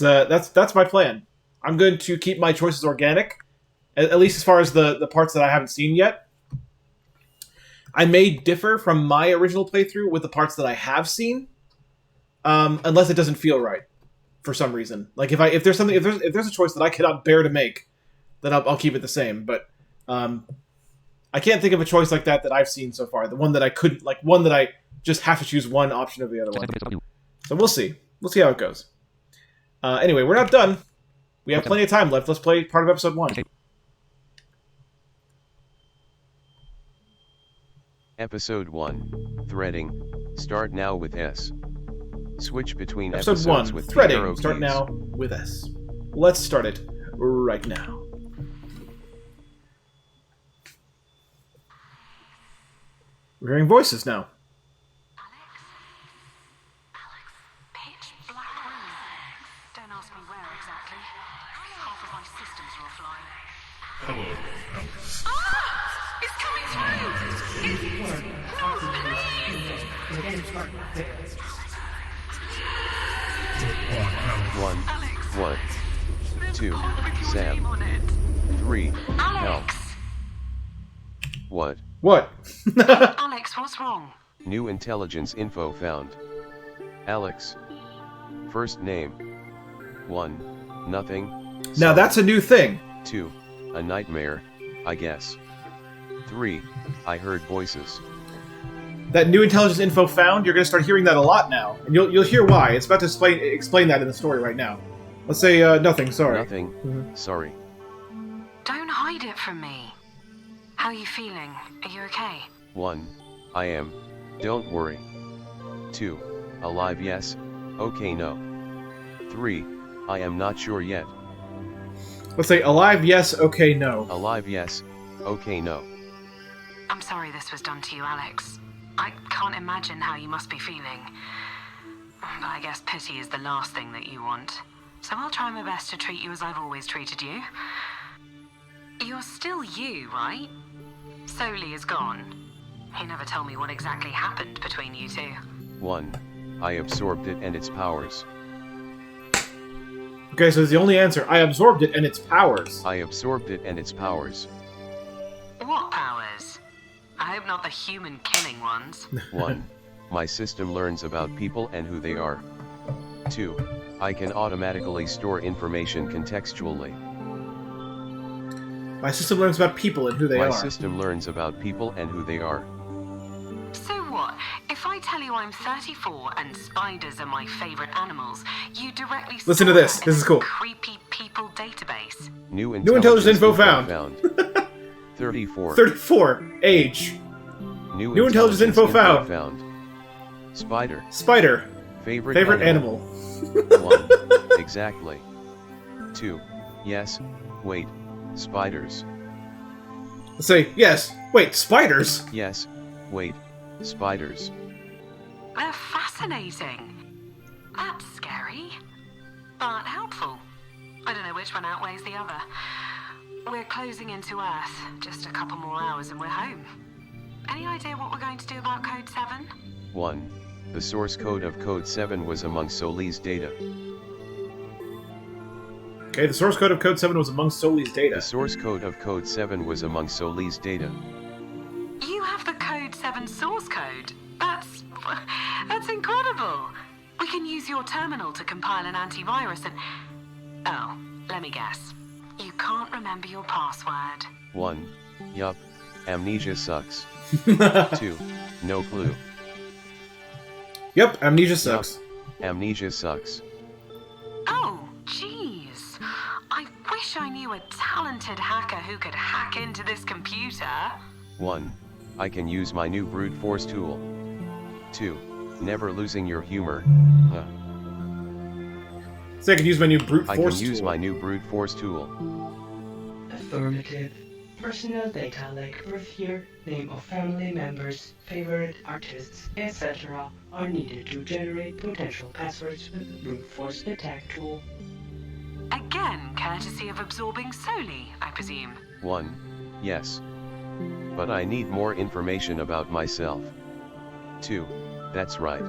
S1: my plan. I'm going to keep my choices organic, at least as far as the parts that I haven't seen yet. I may differ from my original playthrough with the parts that I have seen, unless it doesn't feel right for some reason. Like if there's a choice that I cannot bear to make, then I'll keep it the same. But I can't think of a choice like that I've seen so far. The one that I couldn't, like one that I just have to choose one option over the other one. So we'll see. We'll see how it goes. Anyway, we're not done. We have plenty of time left. Let's play part of episode 1.
S3: Episode 1, Threading, start now with S. Switch between
S1: Episode
S3: episodes
S1: 1,
S3: with
S1: Threading,
S3: the arrow
S1: start
S3: keys.
S1: now with S. Let's start it right now. We're hearing voices now.
S5: Pitch black room. Don't ask me where exactly. Half of my systems are offline.
S8: Hello, Alex.
S5: Ah! It's coming through!
S6: The game starts with
S3: One,
S5: Alex.
S3: one, two,
S5: With your
S3: Sam,
S5: name on it.
S3: 3, help.
S5: Alex!
S3: What?
S1: What?
S5: Alex, what's wrong?
S3: New intelligence info found. Alex. First name. 1, nothing.
S1: Now
S3: Sorry.
S1: that's a new thing.
S3: 2, a nightmare, I guess. 3, I heard voices.
S1: That new intelligence info found, you're going to start hearing that a lot now. And you'll hear why. It's about to explain that in the story right now. Let's say nothing, sorry.
S3: Nothing, sorry.
S5: Don't hide it from me. How are you feeling? Are you okay?
S3: 1, I am. Don't worry. 2, alive yes, okay no. 3, I am not sure yet.
S1: Let's say alive, yes, okay, no.
S3: Alive yes, okay no.
S5: I'm sorry this was done to you, Alex. I can't imagine how you must be feeling. But I guess pity is the last thing that you want. So I'll try my best to treat you as I've always treated you. You're still you, right? Soli is gone. He never told me what exactly happened between you two.
S3: 1, I absorbed it and its powers.
S1: Okay, so it's the only answer. I absorbed it and its powers.
S3: I absorbed it and its powers.
S5: What powers? I hope not the human killing ones.
S3: 1, my system learns about people and who they are. 2, I can automatically store information contextually.
S1: My system learns about people and who they
S3: My
S1: are.
S3: system learns about people and who they are.
S5: So what? If I tell you I'm 34 and spiders are my favorite animals, you directly
S1: Listen to
S5: store
S1: this.
S5: that
S1: This
S5: in
S1: is
S5: a
S1: cool.
S5: creepy people database.
S3: New
S1: intelligence info found.
S3: 34.
S1: 34. Age. New intelligence info found.
S3: Spider.
S1: Spider.
S3: Favorite
S1: animal.
S3: 1. Exactly. 2. Yes. Wait. Spiders.
S1: Let's say, yes. Wait, spiders?
S3: Yes. Wait. Spiders.
S5: They're fascinating. That's scary, but helpful. I don't know which one outweighs the other. We're closing into Earth. Just a couple more hours and we're home. Any idea what we're going to do about Code 7?
S3: 1. The source code of Code 7 was among Soli's data.
S1: Okay, the source code of Code 7 was among Soli's data.
S3: The source code of Code 7 was among Soli's data.
S5: You have the Code 7 source code. That's incredible. We can use your terminal to compile an antivirus and... Oh, let me guess. You can't remember your password.
S3: 1. Yup. Amnesia sucks. 2. No clue.
S1: Yep, amnesia sucks.
S3: Amnesia sucks.
S5: Oh, jeez. I wish I knew a talented hacker who could hack into this computer.
S3: 1. I can use my new brute force tool. 2. Never losing your humor.
S1: So I can use my new brute force tool.
S3: I can use my new brute force tool.
S6: Affirmative. Personal data like birth year, name of family members, favorite artists, etc. are needed to generate potential passwords with the brute force attack tool.
S5: Again, courtesy of absorbing Soli, I presume.
S3: 1. Yes. But I need more information about myself. 2. That's right.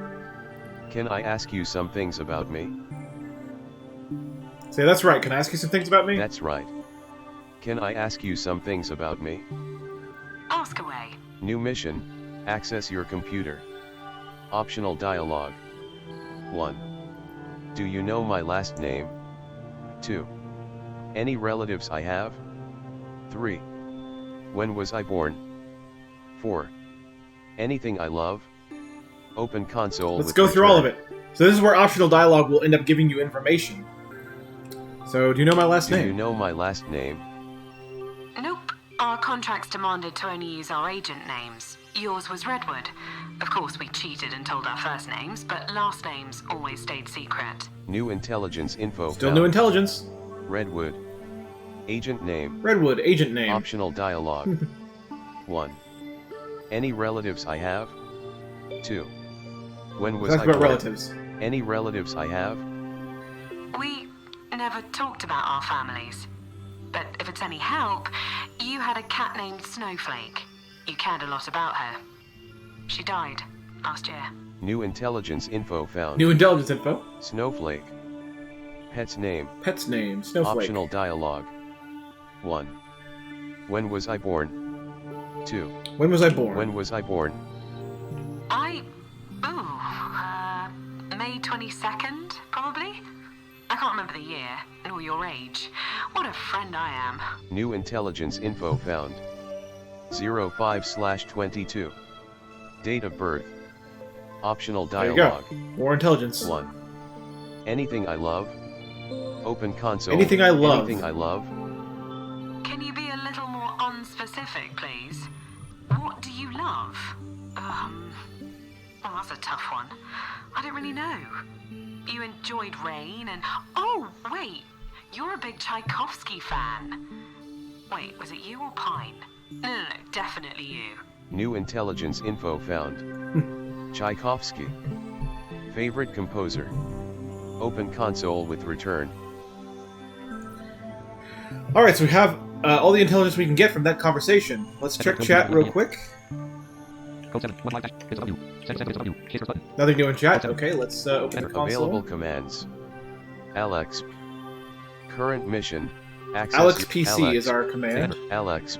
S3: Can I ask you some things about me?
S1: Say, that's right. Can I ask you some things about me?
S3: That's right. Can I ask you some things about me?
S5: Ask away.
S3: New mission. Access your computer. Optional dialogue. 1. Do you know my last name? 2. Any relatives I have? 3. When was I born? 4. Anything I love? Open console.
S1: Let's go through all of it. So this is where optional dialogue will end up giving you information. So, do you know my last name?
S3: Do you know my last name?
S5: Nope. Our contracts demanded to only use our agent names. Yours was Redwood. Of course, we cheated and told our first names, but last names always stayed secret.
S3: New intelligence info.
S1: Still new intelligence.
S3: Redwood. Agent name.
S1: Redwood, agent name.
S3: Optional dialogue. 1. Any relatives I have? 2. When was
S1: Talk
S3: I
S1: about
S3: born?
S1: relatives.
S3: Any relatives I have?
S5: We never talked about our families. But if it's any help, you had a cat named Snowflake. You cared a lot about her. She died last year.
S3: New intelligence info found.
S1: New intelligence info.
S3: Snowflake. Pet's name.
S1: Pet's name. Snowflake.
S3: Optional dialogue. 1. When was I born? 2.
S1: When was I born?
S3: When was I born?
S5: May 22nd, probably? I can't remember the year, nor your age. What a friend I am.
S3: New intelligence info found. 05/22. Date of birth. Optional
S1: There you
S3: dialogue.
S1: go. More intelligence.
S3: 1. Anything I love? Open console.
S1: Anything I love.
S3: Anything I love?
S5: Can you be a little more unspecific, please? What do you love? Oh, that's a tough one. I don't really know. You enjoyed Rain and... Oh, wait! You're a big Tchaikovsky fan. Wait, was it you or Pine? No, definitely you.
S3: New intelligence info found. Tchaikovsky. Favorite composer. Open console with return.
S1: Alright, so we have all the intelligence we can get from that conversation. Let's check chat real quick.
S7: Code 7. 1 line dash. It's W. 7 Chase button.
S1: Nothing new in chat. Okay, let's open the console.
S3: Available commands. Alex. Current mission. Access
S1: Alex PC
S3: Alex.
S1: is our command.
S3: Alex.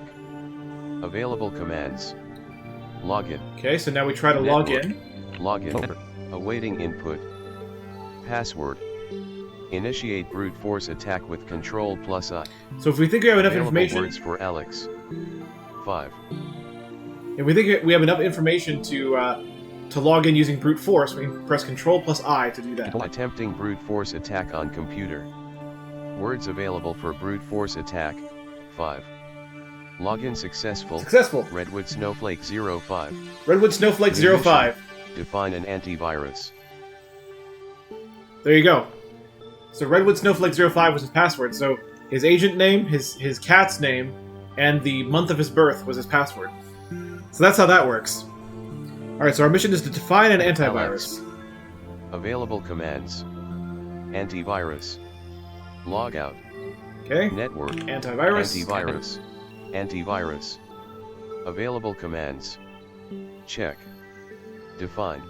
S3: Available commands. Login.
S1: Okay, so now we try to log in.
S3: Login. Awaiting input. Password. Initiate brute force attack with Control+I.
S1: So if we think we have enough
S3: Available
S1: information...
S3: words for Alex. 5.
S1: If we think we have enough information to log in using brute force, we can press Control+I to do that.
S3: Attempting brute force attack on computer. Words available for brute force attack. 5. Login successful.
S1: Successful.
S3: Redwood Snowflake 05.
S1: Redwood Snowflake 05.
S3: Define an antivirus.
S1: There you go. So Redwood Snowflake 05 was his password, so his agent name, his cat's name, and the month of his birth was his password. So that's how that works. Alright, so our mission is to define an antivirus.
S3: Available commands. Antivirus. Logout.
S1: Okay.
S3: Network.
S1: Antivirus.
S3: Antivirus. Antivirus. Available commands. Check. Define.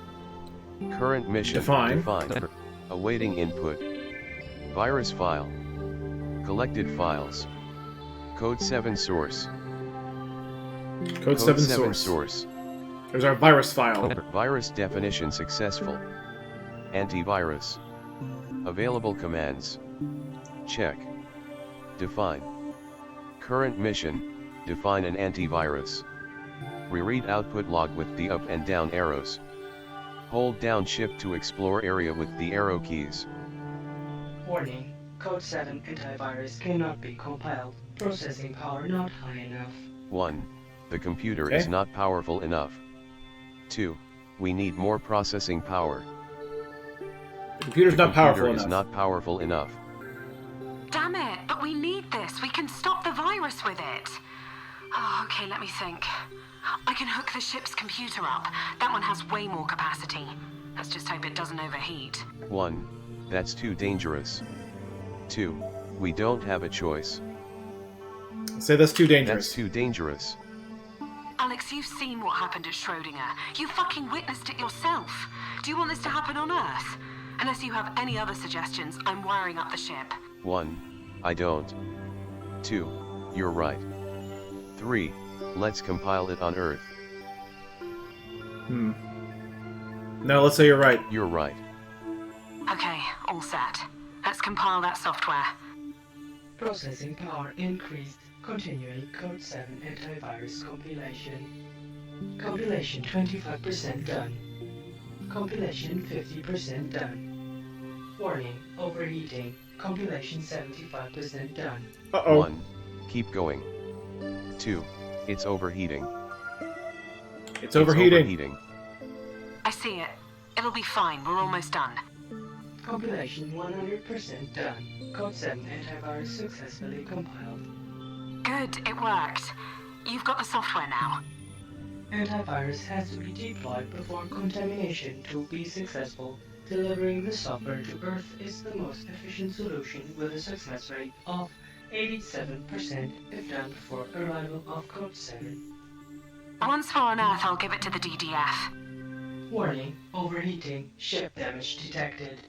S3: Current mission.
S1: Define.
S3: Awaiting input. Virus file. Collected files. Code 7 source.
S1: Code 7 source. There's our virus file.
S3: Virus definition successful. Antivirus. Available commands. Check. Define. Current mission. Define an antivirus. Reread output log with the up and down arrows. Hold down shift to explore area with the arrow keys.
S6: Warning. Code 7 antivirus cannot be compiled. Processing power not high enough.
S3: 1. The computer is not powerful enough. 2. We need more processing power.
S1: The computer's not powerful enough.
S3: Is not powerful enough.
S5: Damn it, but we need this. We can stop the virus with it. Oh, okay, let me think. I can hook the ship's computer up. That one has way more capacity. Let's just hope it doesn't overheat.
S3: 1. That's too dangerous. 2. We don't have a choice.
S1: Say that's too dangerous.
S3: That's too dangerous.
S5: Alex, you've seen what happened at Schrodinger. You fucking witnessed it yourself. Do you want this to happen on Earth? Unless you have any other suggestions, I'm wiring up the ship.
S3: 1. I don't. 2. You're right. 3. Let's compile it on Earth.
S1: No, let's say you're right.
S3: You're right.
S5: Okay, all set. Let's compile that software.
S6: Processing power increased. Continuing Code 7 antivirus compilation. Compilation 25% done. Compilation 50% done. Warning, overheating. Compilation 75% done.
S1: Uh-oh.
S3: 1. Keep going. 2. It's overheating.
S1: It's overheating.
S3: It's overheating.
S5: I see it. It'll be fine. We're almost done.
S6: Compilation 100% done. Code 7 antivirus successfully compiled.
S5: Good, it worked. You've got the software now.
S6: Antivirus has to be deployed before contamination to be successful. Delivering the software to Earth is the most efficient solution with a success rate of 87% if done before arrival of Code 7.
S5: Once we're on Earth, I'll give it to the DDF.
S6: Warning, overheating, ship damage detected.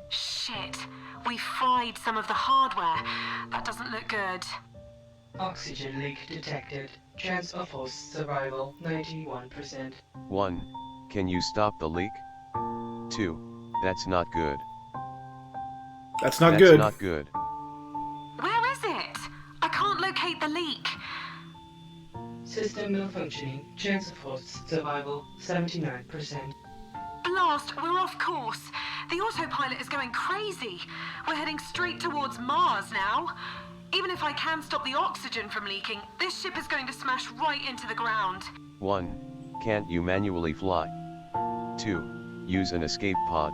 S5: Shit, we fried some of the hardware. That doesn't look good.
S6: Oxygen leak detected. Chance of host survival 91%.
S3: 1. Can you stop the leak? 2. That's not good.
S1: That's not good.
S3: That's not good.
S5: Where is it? I can't locate the leak.
S6: System malfunctioning. Chance of host survival 79%.
S5: Blast, we're off course. The autopilot is going crazy. We're heading straight towards Mars now. Even if I can stop the oxygen from leaking, this ship is going to smash right into the ground.
S3: 1. Can't you manually fly? 2. Use an escape pod.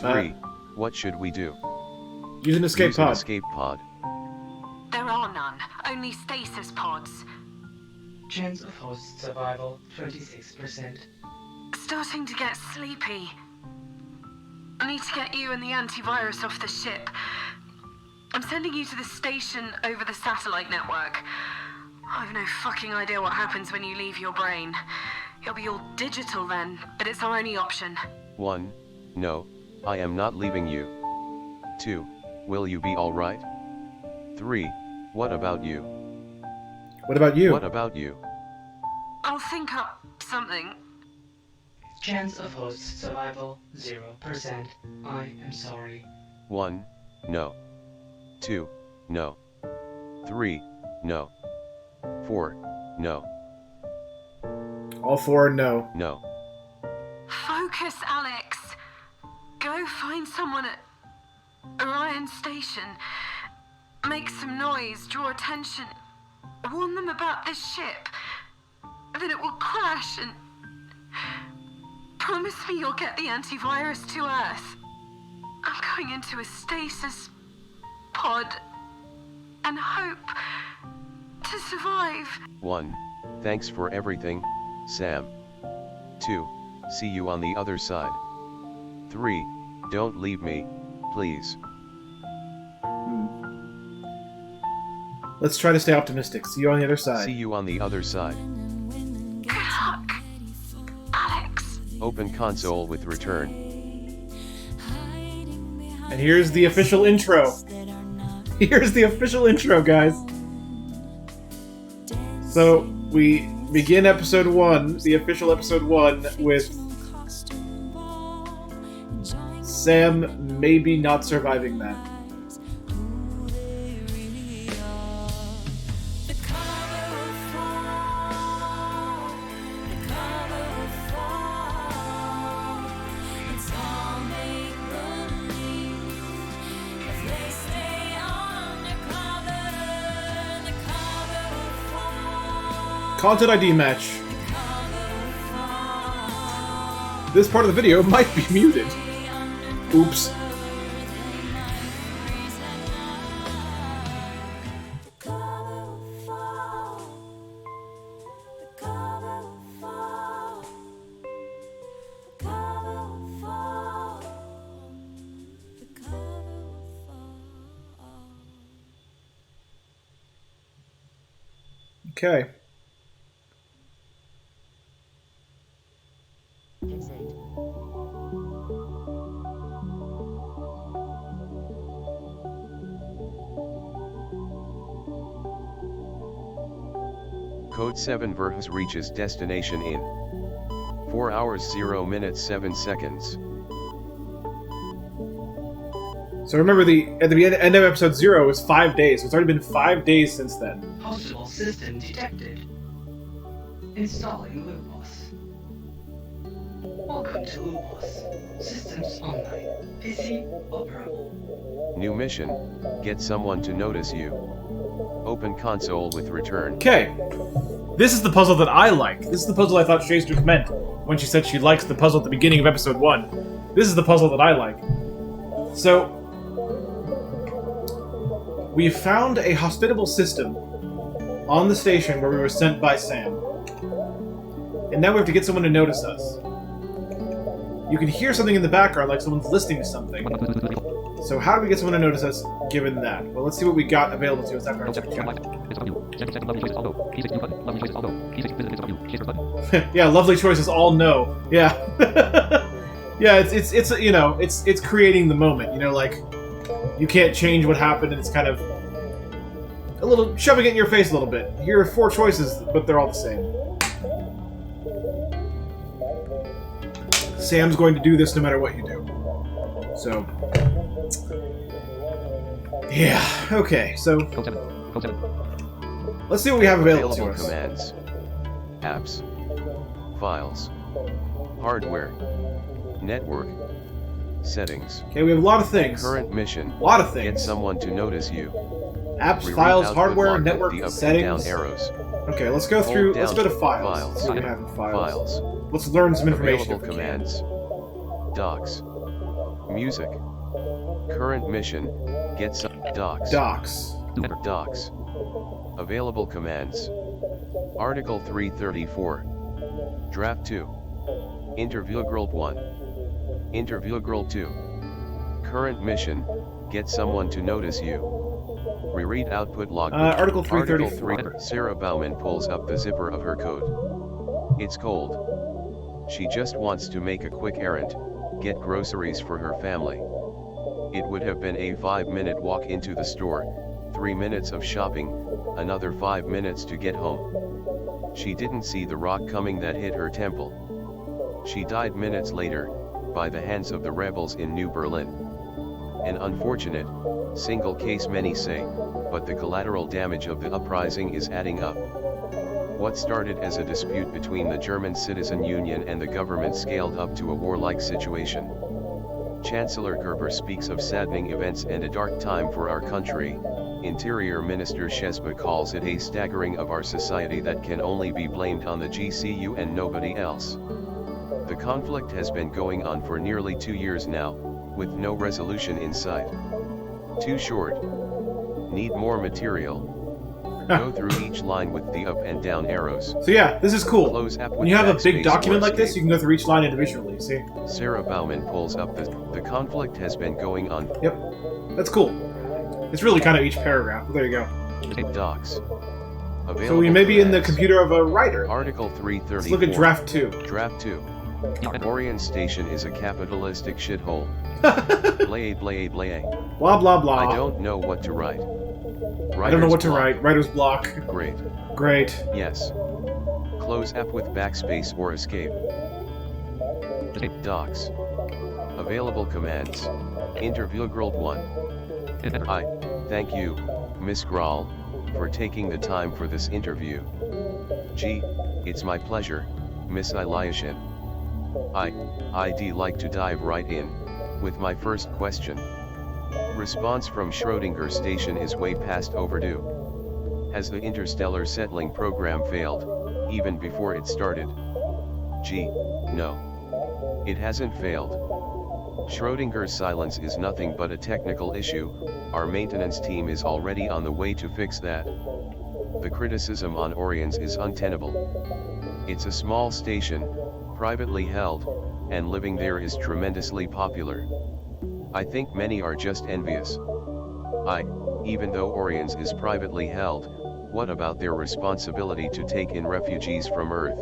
S3: 3. What should we do?
S1: Use an escape
S3: Use
S1: pod.
S3: An escape pod.
S5: There are none, only stasis pods.
S6: Chance of host survival 26%.
S5: Starting to get sleepy. I need to get you and the antivirus off the ship. I'm sending you to the station over the satellite network. I've no fucking idea what happens when you leave your brain. You'll be all digital then, but it's our only option.
S3: 1. No, I am not leaving you. 2. Will you be alright? 3. What about you?
S1: What about you?
S3: What about you?
S5: I'll think up something.
S6: Chance of host survival 0%. I am sorry.
S3: 1. No. 2. No. 3. No. 4. No.
S1: All four, no.
S3: No.
S5: Focus, Alex. Go find someone at Orion Station. Make some noise, draw attention. Warn them about this ship. Then it will crash and... Promise me you'll get the antivirus to Earth. I'm going into a stasis pod. and hope to survive.
S3: 1. Thanks for everything, Sam. 2. See you on the other side. 3. Don't leave me, please.
S1: Let's try to stay optimistic. See you on the other side.
S3: See you on the other side.
S5: Good luck, Alex.
S3: Open console with return.
S1: And here's the official intro. Here's the official intro, guys. So, we begin episode 1, the official episode 1, with Sam maybe not surviving that. Content ID match. This part of the video might be muted. Oops. Okay.
S3: Code 7 Verhus reaches destination in 4 hours 0 minutes 7 seconds.
S1: So remember, at the end of episode 0 was 5 days. So it's already been 5 days since then.
S6: Possible system detected. Installing Lumos. Welcome to Lumos. Systems online. PC operable.
S3: New mission, get someone to notice you. Open console with return.
S1: Okay. This is the puzzle that I like. This is the puzzle I thought Shaystruck meant when she said she likes the puzzle at the beginning of episode 1. This is the puzzle that I like. So, we found a hospitable system on the station where we were sent by Sam. And now we have to get someone to notice us. You can hear something in the background, like someone's listening to something. So how do we get someone to notice us, given that? Well, let's see what we got available to us after our check. Yeah, lovely choices, all no. Yeah. Yeah, it's you know, it's creating the moment, you know, like, you can't change what happened, and it's kind of a little shoving it in your face a little bit. Here are 4 choices, but they're all the same. Sam's going to do this no matter what you do. So, yeah, okay, so let's see what we have available to us.
S3: Commands, apps, files, hardware, network, settings.
S1: Okay, we have a lot of things.
S3: Current mission,
S1: a lot of things.
S3: Get someone to notice you.
S1: Apps,
S3: Reread
S1: files,
S3: output
S1: hardware,
S3: log with
S1: network,
S3: the up
S1: settings.
S3: and down arrows.
S1: Okay, let's go through.
S3: Hold
S1: Let's go to
S3: down
S1: files.
S3: files.
S1: See what we have in files.
S3: Files.
S1: Let's learn some information.
S3: Available commands. Docs. Music. Current mission. Get some docs.
S1: Docs.
S3: Docs. Available commands. Article 334. Draft 2. Interview Girl 1. Interview Girl 2. Current mission. Get someone to notice you. Reread output log.
S1: Article 334.
S3: Article 3. Sarah Bauman pulls up the zipper of her coat. It's cold. She just wants to make a quick errand, get groceries for her family. It would have been a 5-minute walk into the store, 3 minutes of shopping, another 5 minutes to get home. She didn't see the rock coming that hit her temple. She died minutes later, by the hands of the rebels in New Berlin. An unfortunate, single case many say, but the collateral damage of the uprising is adding up. What started as a dispute between the German Citizen Union and the government scaled up to a warlike situation. Chancellor Gerber speaks of saddening events and a dark time for our country. Interior Minister Shesba calls it a staggering of our society that can only be blamed on the GCU and nobody else. The conflict has been going on for nearly 2 years now, with no resolution in sight. Too short. Need more material? Go through each line with the up and down arrows.
S1: So yeah, this is cool.
S3: Close app
S1: When
S3: with
S1: you have a big
S3: backspace
S1: document
S3: or
S1: like this,
S3: escape.
S1: you can go through each line individually, see?
S3: Sarah Bauman pulls up the conflict has been going on.
S1: Yep. That's cool. It's really kind of each paragraph, but there you go.
S3: Docs. Available
S1: So we may be in the
S3: commands.
S1: computer of a writer.
S3: Article 334.
S1: Let's look at draft 2.
S3: Draft 2. Orion Station is a capitalistic shithole. Blay blay blay.
S1: Blah, blah, blah.
S3: I don't know what to write.
S1: I don't know what to
S3: Writer's
S1: write. Writer's block.
S3: block. Great.
S1: Great.
S3: Yes. Close app with backspace or escape. Docs. Available commands. Interview Grilled 1. I thank you, Miss Grawl, for taking the time for this interview. Gee, it's my pleasure, Miss Eliashin. I'd like to dive right in with my first question. Response from Schrödinger station is way past overdue. Has the interstellar settling program failed, even before it started? Gee, no. It hasn't failed. Schrödinger's silence is nothing but a technical issue. Our maintenance team is already on the way to fix that. The criticism on Orions is untenable. It's a small station, privately held, and living there is tremendously popular. I think many are just envious. Even though Orions is privately held, what about their responsibility to take in refugees from Earth?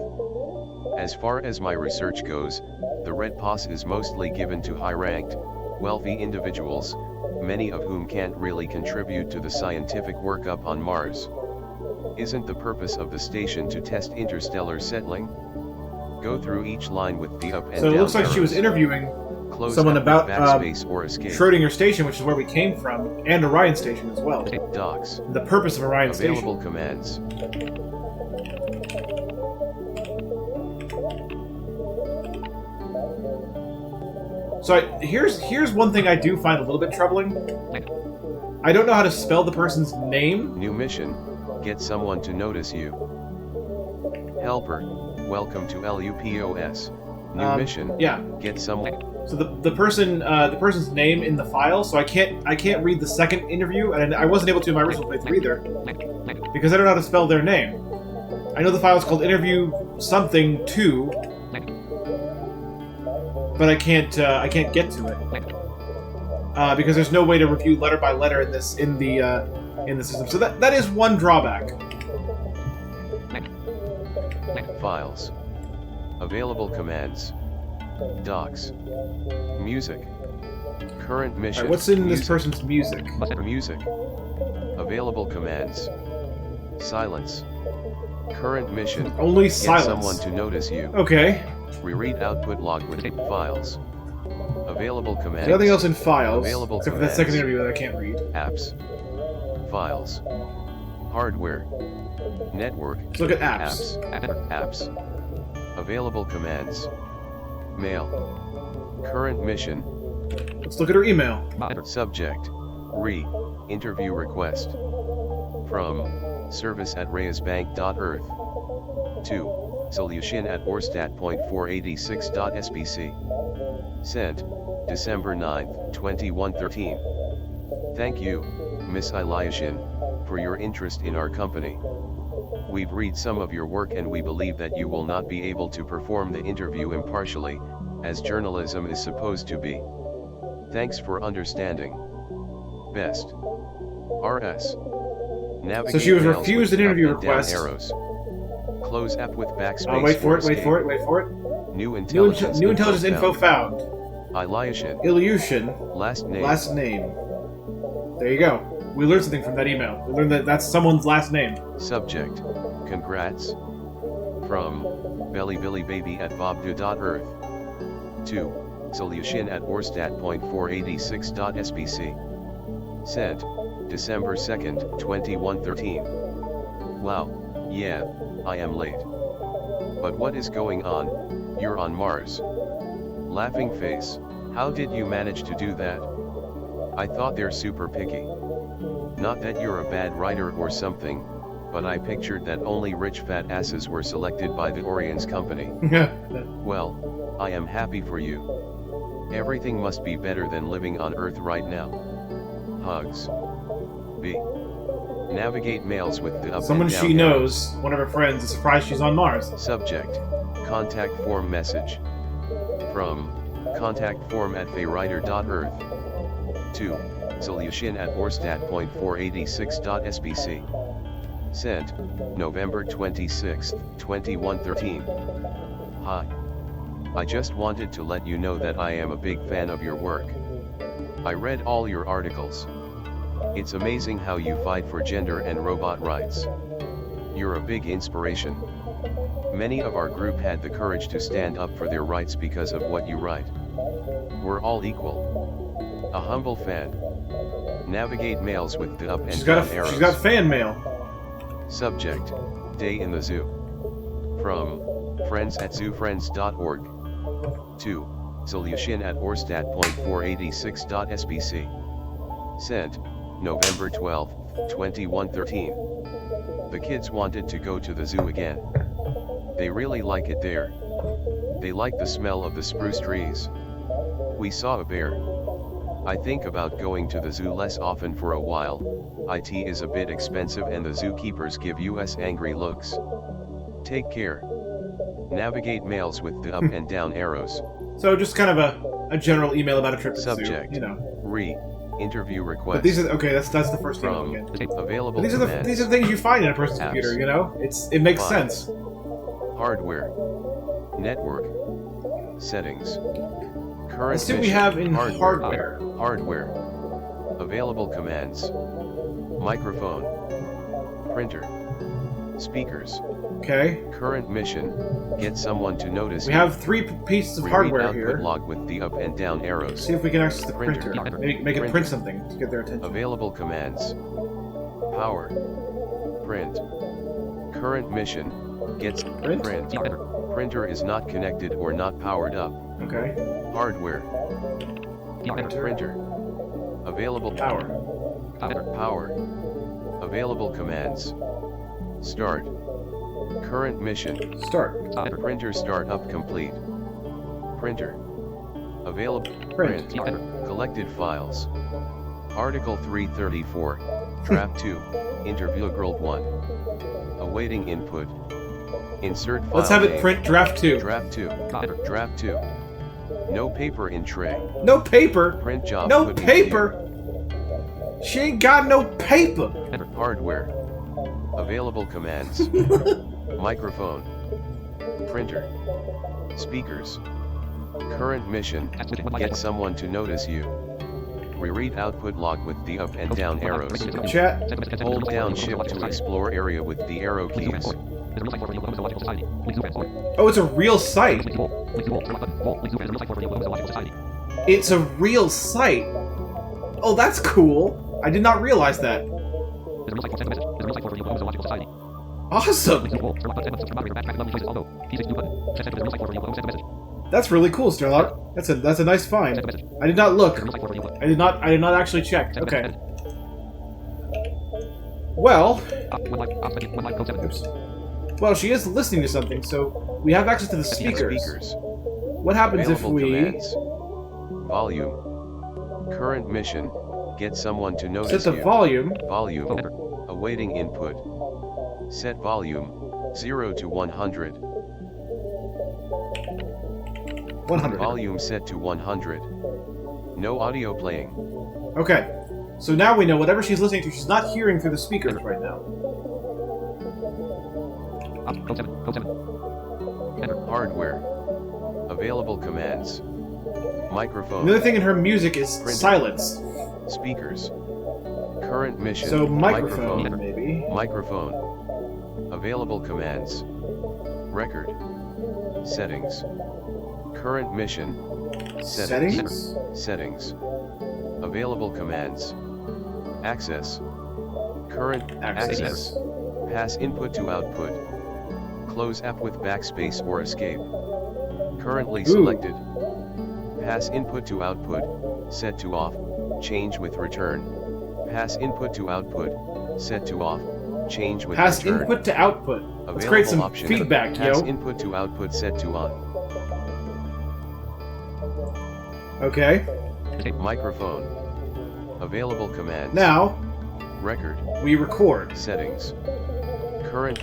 S3: As far as my research goes, the Red Pass is mostly given to high-ranked, wealthy individuals, many of whom can't really contribute to the scientific work up on Mars. Isn't the purpose of the station to test interstellar settling? Go through each line with the up and
S1: So
S3: down
S1: it looks like she was
S3: arrows.
S1: interviewing
S3: Close
S1: someone
S3: up with
S1: about
S3: backspace or escape.
S1: Schrödinger Station, which is where we came from, and Orion Station as well.
S3: Docs.
S1: The purpose of Orion
S3: Available
S1: Station.
S3: commands.
S1: So here's one thing I do find a little bit troubling. I don't know how to spell the person's name.
S3: New mission. Get someone to notice you. Helper. Welcome to LUPOS. New mission.
S1: Yeah.
S3: Get someone.
S1: So the person's name in the file. So I can't read the second interview, and I wasn't able to in my original playthrough either because I don't know how to spell their name. I know the file is called interview something 2, but I can't get to it because there's no way to review letter by letter in the system. So that is one drawback.
S3: Files. Available commands. Docs. Music. Current mission.
S1: Alright, what's in this
S3: Music.
S1: person's music?
S3: Music. Available commands. Silence. Current mission.
S1: Only
S3: Get
S1: silence.
S3: someone to notice you.
S1: Okay.
S3: Reread output log with files. Available commands.
S1: Nothing else in files
S3: Available
S1: except for that second
S3: commands.
S1: interview that I can't read.
S3: Apps. Files. Hardware. Network.
S1: Let's look at apps.
S3: Apps. Available commands. Mail. Current mission.
S1: Let's look at her email.
S3: Subject. Interview request. From service@reyesbank.earth. To solution@orstat.486.spc. Sent December 9th, 2113. Thank you, Miss Eliashin, for your interest in our company. We've read some of your work and we believe that you will not be able to perform the interview impartially, as journalism is supposed to be. Thanks for understanding. Best. RS. Navigate
S1: So she was
S3: mails
S1: refused
S3: with
S1: an interview
S3: up and down
S1: request.
S3: Arrows. Close app with backspace.
S1: Wait for
S3: or
S1: it, wait
S3: escape.
S1: for it, wait for it.
S3: New intelligence,
S1: New intelligence info found.
S3: Eliashin.
S1: Ilyushin.
S3: Last name.
S1: Last name. There you go. We learned something from that email. We learned that that's someone's last name.
S3: Subject. Congrats. From bellybillybaby@bobdu.earth. To solution@orstat.486.spc. Sent December 2nd, 2113. Wow, yeah, I am late. But what is going on? You're on Mars. Laughing face. How did you manage to do that? I thought they're super picky. Not that you're a bad writer or something, but I pictured that only rich fat asses were selected by the Orions company. Well, I am happy for you. Everything must be better than living on Earth right now. Hugs. B. Navigate mails with the up
S1: Someone
S3: and down
S1: she
S3: arrows.
S1: knows, one of her friends, is surprised she's on Mars.
S3: Subject. Contact form message. From. Contact form at faywriter.earth. To. Solution at orstat.486.sbc. Sent. November 26, 2113. Hi. I just wanted to let you know that I am a big fan of your work. I read all your articles. It's amazing how you fight for gender and robot rights. You're a big inspiration. Many of our group had the courage to stand up for their rights because of what you write. We're all equal. A humble fan. Navigate mails with the up and down arrows.
S1: She's got fan mail.
S3: Subject. Day in the zoo. From. Friends at zoofriends.org. To. Solution at orstat.486.sbc. Sent. November 12, 2113. The kids wanted to go to the zoo again. They really like it there. They like the smell of the spruce trees. We saw a bear. I think about going to the zoo less often for a while. IT is a bit expensive and the zookeepers give us angry looks. Take care. Navigate mails with the up and down arrows.
S1: So just kind of a general email about a trip to the zoo,
S3: Subject.
S1: you know.
S3: Interview request.
S1: But these are okay. That's the first thing.
S3: From.
S1: Again.
S3: Available
S1: These are
S3: commands.
S1: these are things you find in a person's
S3: Apps.
S1: computer. You know, it makes
S3: Fine.
S1: sense.
S3: Hardware. Network. Settings. Current
S1: Let's see what we
S3: mission.
S1: have in hardware.
S3: Hardware. Available commands. Microphone. Printer. Speakers.
S1: Okay.
S3: Current mission. Get someone to notice
S1: We
S3: you.
S1: have 3 pieces of
S3: Reread
S1: hardware
S3: output
S1: here.
S3: log with the up and down arrows.
S1: See if we can access the
S3: Printer.
S1: printer. Make it
S3: Printer.
S1: print something to get their attention.
S3: Available commands. Power. Print. Current mission. Gets
S1: Print?
S3: Printer is not connected or not powered up.
S1: Okay.
S3: Hardware.
S1: Printer.
S3: Printer. Available
S1: Power.
S3: Power. Available commands. Start. Current mission.
S1: Start.
S3: Printer startup complete. Printer. Available.
S1: Print.
S3: Collected files. Article 334. Draft 2. Interview Girl 1. Awaiting input. Insert file
S1: Let's have it
S3: name.
S1: print draft 2.
S3: Draft 2. Draft 2. No paper in tray.
S1: No paper.
S3: Print job
S1: No
S3: put in
S1: paper. She ain't got no paper.
S3: queue. Hardware. Available commands. Microphone. Printer. Speakers. Current mission. Get someone to notice you. Reread output log with the up and down arrows.
S1: Chat.
S3: Hold down shift to explore area with the arrow keys.
S1: Oh, it's a real site. It's a real site. Oh, that's cool. I did not realize that. Awesome. That's really cool, Starlock. That's a nice find. I did not look. I did not actually check. Okay. Well. Oops. Well, she is listening to something, so we have access to the speakers. What happens if
S3: Available
S1: we
S3: commands. Volume. Current mission. Get someone to notice
S1: set the
S3: you.
S1: volume?
S3: Volume. Awaiting input. Set volume. 0 to 100.
S1: 100.
S3: Volume set to 100. No audio playing.
S1: Okay. So now we know whatever she's listening to, she's not hearing through the speakers right now.
S3: Hardware. Available commands. Microphone.
S1: Another thing in her music is
S3: Printer.
S1: silence.
S3: Speakers. Current mission.
S1: So microphone, maybe.
S3: Microphone. Available commands. Record. Settings. Current mission.
S1: Settings?
S3: Settings. Available commands. Access. Current
S1: Access.
S3: Pass input to output. Close app with backspace or escape. Currently selected. Pass input to output. Set to off. Change with return. Pass input to output. Set to off. Change with
S1: Pass
S3: return.
S1: input to output. Let's
S3: Available
S1: create some
S3: option.
S1: feedback,
S3: Pass
S1: yo.
S3: input to output set to on.
S1: Okay.
S3: Microphone. Available commands.
S1: Now,
S3: Record.
S1: We record.
S3: Settings. Current.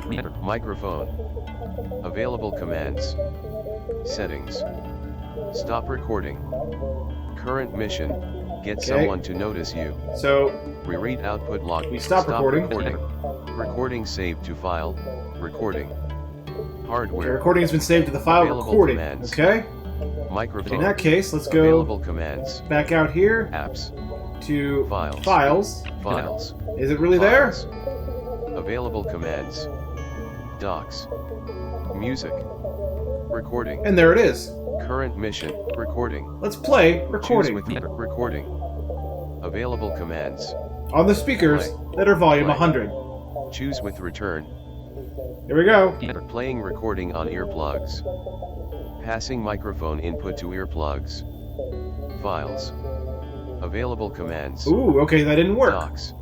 S7: Re-enter.
S3: Microphone. Available commands. Settings. Stop recording. Current mission. Get
S1: Okay.
S3: someone to notice you.
S1: So
S3: Reread output log.
S1: We stop recording.
S3: Recording saved to file. Recording.
S1: the
S3: Hardware.
S1: recording has been saved to the file
S3: Available
S1: recording.
S3: commands.
S1: Okay.
S3: Microphone.
S1: In that case, let's go
S3: Available commands.
S1: back out here
S3: Apps.
S1: to
S3: Files.
S1: Files.
S3: Files.
S1: Is it really
S3: Files. Available commands. Docs. Music. Recording.
S1: there? And there it is.
S3: Current mission. Recording.
S1: Let's play
S3: Choose
S1: recording
S3: with recording. Available commands.
S1: on the speakers that are volume
S3: Play.
S1: 100.
S3: Choose with return.
S1: Here we go.
S7: Re-enter.
S3: Playing recording on earplugs. Passing microphone input to earplugs. Files. Available commands.
S1: Ooh, okay, that didn't work.
S3: Docs.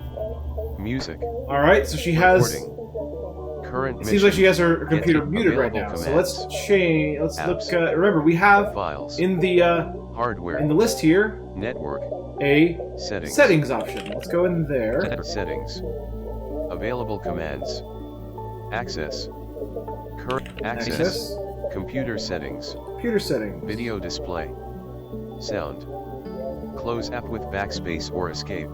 S3: Music.
S1: All right, so she has.
S3: Recording. Current
S1: It
S3: mission.
S1: seems like she has her computer
S3: Get
S1: muted right
S3: available
S1: now. So
S3: commands.
S1: let's change. Let's
S3: Apps.
S1: look. Remember, we have
S3: Files.
S1: in the
S3: Hardware.
S1: list here
S3: Network.
S1: a
S3: Settings.
S1: settings option. Let's go in there.
S3: Settings. Available commands. Access. Current access. Computer settings.
S1: Computer settings.
S3: Video display. Sound. Close app with backspace or escape.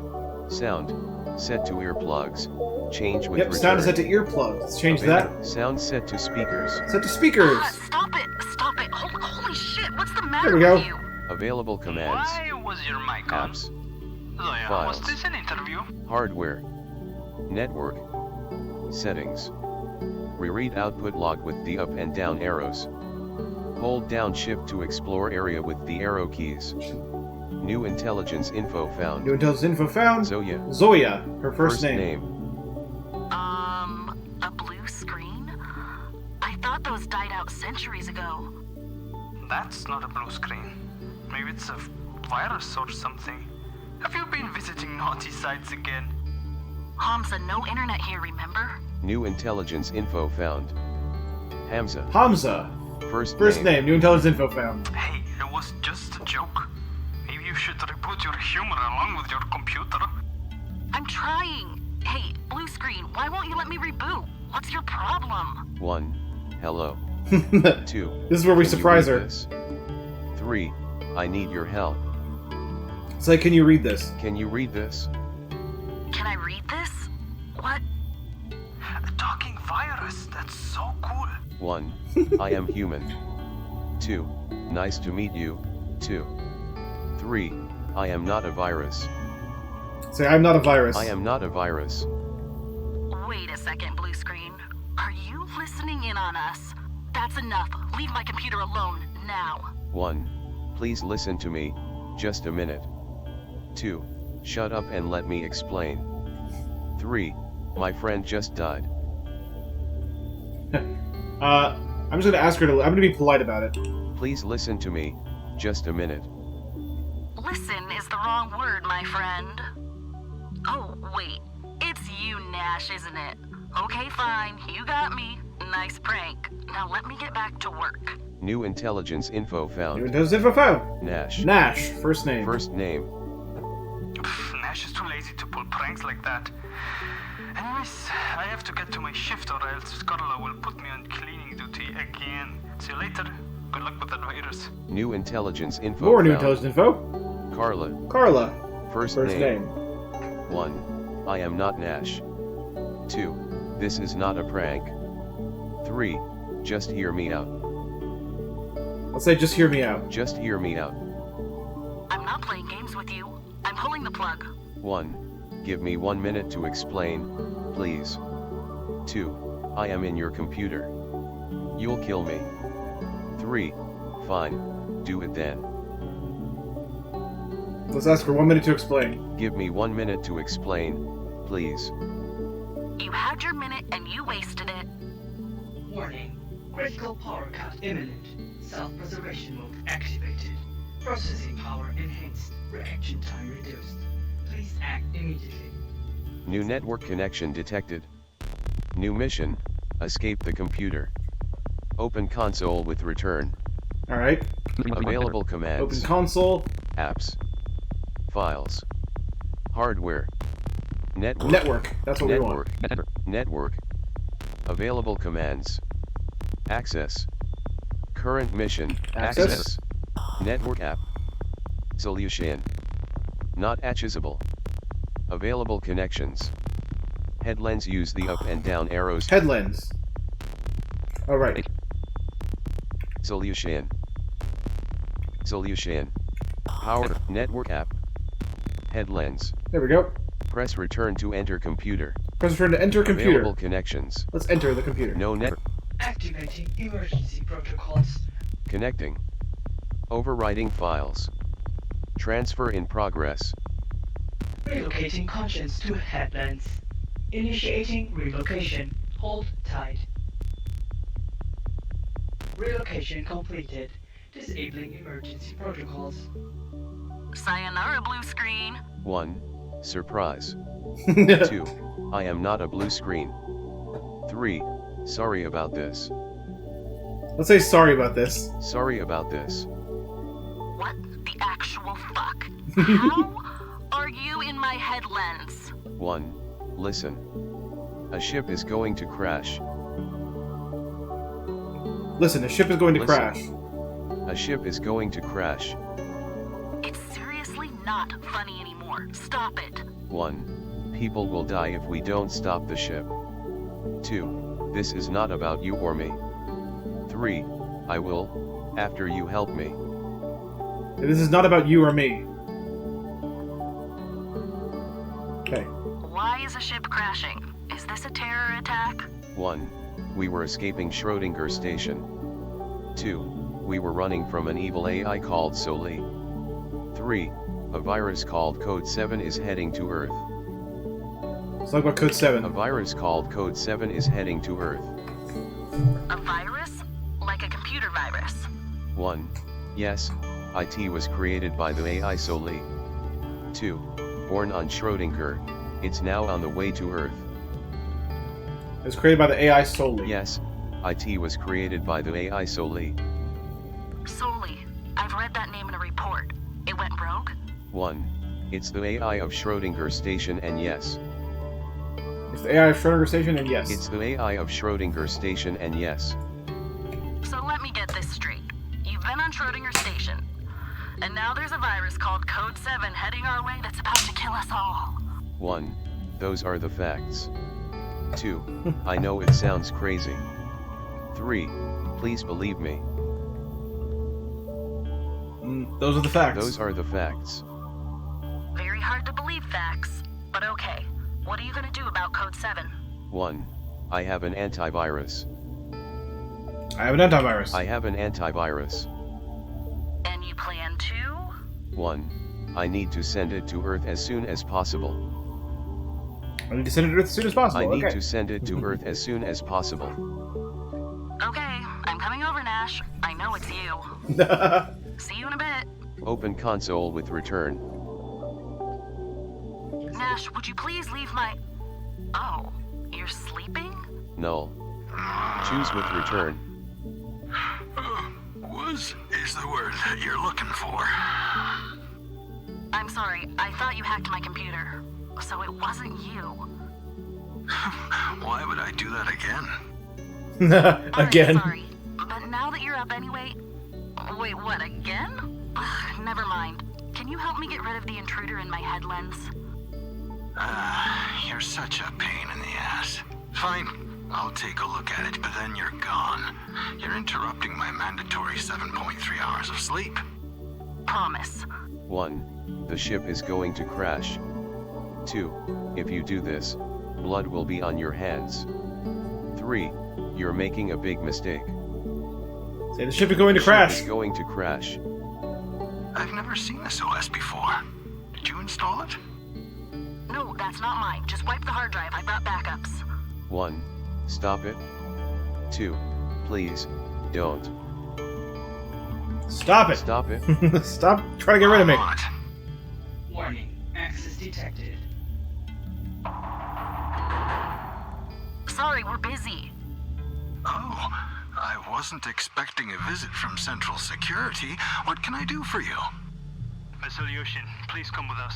S3: Sound. Set to earplugs. Change with
S1: Yep,
S3: return.
S1: sound is set to earplugs. Let's change that.
S3: Sound set to speakers.
S1: Set to speakers.
S5: Stop it! Stop it! Holy shit! What's the matter
S1: There we go.
S5: with you?
S3: Available commands.
S4: Why was your mic on?
S3: Apps.
S4: Zoya,
S3: Files.
S4: was this an interview?
S3: Hardware. Network. Settings. Reread output log with the up and down arrows. Hold down shift to explore area with the arrow keys. New intelligence info found.
S1: New intelligence info found.
S3: Zoya.
S1: Zoya, her first name.
S5: A blue screen? I thought those died out centuries ago.
S4: That's not a blue screen. Maybe it's a virus or something. Have you been visiting naughty sites again?
S5: Hamza, no internet here, remember?
S3: New intelligence info found. Hamza.
S1: Hamza,
S3: First
S1: name. New intelligence info found.
S4: Hey, it was just a joke. Maybe you should reboot your humor along with your computer.
S5: I'm trying. Hey, blue screen, why won't you let me reboot? What's your problem?
S3: 1. Hello. 2.
S1: This is where we
S3: Can you
S1: surprise
S3: read
S1: her.
S3: this? 3. I need your help.
S1: It's like, can you read this?
S3: Can you read this?
S5: Can I read this? What?
S4: A talking virus, that's so cool.
S3: 1. I am human. 2. Nice to meet you. 2. 3. I am not a virus.
S1: Say, I'm not a virus.
S3: I am not a virus.
S5: Wait a second, blue screen. Are you listening in on us? That's enough. Leave my computer alone, now.
S3: 1. Please listen to me, just a minute. 2. Shut up and let me explain. 3. My friend just died.
S1: I'm just gonna ask her to. I'm gonna be polite about it.
S3: Please listen to me, just a minute.
S5: Listen is the wrong word, my friend. Oh, wait. It's you, Nash, isn't it? Okay, fine. You got me. Nice prank. Now let me get back to work.
S3: New intelligence info
S1: New
S3: found.
S1: intelligence info found.
S3: Nash.
S1: Nash, first name.
S3: First name.
S4: Nash is too lazy to pull pranks like that. Anyways, I have to get to my shift or else Scarla will put me on cleaning duty again. See you later. Good luck with that virus.
S3: New intelligence info
S1: More new
S3: found.
S1: intelligence info.
S3: Carla.
S1: Carla,
S3: First
S1: first name.
S3: 1. I am not Nash. 2. This is not a prank. 3. Just hear me out.
S1: Let's say, just hear me out.
S3: Just hear me out.
S5: I'm not playing games with you. I'm pulling the plug.
S3: 1. Give me 1 minute to explain, please. 2. I am in your computer. You'll kill me. 3. Fine, do it then.
S1: Let's ask for 1 minute to explain.
S3: Give me 1 minute to explain, please.
S5: You had your minute and you wasted it.
S6: Warning. Critical power cut imminent. Self-preservation mode activated. Processing power enhanced. Reaction time reduced. Please act immediately.
S3: New network connection detected. New mission, escape the computer. Open console with return.
S1: Alright.
S3: Available commands.
S1: Open console.
S3: Apps. Files. Hardware. Network.
S1: Network. That's what we want.
S3: Network.
S7: Enter.
S3: Network. Available commands. Access. Current mission.
S1: Access.
S3: Network app. Solution. Not accessible. Available connections. Headlands use the up and down arrows.
S1: Headlands. All right.
S3: Solution. Solution. Power. Network app. Headlands.
S1: There we go.
S3: Press return to enter computer.
S1: Press return to enter computer.
S3: Available connections.
S1: Let's enter the computer.
S3: No net.
S6: Activating emergency protocols.
S3: Connecting. Overwriting files. Transfer in progress.
S6: Relocating conscience to headlands. Initiating relocation. Hold tight. Relocation completed. Disabling emergency protocols.
S5: Sayonara, blue screen.
S3: 1. Surprise. 2. I am not a blue screen. 3. Sorry about this.
S1: Let's say sorry about this.
S3: Sorry about this.
S5: What the actual fuck? How are you in my headlands?
S3: 1. Listen. A ship is going to crash.
S1: Listen, the ship is going to
S3: Listen.
S1: crash.
S3: A ship is going to crash.
S5: It's seriously not funny anymore. Stop it.
S3: 1. People will die if we don't stop the ship. 2. This is not about you or me. 3. I will, after you help me.
S1: This is not about you or me. Okay.
S5: Why is a ship crashing? Is this a terror attack?
S3: 1. We were escaping Schrödinger station. 2. We were running from an evil AI called Soli. 3. A virus called Code 7 is heading to Earth.
S1: Let's talk about Code 7.
S3: A virus called Code 7 is heading to Earth.
S5: A virus? Like a computer virus?
S3: 1. Yes, IT was created by the AI Soli. 2. Born on Schrödinger, it's now on the way to Earth.
S1: It was created by the AI solely.
S3: Yes, IT was created by the AI Soli.
S5: Soli. I've read that name in a report. It went rogue?
S3: 1. It's the AI of Schrödinger station and yes.
S1: It's the AI of Schrödinger station, and yes.
S3: It's the AI of Schrödinger station and yes.
S5: So let me get this straight. You've been on Schrödinger station, and now there's a virus called Code 7 heading our way that's about to kill us all.
S3: 1. Those are the facts. 2. I know it sounds crazy. 3. Please believe me.
S1: Those are the facts.
S3: Those are the facts.
S5: Very hard to believe facts, but okay. What are you gonna do about Code 7?
S3: 1. I have an antivirus.
S1: I have an antivirus.
S3: I have an antivirus.
S5: And you plan to?
S3: 1. I need to send it to Earth as soon as possible.
S1: I need to send it to Earth as soon as possible.
S3: I need
S1: okay.
S3: to send it to Earth as soon as possible.
S5: Okay, I'm coming over, Nash. I know it's you. See you in a bit.
S3: Open console with return.
S5: Nash, would you please leave my... Oh, you're sleeping?
S3: Null. Choose with return.
S4: Is the word that you're looking for.
S5: I'm sorry, I thought you hacked my computer. So it wasn't you.
S4: Why would I do that again?
S1: Again.
S5: I'm sorry, but now that you're up anyway... Wait, what, again? Ugh, never mind. Can you help me get rid of the intruder in my headlands?
S4: You're such a pain in the ass. Fine, I'll take a look at it, but then you're gone. You're interrupting my mandatory 7.3 hours of sleep.
S5: Promise.
S3: 1. The ship is going to crash. 2. If you do this, blood will be on your hands. 3. You're making a big mistake.
S1: Say the ship is going to
S3: The
S1: crash.
S3: ship is going to crash.
S4: I've never seen this OS before. Did you install it?
S5: No, that's not mine. Just wipe the hard drive. I brought backups.
S3: 1. Stop it. 2. Please, don't.
S1: Stop it.
S3: Stop it.
S1: Stop trying to get rid of me.
S4: What?
S6: Warning. Access detected.
S5: Sorry, we're busy.
S4: Oh, I wasn't expecting a visit from Central Security. What can I do for you?
S9: A solution. Please come with us.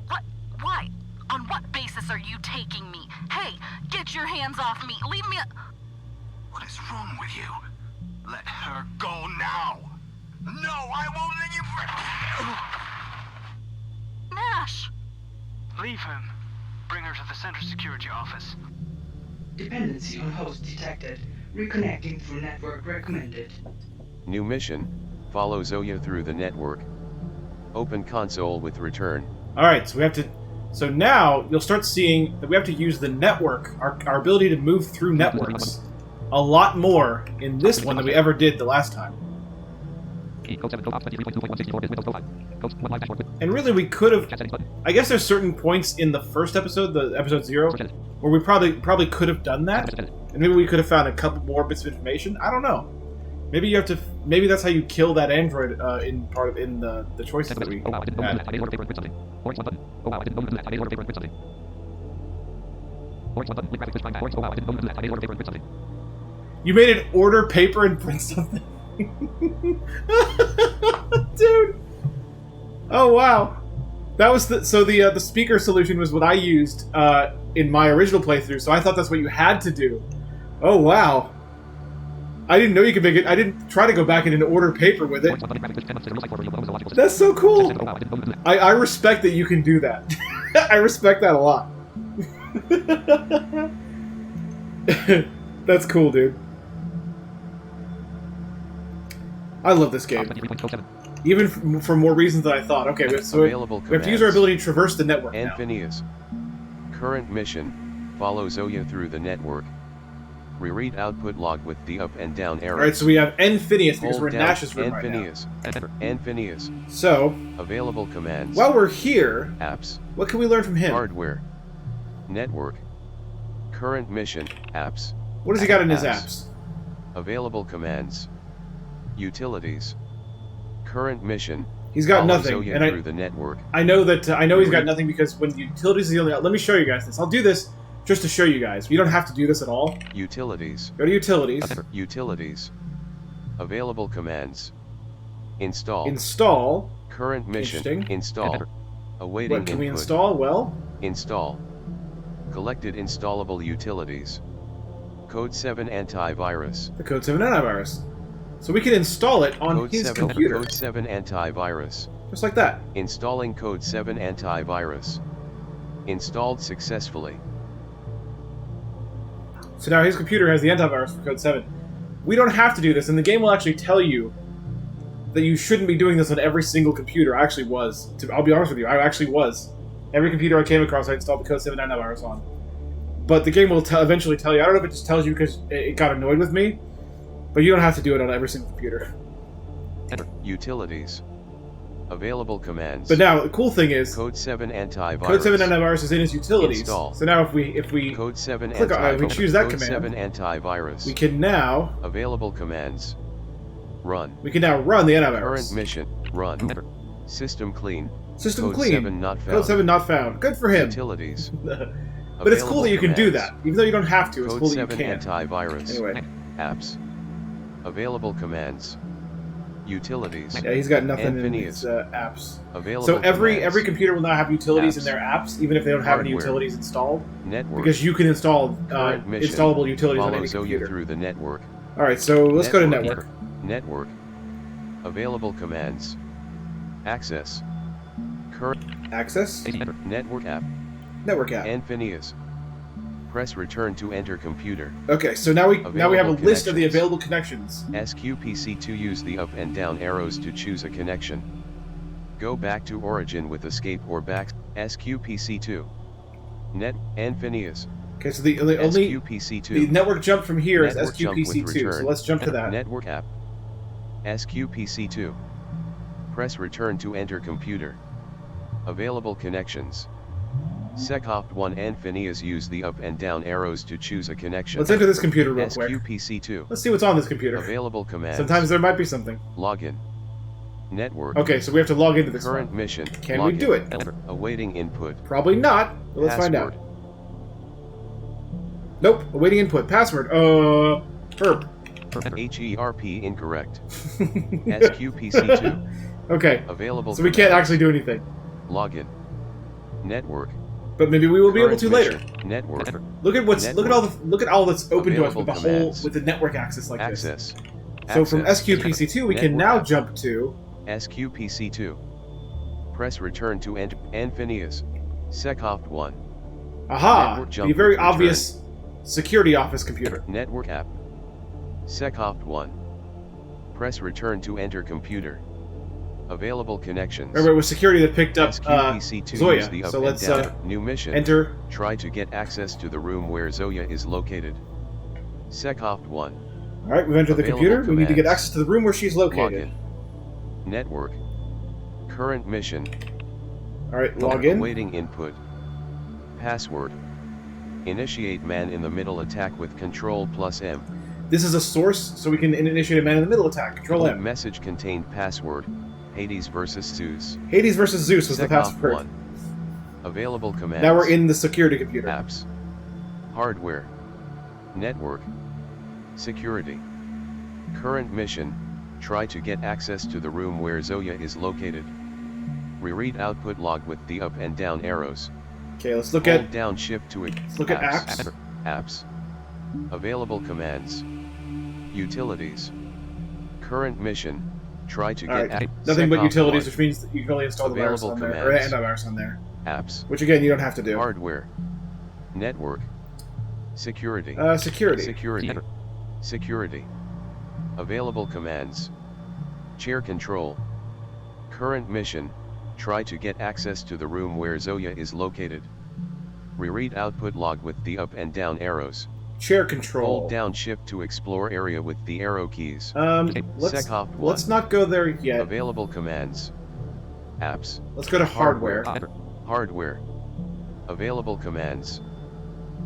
S5: What? Why? On what basis are you taking me? Hey, get your hands off me. Leave me.
S4: What is wrong with you? Let her go now. No, I won't let you.
S5: Nash.
S9: Leave him. Bring her to the center security office.
S6: Dependency on host detected. Reconnecting through network recommended.
S3: New mission. Follow Zoya through the network. Open console with return.
S1: Alright, so we have to... So now, you'll start seeing that we have to use the network, our ability to move through networks, a lot more in this one than we ever did the last time. And really, we could have... I guess there's certain points in the first episode, the episode 0, where we probably could have done that, and maybe we could have found a couple more bits of information. I don't know. Maybe you have to. Maybe that's how you kill that android in the choices that we had. You made it order paper and print something, dude. Oh wow, that was the speaker solution was what I used in my original playthrough. So I thought that's what you had to do. Oh wow. I didn't know you could make it. I didn't try to go back and order paper with it. That's so cool. I respect that you can do that. I respect that a lot. That's cool, dude. I love this game. Even for more reasons than I thought. Okay, so we have to use our ability to traverse the network now.
S3: Phineas. Current mission. Follow Zoya through the network. Reread output log with the up and down arrows.
S1: Alright, so we have N Phineas because
S3: Hold
S1: we're in
S3: down
S1: Nash's room
S3: N
S1: right
S3: Phineas. N Phineas.
S1: now. So,
S3: Available commands.
S1: while we're here,
S3: Apps.
S1: what can we learn from him?
S3: Hardware. Network. Current mission. Apps.
S1: What does he got in his apps?
S3: Available commands. Utilities. Current mission.
S1: He's got
S3: Follow
S1: nothing,
S3: Zoya
S1: and
S3: through the network.
S1: I know that I know he's got nothing because when utilities is the only. Let me show you guys this. I'll do this just to show you guys. You don't have to do this at all.
S3: Utilities.
S1: Go to utilities.
S3: Utilities. Available commands. Install.
S1: Install.
S3: Current mission.
S1: Interesting.
S3: Install. Awaiting
S1: What can we
S3: input.
S1: install? Well,
S3: Install. Collected installable utilities. Code 7 antivirus.
S1: the Code 7 antivirus. So we can install it on
S3: Code
S1: his
S3: 7
S1: computer,
S3: Code 7 antivirus.
S1: just like that.
S3: Installing Code 7 antivirus. Installed successfully.
S1: So now his computer has the antivirus for Code 7. We don't have to do this, and the game will actually tell you that you shouldn't be doing this on every single computer. I actually was. I'll be honest with you, I actually was. Every computer I came across, I installed the Code 7 antivirus on. But the game will eventually tell you. I don't know if it just tells you because it got annoyed with me, but you don't have to do it on every single computer.
S3: Utilities. Available commands.
S1: But now, the cool thing is,
S3: Code 7 antivirus.
S1: Code 7 antivirus is in his utilities.
S3: Install.
S1: So now if we
S3: Code 7
S1: click on it, we choose that
S3: Code
S1: command,
S3: 7 antivirus.
S1: we can now
S3: Available commands. Run.
S1: run the antivirus.
S3: Current mission. Run. System clean.
S1: System
S3: Code
S1: clean.
S3: 7 not found.
S1: Code 7 not found. Good for him.
S3: Utilities.
S1: But it's cool that you can do
S3: commands.
S1: that, even though you don't have to. It's
S3: Code
S1: cool that you
S3: 7
S1: can.
S3: antivirus.
S1: Anyway,
S3: Apps. Available commands. Utilities.
S1: yeah, he's got nothing in
S3: Phineas.
S1: his apps.
S3: Available
S1: So every
S3: commands.
S1: computer will now have utilities in
S3: Apps.
S1: their apps, even if they don't have any
S3: Hardware.
S1: utilities installed,
S3: Network.
S1: because you can install
S3: Current mission.
S1: installable utilities on
S3: Follow
S1: any
S3: Zoya
S1: computer.
S3: through the network.
S1: All right, so let's go to network.
S3: Network. Available commands. Access. Current
S1: Access.
S3: network app.
S1: Network app.
S3: And Phineas. Press return to enter computer.
S1: Okay, so now we have a
S3: Available
S1: list of the
S3: connections.
S1: available connections.
S3: SQPC2 use the up and down arrows to choose a connection. Go back to origin with escape or back. SQPC2. Net and Phineas.
S1: Okay, so the only
S3: SQPC2.
S1: the network jump from here is
S3: Network jump with
S1: SQPC2. So
S3: return.
S1: let's jump to that.
S3: Network app. SQPC2. Press return to enter computer. Available connections. SecOpt1 and Phineas use the up and down arrows to choose a connection.
S1: Let's enter this computer real quick.
S3: SQPC2.
S1: Let's see what's on this computer.
S3: Available commands.
S1: Sometimes there might be something.
S3: Login. Network.
S1: Okay, so we have to log into this
S3: Current
S1: one.
S3: mission.
S1: Can we
S3: Login.
S1: do it?
S3: Awaiting input.
S1: Probably not, but let's find out.
S3: Password.
S1: Nope, awaiting input. Password. Herb.
S3: HERP incorrect. SQPC2.
S1: Okay,
S3: Available
S1: so we can't
S3: commands.
S1: actually do anything.
S3: Login. Network.
S1: But maybe we will be able
S3: Current
S1: to later.
S3: mission, Network.
S1: Look at all that's open to us with
S3: Available
S1: the
S3: commands.
S1: with the network access like this.
S3: Access.
S1: So from
S3: Access.
S1: SQPC2 we can
S3: Network
S1: now
S3: app.
S1: jump to
S3: SQPC2. Press return to Anfinius. Secoft 1.
S1: aha,
S3: Network jump
S1: the very
S3: return.
S1: obvious security office computer.
S3: Network app. Secoft 1. Press return to enter computer. Available connections.
S1: Remember, it was security that picked up
S3: SQPC2 is
S1: Zoya.
S3: the up
S1: So
S3: and
S1: let's
S3: down. New mission.
S1: enter.
S3: Try to get access to the room where Zoya is located. Secoft 1.
S1: All right, we've entered the
S3: Available
S1: computer. We need to get
S3: commands.
S1: access to the room where she's located.
S3: Login. Network. Current mission.
S1: All right, log in.
S3: Awaiting input. Password. Initiate man in the middle attack with Control plus M.
S1: This is a source, so we can initiate a man in the middle attack. Control M.
S3: Message contained password. Hades versus Zeus.
S1: Hades versus Zeus was the
S3: Secoft
S1: password.
S3: 1. Available commands.
S1: Now we're in the security computer.
S3: Apps. Hardware. Network. Security. Current mission. Try to get access to the room where Zoya is located. Reread output log with the up and down arrows.
S1: Okay, let's look
S3: Hold
S1: at
S3: down shift to
S1: let's look at apps.
S3: Apps. Available commands. Utilities. Current mission. Try to
S1: All
S3: get
S1: right, nothing but
S3: Secoft
S1: utilities,
S3: 1.
S1: which means that you can only install the virus
S3: Available
S1: on there, or
S3: commands.
S1: antivirus on there.
S3: Apps.
S1: Which again, you don't have to do.
S3: Hardware. Network. Security.
S1: Security.
S3: Security. Security. Available commands. Chair control. Current mission. Try to get access to the room where Zoya is located. Reread output log with the up and down arrows.
S1: Chair control.
S3: Hold down shift to explore area with the arrow keys.
S1: Let's
S3: Secoft 1.
S1: not go there yet.
S3: Available commands. Apps.
S1: Let's go to hardware.
S3: Hardware. Available commands.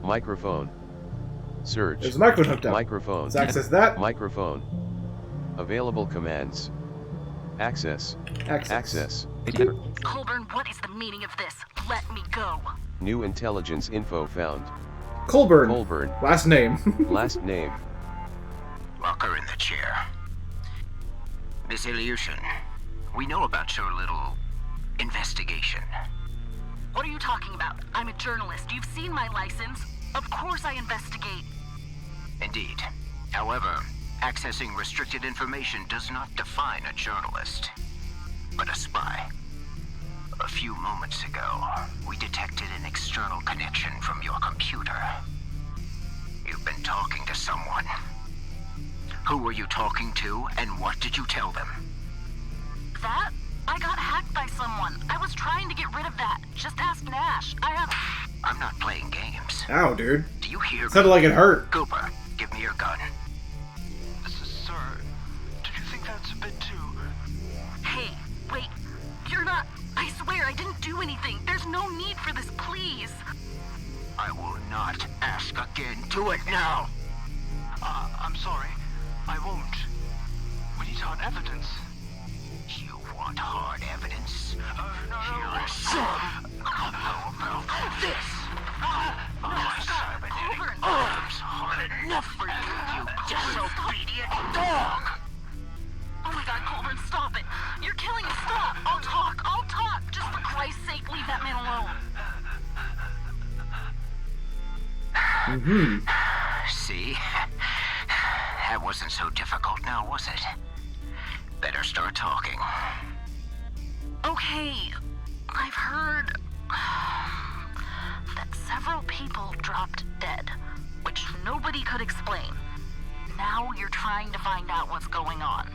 S3: Microphone. Search.
S1: There's a microphone hooked up.
S3: Microphone.
S1: Let's access that.
S3: Microphone. Available commands. Access. Access.
S5: Colburn, what is the meaning of this? Let me go.
S3: New intelligence info found.
S1: Colburn.
S3: Colburn.
S1: Last name.
S3: Last name.
S10: Lock her in the chair. Miss Ilyushin, we know about your little investigation.
S5: What are you talking about? I'm a journalist. You've seen my license. Of course I investigate.
S10: Indeed. However, accessing restricted information does not define a journalist, but a spy. A few moments ago, we detected an external connection from your computer. You've been talking to someone. Who were you talking to, and what did you tell them?
S5: That? I got hacked by someone. I was trying to get rid of that. Just ask Nash.
S10: I'm not playing games.
S1: Ow, dude.
S10: Do you hear me?
S1: Sounded like it hurt.
S10: Cooper, give me your gun.
S9: Sir, did you think that's a bit too...
S5: Hey, wait. You're not... I swear I didn't do anything. There's no need for this, please.
S10: I will not ask again. Do it now!
S9: I'm sorry. I won't. We need hard evidence.
S10: You want hard evidence?
S9: No.
S10: Here is some. How about this? My cybernetic arms hard enough for you, you disobedient dog!
S5: Oh my god, Colburn, stop it. You're killing me. Stop. I'll talk. Just for Christ's sake, leave that man alone.
S10: See? That wasn't so difficult now, was it? Better start talking.
S5: Okay, I've heard that several people dropped dead, which nobody could explain. Now you're trying to find out what's going on.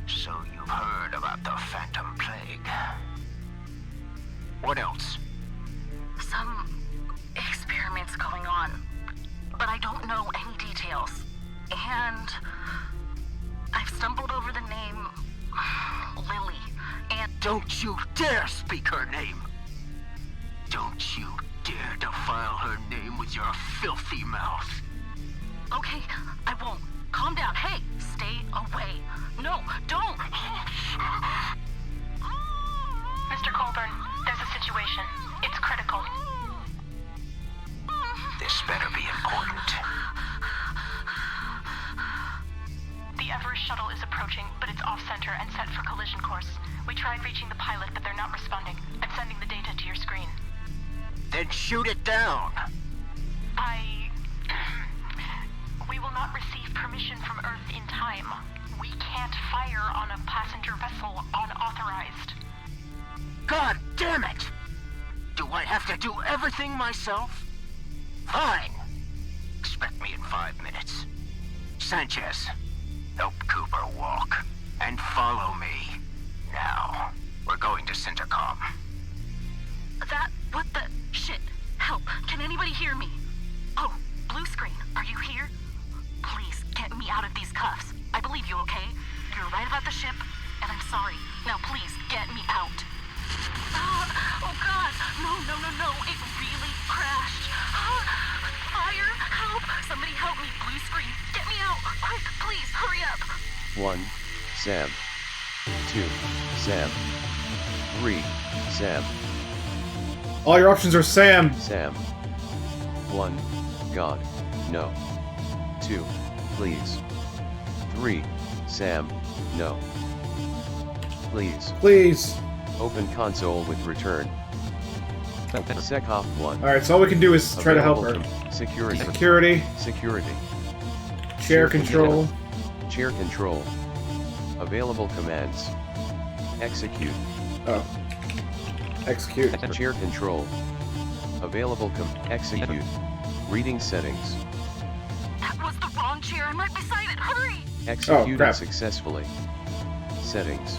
S10: So you've heard about the Phantom Plague. What else?
S5: Some experiments going on, but I don't know any details. And I've stumbled over the name Lily, and...
S10: Don't you dare speak her name! Don't you dare defile her name with your filthy mouth!
S5: Okay, I won't. Calm down. Hey, stay away. No, don't!
S11: Mr. Colburn, there's a situation. It's critical.
S10: This better be important.
S11: The Everest shuttle is approaching, but it's off-center and set for collision course. We tried reaching the pilot, but they're not responding. I'm sending the data to your screen.
S10: Then shoot it down.
S11: We will not receive permission from Earth in time. We can't fire on a passenger vessel unauthorized.
S10: God damn it! Do I have to do everything myself? Fine. Expect me in 5 minutes. Sanchez, help Cooper walk. And follow me. Now, we're going to Centercom.
S5: What the shit? Help, can anybody hear me? Oh, blue screen, are you here? Please, get me out of these cuffs. I believe you, okay? You're right about the ship, and I'm sorry. Now please, get me out. Oh god, no, it really crashed. Fire, help, somebody help me, blue screen. Get me out, quick, please, hurry up.
S3: 1. Sam. 2. Sam. 3. Sam.
S1: All your options are Sam.
S3: Sam. 1. God. No. 2. Please. 3. Sam. No. Please.
S1: Please.
S3: Open console with return. Secop 1.
S1: Alright, so all we can do is try to help her.
S3: Security.
S1: Security.
S3: Security.
S1: Chair control.
S3: Chair control. Available commands. Execute.
S1: Oh. Execute.
S3: Chair control. Available execute. Reading settings.
S5: That was the wrong chair, I'm right beside it, hurry!
S3: Executed successfully. Settings.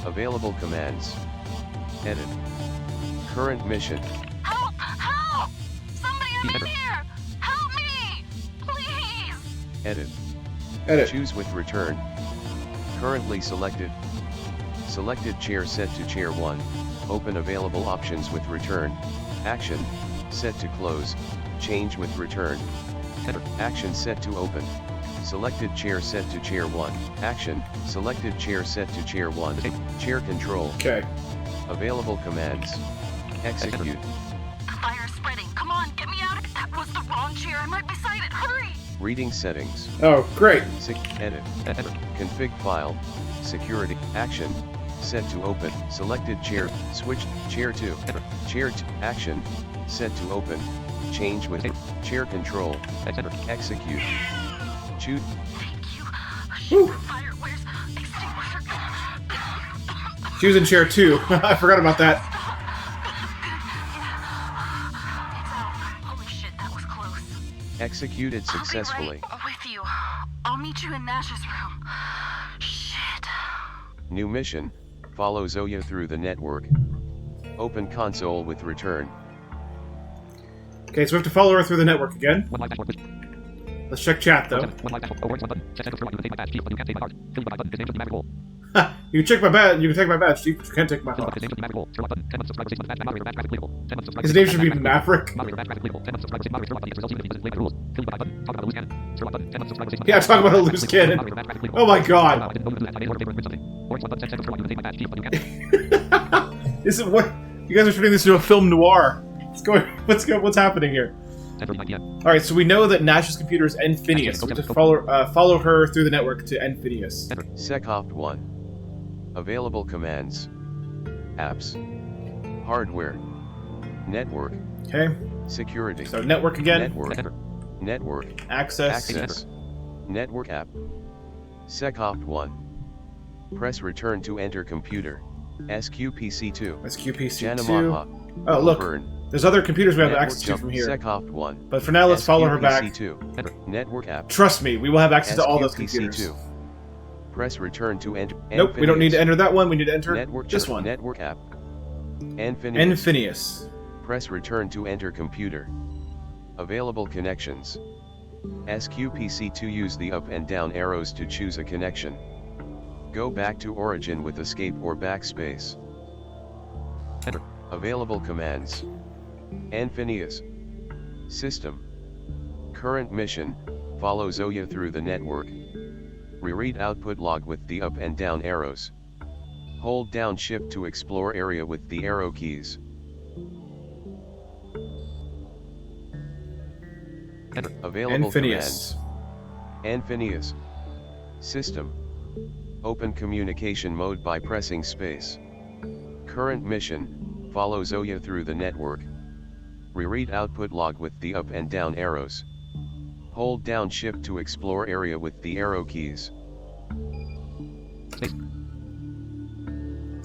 S3: Available commands. Edit. Current mission.
S5: Help! Help! Somebody I'm in here! Help me! Please!
S3: Edit.
S1: Edit.
S3: Choose with return. Currently selected. Selected chair set to chair 1. Open available options with return. Action. Set to close. Change with return. Action set to open. Selected chair set to chair 1. Action. Selected chair set to chair 1. Chair control.
S1: Okay.
S3: Available commands. Execute.
S5: Fire spreading. Come on, get me out of it. That was the wrong chair. I'm right beside it. Hurry!
S3: Reading settings.
S1: Oh, great.
S3: Edit. Config file. Security. Action. Set to open. Selected chair. Switch. Chair 2. Chair 2. Action. Set to open. Change with chair control. Execute. Shoot.
S5: Thank you. Fire, where's extinguisher?
S1: She was in chair 2. I forgot about that.
S5: It's out. Holy shit, that was close.
S3: Executed successfully.
S5: I'll be right with you. I'll meet you in Nash's room. Shit.
S3: New mission. Follow Zoya through the network. Open console with return.
S1: Okay, so we have to follow her through the network again. Let's check chat, though. You can check my badge. You can take my badge. You can't take my heart. His name should be Maverick. Yeah, talk about a loose cannon. Oh my god. This is what you guys are turning this into a film noir. What's happening here? Alright, so we know that Nash's computer is Enfinius. So we just follow her through the network to Enfinius.
S3: Secop 1. Available commands. Apps. Hardware. Network.
S1: Okay.
S3: Security.
S1: So network again.
S3: Network. Network.
S1: Access.
S3: Network app. Secop 1. Press return to enter computer. SQPC2.
S1: SQPC2. Oh, look. There's other computers we have access to from here.
S3: Secop 1.
S1: But for now, let's follow her back.
S3: Network app.
S1: Trust me, we will have access to all those computers.
S3: Press return to enter.
S1: Nope, we don't need to enter that one. We need to enter
S3: network
S1: this one.
S3: Network app.
S1: Enfinius.
S3: Press return to enter computer. Available connections. SQPC2 use the up and down arrows to choose a connection. Go back to origin with escape or backspace. Available commands. Enfinius. System. Current mission. Follow Zoya through the network. Reread output log with the up and down arrows. Hold down shift to explore area with the arrow keys. Available commands. Enfinius. System. Open communication mode by pressing space. Current mission. Follow Zoya through the network. Reread output log with the up and down arrows. Hold down shift to explore area with the arrow keys.
S7: Space.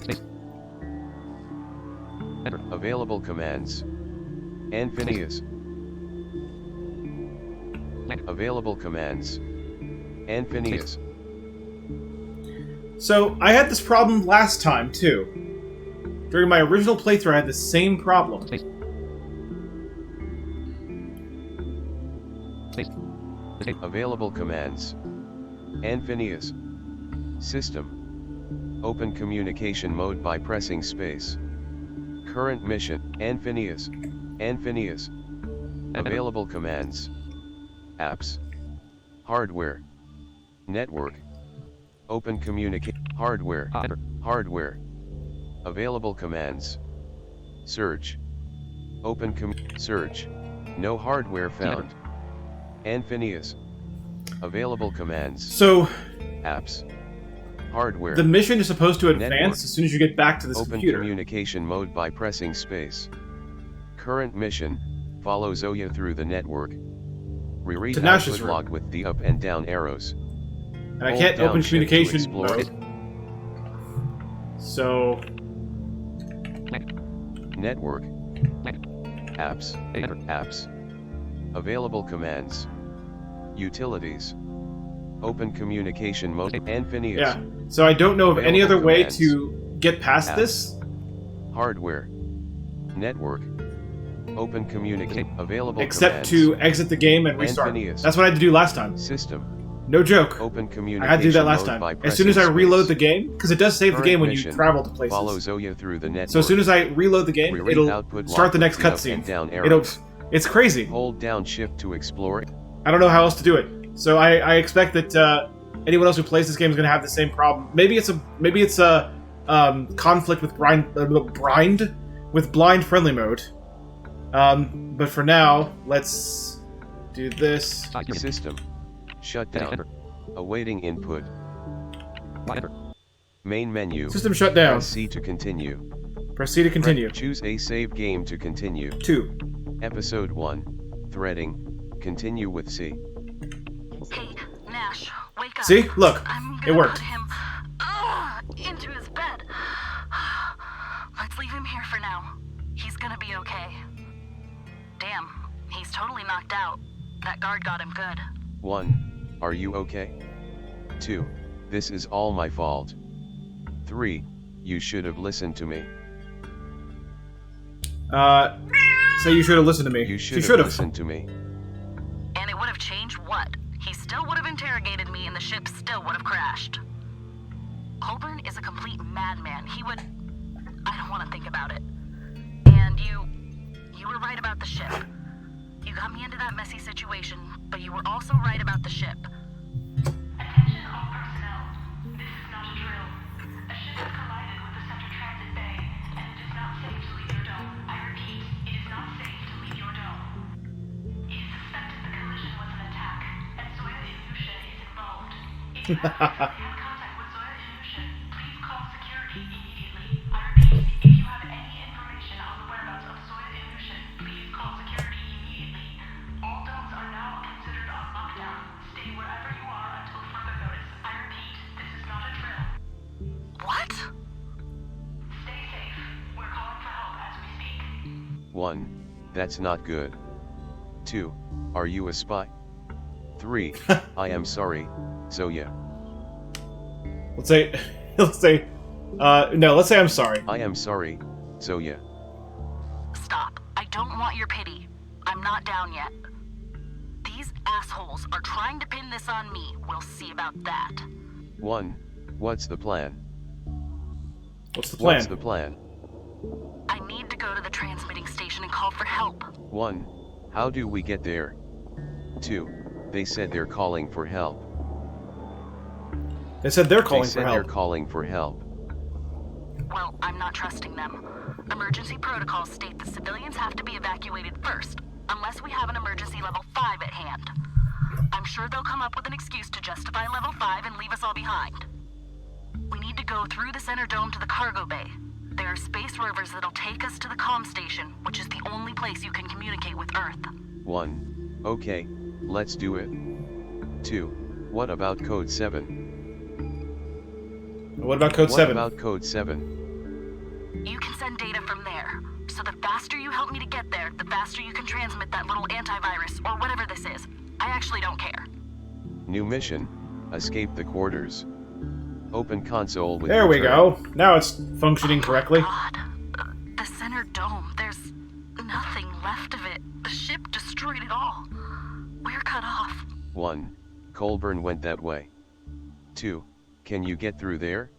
S7: Space. Enter.
S3: Available commands. Anfinius.
S7: Blank.
S3: Available commands. Anfinius.
S1: So, I had this problem last time, too. During my original playthrough, I had the same problem.
S7: Space. Space. Escape.
S3: Available commands. Anfinius. System. Open communication mode by pressing space. Current mission. Anfinius. Anfinius. Available commands. Apps. Hardware. Network. Open communicate. Hardware.
S7: Enter.
S3: Hardware. Available commands. Search. Open search. No hardware found. Anfinius. Available commands.
S1: So,
S3: Apps. Hardware.
S1: the mission is supposed to advance
S3: Network.
S1: as soon as you get back to this
S3: Open
S1: computer.
S3: communication mode by pressing space. Current mission. Follow Zoya through the network. Reread
S1: To Nash's
S3: output
S1: room.
S3: log with the up and down arrows.
S1: And I
S3: Hold
S1: can't
S3: down
S1: open
S3: shift to
S1: communication
S3: explore
S1: mode.
S3: it.
S1: So,
S3: Network.
S7: Blank.
S3: Apps.
S7: Enter.
S3: Apps. Available commands. Utilities. Open communication mode. Anfinius.
S1: yeah. So I don't know of any
S3: Available
S1: other way
S3: commands.
S1: to get past
S3: Apps.
S1: this.
S3: Hardware. Network. Open communicate. Available
S1: Except
S3: commands.
S1: to exit the game and restart.
S3: Anfinius.
S1: That's what I had to do last time.
S3: System.
S1: No joke.
S3: Open communication
S1: I had to do that last
S3: mode
S1: time.
S3: by
S1: As soon as I
S3: pressing
S1: reload the
S3: space.
S1: game, because it does save the
S3: Current
S1: game when
S3: mission.
S1: you travel to places.
S3: Follow Zoya through the network.
S1: So as soon as I reload the game,
S3: Reread
S1: it'll
S3: output
S1: start
S3: log
S1: the
S3: with
S1: next
S3: the up
S1: cutscene.
S3: and down
S1: It'll.
S3: arrows.
S1: It's crazy.
S3: Hold down shift to explore.
S1: I don't know how else to do it. So I expect that anyone else who plays this game is going to have the same problem. Maybe it's a conflict with blind friendly mode. But for now, let's do this.
S3: System. Shut down.
S7: Enter.
S3: Awaiting input.
S7: Enter.
S3: Main menu.
S1: System shut down.
S3: Press C to continue.
S1: Proceed to continue.
S3: Choose a save game to continue.
S1: 2.
S3: Episode 1. Threading. Continue with C.
S5: Hey, Nash, wake up.
S1: See? Look.
S5: I'm
S1: It
S5: gonna
S1: worked.
S5: put him into his bed. Let's leave him here for now. He's gonna be okay. Damn, he's totally knocked out. That guard got him good.
S3: 1. Are you okay? 2. This is all my fault. 3. You should have listened to me.
S1: So you should have listened to me.
S3: You
S1: She
S3: should have listened to me.
S5: And it would have changed what? He still would have interrogated me and the ship still would have crashed. Colburn is a complete madman. He would... I don't want to think about it. And you were right about the ship. You got me into that messy situation, but you were also right about the ship.
S11: Attention all personnel. This is not a drill. A ship has collided with the center transit bay, and it is not safe to leave your dome. I repeat, it is not safe to leave your dome. It is suspected the collision was an attack, and Zoya Ilyushin is involved. If you have previously had contact with Zoya Ilyushin, please call security immediately. I repeat, if you have any information on the whereabouts of Zoya Ilyushin, please call security immediately. All domes are now considered on lockdown. Stay wherever you are until further notice. I repeat, this is not a drill.
S5: What?
S11: Stay safe. We're calling for help as we speak.
S3: 1. That's not good. 2. Are you a spy? 3. I am sorry, Zoya.
S1: Let's say I'm sorry.
S3: I am sorry, Zoya.
S5: Stop. I don't want your pity. I'm not down yet. These assholes are trying to pin this on me. We'll see about that.
S3: 1. What's the plan?
S1: What's the plan?
S3: What's the plan?
S5: I need to go to the transmitting station and call for help.
S3: 1. How do we get there? 2. They said they're calling for help.
S1: They said they're calling
S3: They said
S1: for
S3: they're
S1: help.
S3: calling for help.
S5: Well, I'm not trusting them. Emergency protocols state that civilians have to be evacuated first, unless we have an emergency level 5 at hand. I'm sure they'll come up with an excuse to justify level 5 and leave us all behind. We need to go through the center dome to the cargo bay. There are space rovers that'll take us to the comm station, which is the only place you can communicate with Earth.
S3: 1. Okay, let's do it. 2. What about code 7?
S1: What about code 7?
S3: What about code 7?
S5: You can send data from there. So the faster you help me to get there, the faster you can transmit that little antivirus, or whatever this is. I actually don't care.
S3: New mission, escape the quarters. Open console with
S1: There we
S3: return.
S1: go. Now it's functioning correctly.
S5: God. The center dome, there's nothing left of it. The ship destroyed it all. We're cut off.
S3: 1. Colburn went that way. 2. Can you get through there?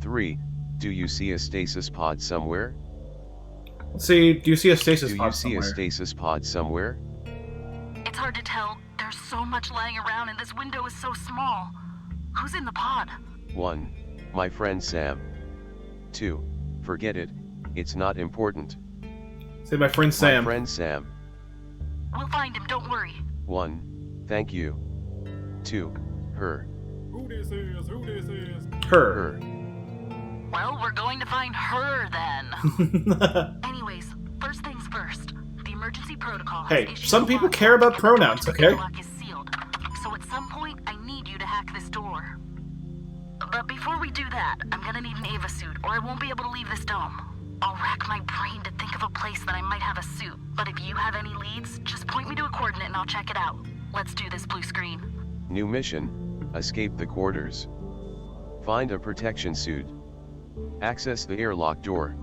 S3: 3. Do you see a stasis pod somewhere?
S1: Let's see, do you see a stasis
S3: Do
S1: pod
S3: you see
S1: somewhere?
S3: a stasis pod somewhere?
S5: It's hard to tell. There's so much lying around and this window is so small. Who's in the pod?
S3: 1. My friend Sam. 2. Forget it, it's not important.
S1: Say my friend Sam.
S3: My friend Sam.
S5: We'll find him, don't worry.
S3: 1. Thank you. 2. Her.
S12: Who this is? Who this is?
S1: Her.
S3: Her.
S5: Well, we're going to find her then. Anyways, first things first. The emergency protocol has
S1: Hey,
S5: issued
S1: some
S5: a
S1: people
S5: warning
S1: care about
S5: that
S1: pronouns,
S5: the
S1: okay?
S5: lock is sealed. So at some point, I need you to hack this door. But before we do that, I'm gonna need an Ava suit, or I won't be able to leave this dome. I'll rack my brain to think of a place that I might have a suit. But if you have any leads, just point me to a coordinate and I'll check it out. Let's do this, blue screen.
S3: New mission, escape the quarters. Find a protection suit. Access the airlock door.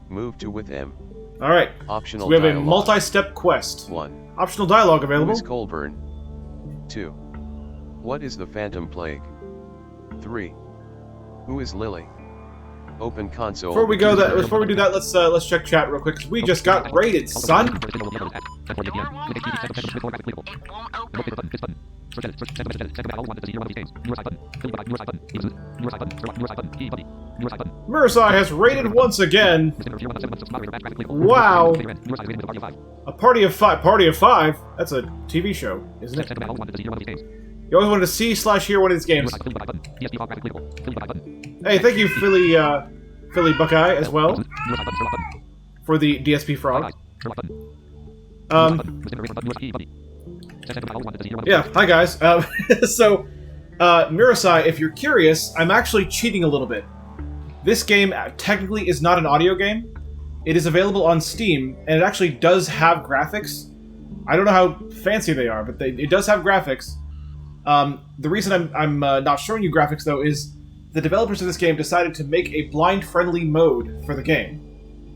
S3: Move to with M.
S1: Alright,
S3: Optional
S1: so we have a
S3: dialogue.
S1: multi-step quest.
S3: 1.
S1: Optional dialogue
S3: Who
S1: available.
S3: is Colburn? 2. What is the Phantom Plague? 3. Who is Lily? Open console.
S1: Before we do that, let's check chat real quick. 'Cause we just got raided, son.
S5: It won't open.
S1: Mursai has raided once again. Wow. A party of five. Party of five? That's a TV show, isn't it? You always wanted to see/hear one of these games. Hey, thank you, Philly Buckeye, as well, for the DSP frog. Yeah, hi guys. So, Murasai, if you're curious, I'm actually cheating a little bit. This game technically is not an audio game. It is available on Steam, and it actually does have graphics. I don't know how fancy they are, but it does have graphics. The reason I'm not showing you graphics, though, is the developers of this game decided to make a blind-friendly mode for the game.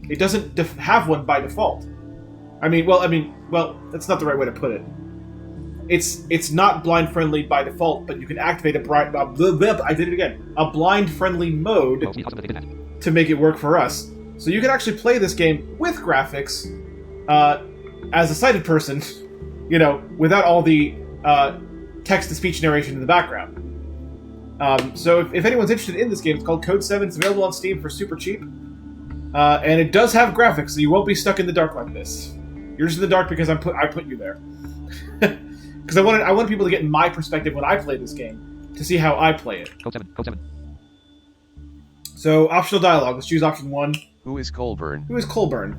S1: It doesn't have one by default. Well, that's not the right way to put it. It's not blind-friendly by default, but you can activate a blind-friendly mode to make it work for us. So you can actually play this game with graphics as a sighted person, without all the text-to-speech narration in the background. So if anyone's interested in this game, it's called Code 7. It's available on Steam for super cheap. And it does have graphics, so you won't be stuck in the dark like this. You're just in the dark because I put you there. Because I wanted people to get my perspective when I play this game, to see how I play it.
S7: Code 7.
S1: So, optional dialogue. Let's choose option 1.
S3: Who is Colburn?
S1: Who is Colburn?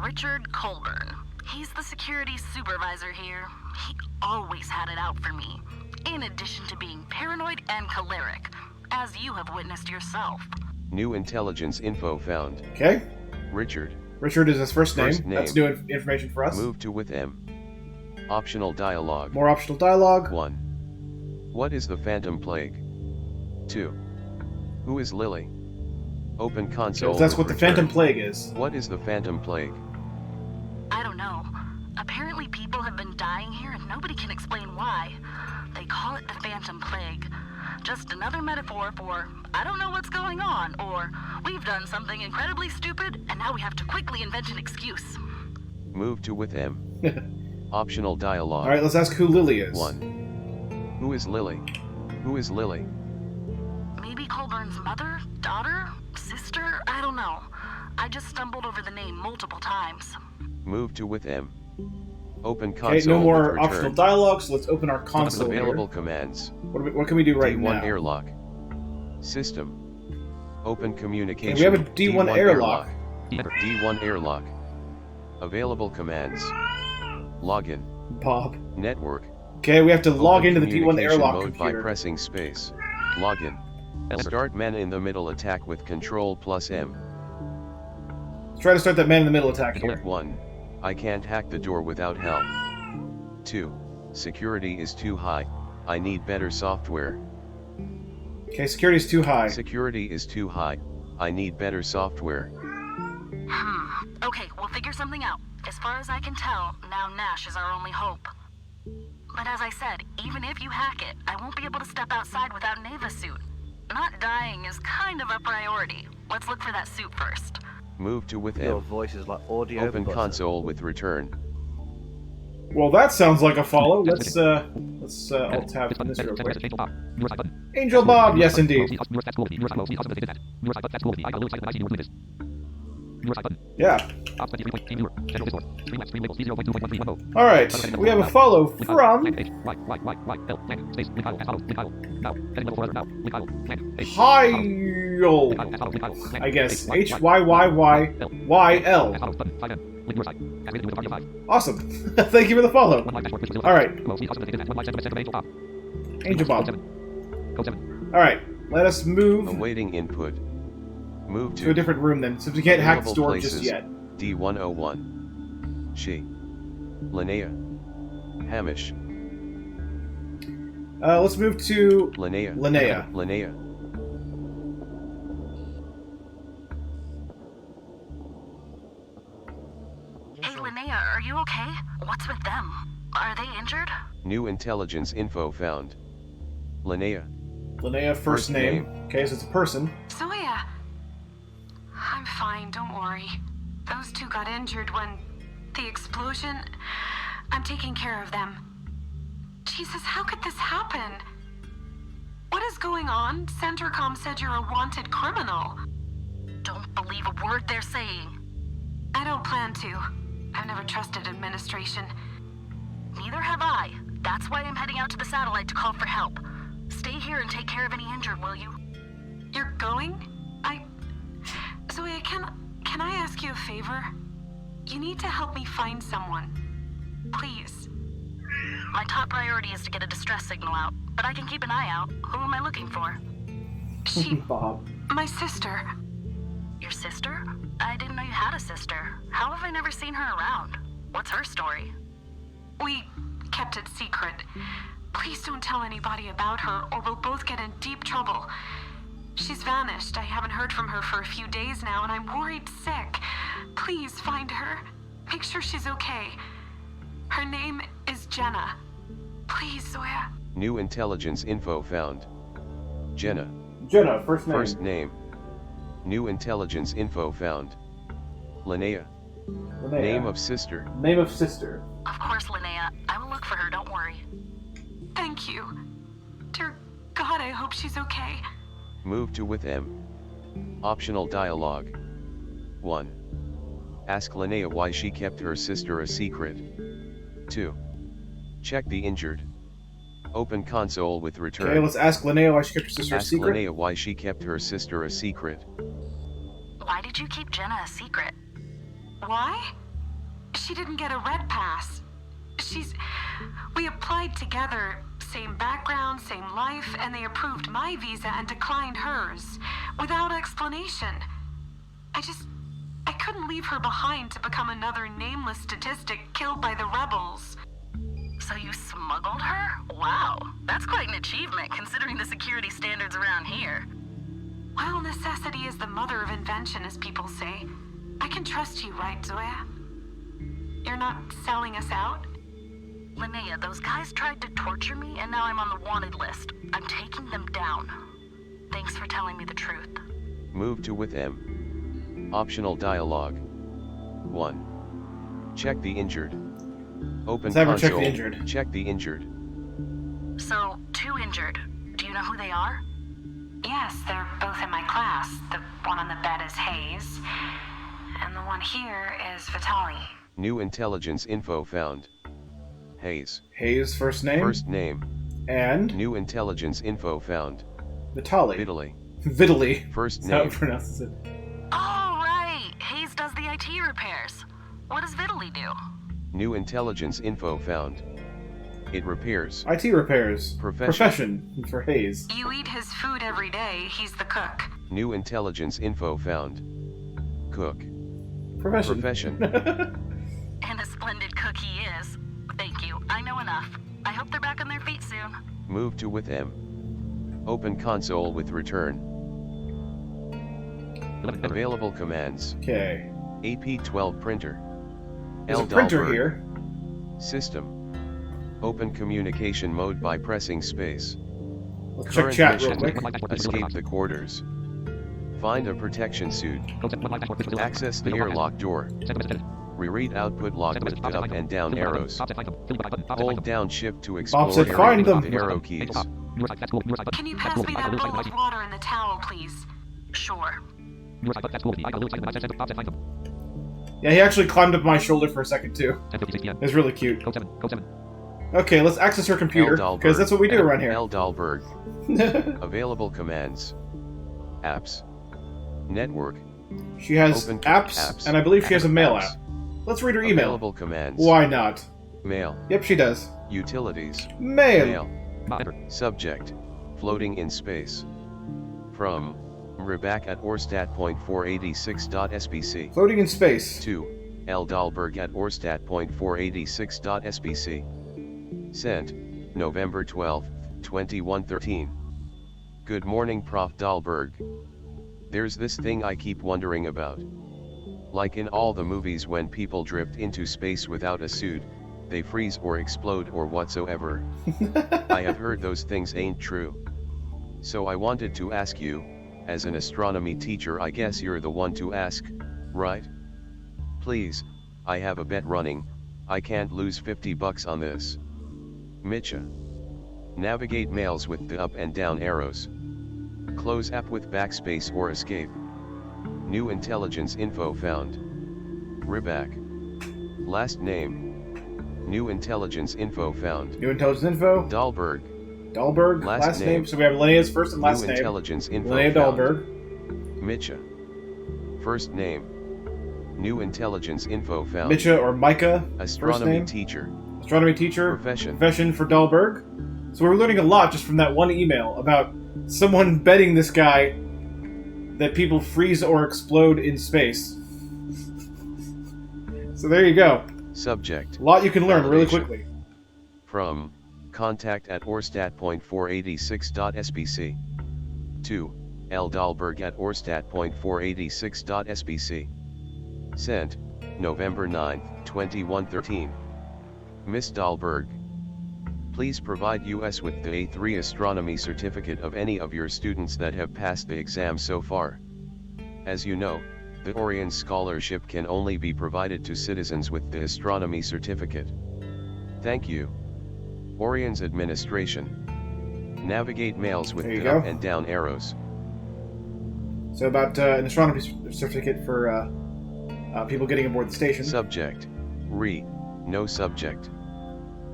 S5: Richard Colburn. He's the security supervisor here. He always had it out for me. In addition to being paranoid and choleric, as you have witnessed yourself.
S3: New intelligence info found.
S1: Okay.
S3: Richard.
S1: Richard is his first name.
S3: First name.
S1: That's new information for us.
S3: Move to with M. Optional dialogue.
S1: More optional dialogue.
S3: 1. What is the Phantom Plague? 2. Who is Lily? Open console.
S1: So that's what
S3: with
S1: the Phantom
S3: return.
S1: Plague is.
S3: What is the Phantom Plague?
S5: I don't know. Apparently people have been dying here and nobody can explain why. They call it the Phantom Plague. Just another metaphor for, I don't know what's going on, or we've done something incredibly stupid and now we have to quickly invent an excuse.
S3: Move to with M. Optional dialogue.
S1: Alright, let's ask who Lily is.
S3: 1. Who is Lily? Who is Lily?
S5: Maybe Colburn's mother? Daughter? Sister? I don't know. I just stumbled over the name multiple times.
S3: Move to with M. Open console.
S1: Okay, no more
S3: with
S1: optional
S3: return.
S1: dialogue, so let's open our console
S3: Available
S1: here.
S3: commands.
S1: What can we do right
S3: D1
S1: now?
S3: airlock. System. Open communication.
S1: Okay, we have a D1 airlock.
S3: D1 airlock. Available commands. Login.
S1: Bob.
S3: Network.
S1: Okay, we have to log
S3: Open
S1: into the D1
S3: communication
S1: airlock
S3: mode
S1: computer.
S3: by pressing space. Login. Start man in the middle attack with Control plus M.
S1: Let's try to start that man in the middle attack here.
S3: 1. I can't hack the door without help. 2. Security is too high. I need better software.
S1: Okay, security is too high.
S3: Security is too high. I need better software.
S5: Okay, we'll figure something out. As far as I can tell, now Nash is our only hope. But as I said, even if you hack it, I won't be able to step outside without an Ava suit. Not dying is kind of a priority. Let's look for that suit first.
S3: Move to with
S13: Your
S3: M.
S13: voice is like audio.
S3: Open
S13: buzzer.
S3: console with return.
S1: Well, that sounds like a follow. Let's alt tab from this real quick. Angel Bob, yes indeed. Yeah. Alright, we have a follow from Hyyle, I guess. Hyyyl. Awesome. Thank you for the follow. Alright. Angel Bob. Alright, let us move
S3: Awaiting input. Move
S1: to a different room then, since we can't hack the
S3: Available
S1: door
S3: places.
S1: just yet.
S3: D101. She. Linnea. Hamish.
S1: Let's move to
S3: Linnea.
S1: Linnea.
S3: Linnea.
S5: Hey, Linnea, are you okay? What's with them? Are they injured?
S3: New intelligence info found. Linnea.
S1: Linnea, first name. Okay, so it's a person.
S5: Zoya! I'm fine, don't worry. Those two got injured when... the explosion... I'm taking care of them. Jesus, how could this happen? What is going on? Centricom said you're a wanted criminal. Don't believe a word they're saying. I don't plan to. I've never trusted administration. Neither have I. That's why I'm heading out to the satellite to call for help. Stay here and take care of any injured, will you? You're going? Zoya, can I ask you a favor? You need to help me find someone. Please. My top priority is to get a distress signal out, but I can keep an eye out. Who am I looking for?
S1: Bob.
S5: My sister. Your sister? I didn't know you had a sister. How have I never seen her around? What's her story? We kept it secret. Please don't tell anybody about her, or we'll both get in deep trouble. She's vanished. I haven't heard from her for a few days now, and I'm worried sick. Please find her. Make sure she's okay. Her name is Jenna. Please, Zoya.
S3: New intelligence info found. Jenna.
S1: Jenna, first name.
S3: First name. New intelligence info found. Linnea.
S1: Linnea.
S3: Name of sister.
S1: Name of sister.
S5: Of course, Linnea. I will look for her, don't worry. Thank you. Dear God, I hope she's okay.
S3: Move to with M. Optional dialogue. 1. Ask Linnea why she kept her sister a secret. 2. Check the injured. Open console with return.
S1: Okay, let's ask Linnea why she kept her sister a secret.
S3: Ask Linnea why she kept her sister a secret.
S5: Why did you keep Jenna a secret? Why? She didn't get a red pass. We applied together, same background, same life, and they approved my visa and declined hers, without explanation. I couldn't leave her behind to become another nameless statistic killed by the rebels. So you smuggled her? Wow, that's quite an achievement considering the security standards around here. Well, necessity is the mother of invention, as people say. I can trust you, right, Zoya? You're not selling us out? Linnea, those guys tried to torture me, and now I'm on the wanted list. I'm taking them down. Thanks for telling me the truth.
S3: Move to with M. Optional dialogue. 1. Check the injured. Open
S1: Let's have her
S3: console.
S1: check the injured.
S3: Check the injured.
S5: So, 2 injured. Do you know who they are? Yes, they're both in my class. The one on the bed is Hayes, and the one here is Vitali.
S3: New intelligence info found. Hayes.
S1: Hayes, first name.
S3: First name.
S1: And?
S3: New intelligence info found.
S1: Vitali.
S3: Vitali.
S1: Vitaly.
S3: First
S1: That's how it
S3: name.
S1: pronounces it.
S5: Oh, right. Hayes does the IT repairs. What does Vitaly do?
S3: New intelligence info found. It repairs.
S1: IT repairs.
S3: Profession.
S1: For Hayes.
S5: You eat his food every day. He's the cook.
S3: New intelligence info found. Cook.
S1: Profession.
S5: And a splendid cook he is. Thank you. I know enough. I hope they're back on their feet soon.
S3: Move to with M. Open console with return. Available commands.
S1: Okay.
S3: AP12 printer.
S1: There's a printer
S3: Dahlberg.
S1: here.
S3: System. Open communication mode by pressing space.
S1: Let's check
S3: Current
S1: chat real
S3: mission,
S1: quick.
S3: Escape the quarters. Find a protection suit. Access the airlock door. Reread output log with the up and down arrows. Hold down shift to explore
S1: said
S3: area
S1: find
S3: with
S1: them.
S3: the arrow keys.
S5: Can you pass me that bowl of water and the towel, please? Sure.
S1: Yeah, he actually climbed up my shoulder for a second too. It's really cute. Okay, let's access her computer, because that's what we do around here.
S3: L. Dahlberg. Available commands. Apps. Network.
S1: She has
S3: Open
S1: apps, and I believe she has a mail
S3: apps.
S1: app. Let's read her email.
S3: Available commands.
S1: Why not?
S3: Mail.
S1: Yep, she does.
S3: Utilities.
S1: Mail.
S3: Subject. Floating in space. From. Rebak at Orstat.486.sbc.
S1: Floating in space.
S3: To. L. Dahlberg at Orstat.486.sbc. Sent. November 12, 2113. Good morning, Prof. Dahlberg. There's this thing I keep wondering about. Like in all the movies when people drift into space without a suit, they freeze or explode or whatsoever. I have heard those things ain't true. So I wanted to ask you, as an astronomy teacher, I guess you're the one to ask, right? Please, I have a bet running, I can't lose $50 on this. Mitcha. Navigate mails with the up and down arrows. Close app with backspace or escape. New intelligence info found. Ribak. Last name. New intelligence info found.
S1: New intelligence info.
S3: Dahlberg.
S1: Dahlberg. Last name. So we have Linnea's first and last
S3: New
S1: name.
S3: intelligence info
S1: Linnea
S3: found.
S1: Dahlberg.
S3: Mitcha. First name. New intelligence info found.
S1: Mitcha or Micah.
S3: Astronomy teacher.
S1: Astronomy teacher.
S3: Profession.
S1: Profession for Dahlberg. So we're learning a lot just from that one email about someone betting this guy that people freeze or explode in space. So there you go.
S3: Subject.
S1: A lot you can learn really
S3: Validation.
S1: quickly.
S3: From contact at Orstat.486.sbc to L. Dahlberg at Orstat.486.sbc. Sent November 9, 2113. Miss Dahlberg. Please provide us with the A3 astronomy certificate of any of your students that have passed the exam so far. As you know, the Orion Scholarship can only be provided to citizens with the astronomy certificate. Thank you. Orion's administration. Navigate mails with the up and down arrows.
S1: So about an astronomy certificate for people getting aboard the station.
S3: Subject. No subject.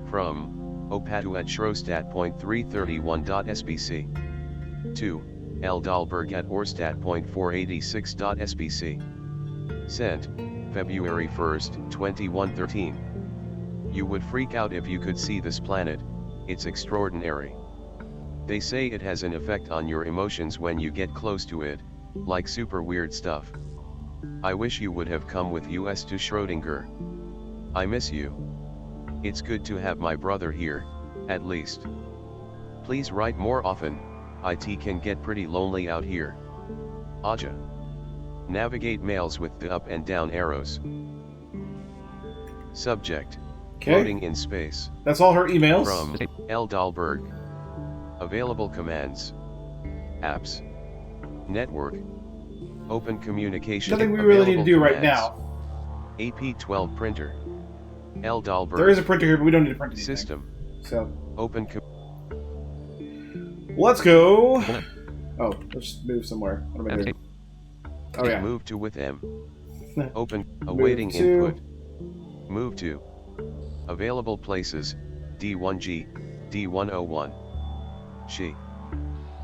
S3: From Opatu at Schrostat.331.sbc. To L. Dahlberg at Orstat.486.sbc. Sent February 1st, 2113. You would freak out if you could see this planet, it's extraordinary. They say it has an effect on your emotions when you get close to it, like super weird stuff. I wish you would have come with us to Schrödinger. I miss you. It's good to have my brother here, at least. Please write more often, it can get pretty lonely out here. Aja. Navigate mails with the up and down arrows. Subject. Floating in space.
S1: That's all her emails.
S3: From L. Dahlberg. Available commands. Apps. Network. Open communication.
S1: Nothing we really need to do right
S3: commands.
S1: now.
S3: AP12 printer. L. Dahlberg.
S1: There is a printer here, but we don't need to print anything.
S3: System.
S1: So.
S3: Open.
S1: Let's go. Oh, let's move somewhere. What am I doing? Oh yeah.
S3: Move to with M. Open. Awaiting input. Move to. Available places. D1G. D101. She.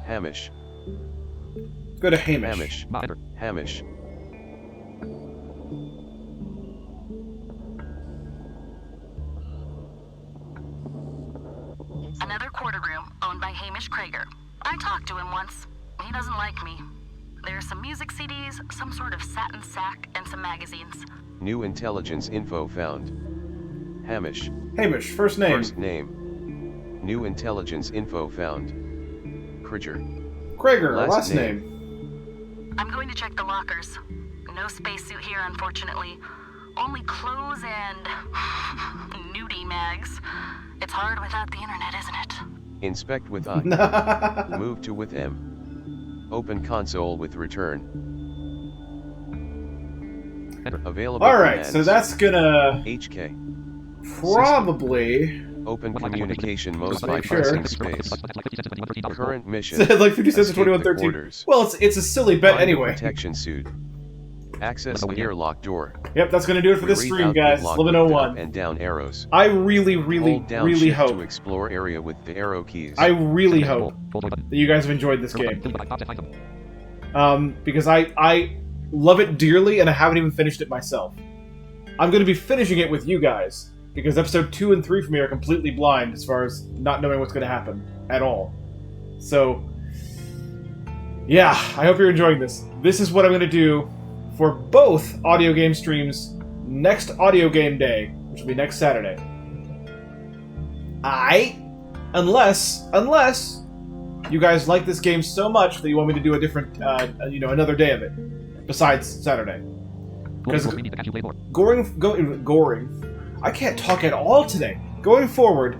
S3: Hamish.
S1: Let's go to Hamish.
S3: Hamish.
S5: Another quarter room owned by Hamish Krager. I talked to him once. He doesn't like me. There's some music CDs, some sort of satin sack, and some magazines.
S3: New intelligence info found. Hamish.
S1: Hamish, first name.
S3: First name. New intelligence info found. Krager.
S1: Krager, last name.
S5: I'm going to check the lockers. No spacesuit here, unfortunately. Only clothes and nudie mags. It's hard without the internet, isn't it?
S3: Inspect with I. Move to with M. Open console with return. Available.
S1: Alright,
S3: commands.
S1: so that's gonna
S3: HK.
S1: probably
S3: Open communication mode
S1: Just
S3: by
S1: make sure.
S3: pressing space. Current mission.
S1: like 50 cents to
S3: Escape the
S1: 2113.
S3: quarters.
S1: Well, it's a silly bet
S3: Find a
S1: anyway.
S3: Protection suit. Access the airlock door.
S1: Yep, that's gonna do it for this
S3: Read
S1: stream,
S3: output
S1: guys.
S3: lock with
S1: 1101.
S3: up and down arrows.
S1: I really
S3: Hold down
S1: really
S3: shift
S1: hope.
S3: to explore area with the arrow keys.
S1: I really hope that you guys have enjoyed this game. Because I love it dearly, and I haven't even finished it myself. I'm going to be finishing it with you guys, because episode 2 and 3 for me are completely blind as far as not knowing what's going to happen at all. So, yeah, I hope you're enjoying this. This is what I'm going to do for both audio game streams next audio game day, which will be next Saturday. Unless you guys like this game so much that you want me to do a different, another day of it, besides Saturday. Because I can't talk at all today. Going forward,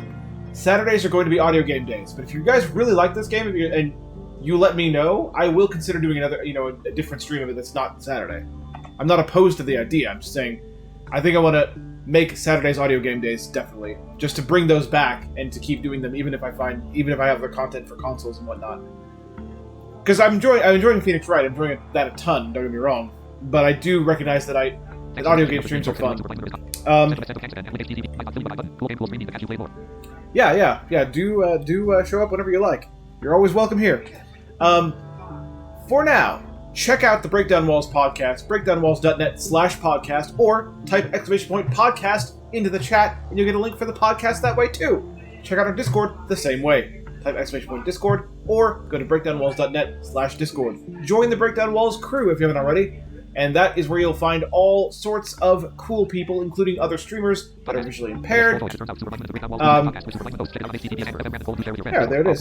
S1: Saturdays are going to be audio game days. But if you guys really like this game and you let me know, I will consider doing another, a different stream of it that's not Saturday. I'm not opposed to the idea. I'm just saying, I think I want to make Saturdays audio game days definitely, just to bring those back and to keep doing them, even if I have the content for consoles and whatnot. Because I'm enjoying Phoenix Wright. I'm enjoying that a ton. Don't get me wrong, but I do recognize that audio game streams are fun. Yeah. Do show up whenever you like. You're always welcome here. For now, check out the Breakdown Walls podcast, breakdownwalls.net/podcast, or type !podcast into the chat, and you'll get a link for the podcast that way too. Check out our Discord the same way. Type !Discord, or go to breakdownwalls.net/Discord. Join the Breakdown Walls crew if you haven't already, and that is where you'll find all sorts of cool people, including other streamers that are visually impaired. Yeah, there it is.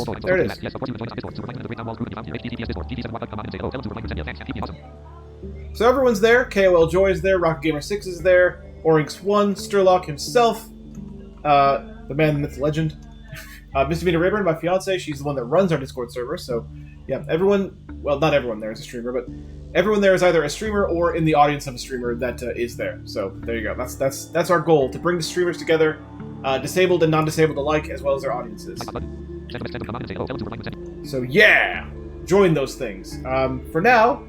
S1: So everyone's there. KOL Joy is there. Rocket Gamer 6 is there. Orinx1, Sturlock himself, the man, the myth, legend. Misdemeanor Rayburn, my fiance, she's the one that runs our Discord server. So, yeah, everyone. Well, not everyone there is a streamer, but everyone there is either a streamer or in the audience of a streamer that is there. So there you go. That's our goal, to bring the streamers together, disabled and non-disabled alike, as well as their audiences. So yeah, join those things. For now,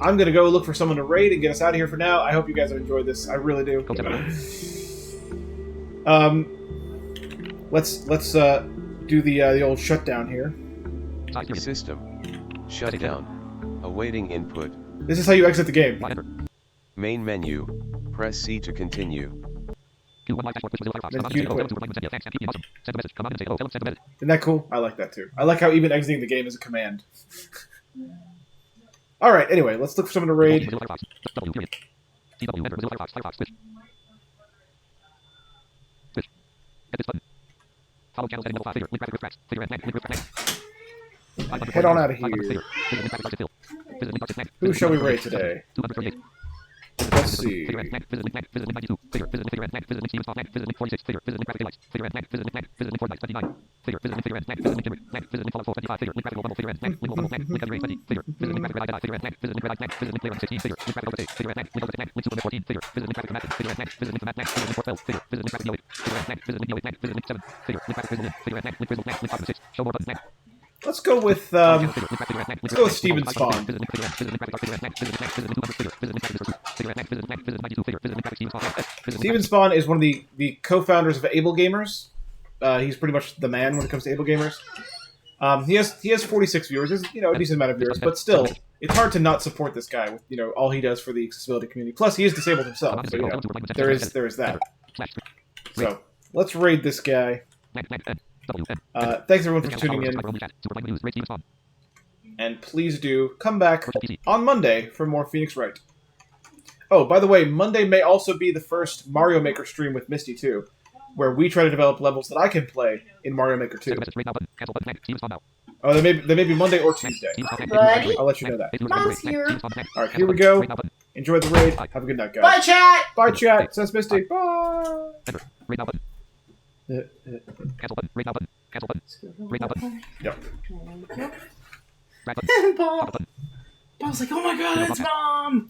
S1: I'm gonna go look for someone to raid and get us out of here. For now, I hope you guys have enjoyed this. I really do. Let's do the old shutdown here.
S3: System. Shutdown. Awaiting input.
S1: This is how you exit the game.
S3: Main menu. Press C to continue.
S1: Isn't that cool? I like that too. I like how even exiting the game is a command. Alright, anyway, let's look for someone to raid. Head on out of here. Who shall we raid today? Let's see. Let's go with Steven Spawn. Steven Spawn is one of the co-founders of Able Gamers. He's pretty much the man when it comes to Able Gamers. He has 46 viewers. There's, a decent amount of viewers, but still, it's hard to not support this guy with all he does for the accessibility community. Plus, he is disabled himself, so there is that. So let's raid this guy. Thanks everyone for tuning in, and please do come back on Monday for more Phoenix Wright. Oh, by the way, Monday may also be the first Mario Maker stream with Misty too, where we try to develop levels that I can play in Mario Maker 2. Oh, they may be Monday or Tuesday.
S13: Buddy?
S1: I'll let you know that.
S13: Mom's here.
S1: Alright, here we go. Enjoy the raid. Have a good night, guys.
S13: Bye, chat!
S1: Bye, chat. Says Misty. Bye! Yep.
S13: Bob. Bob's like, oh my god, it's Mom!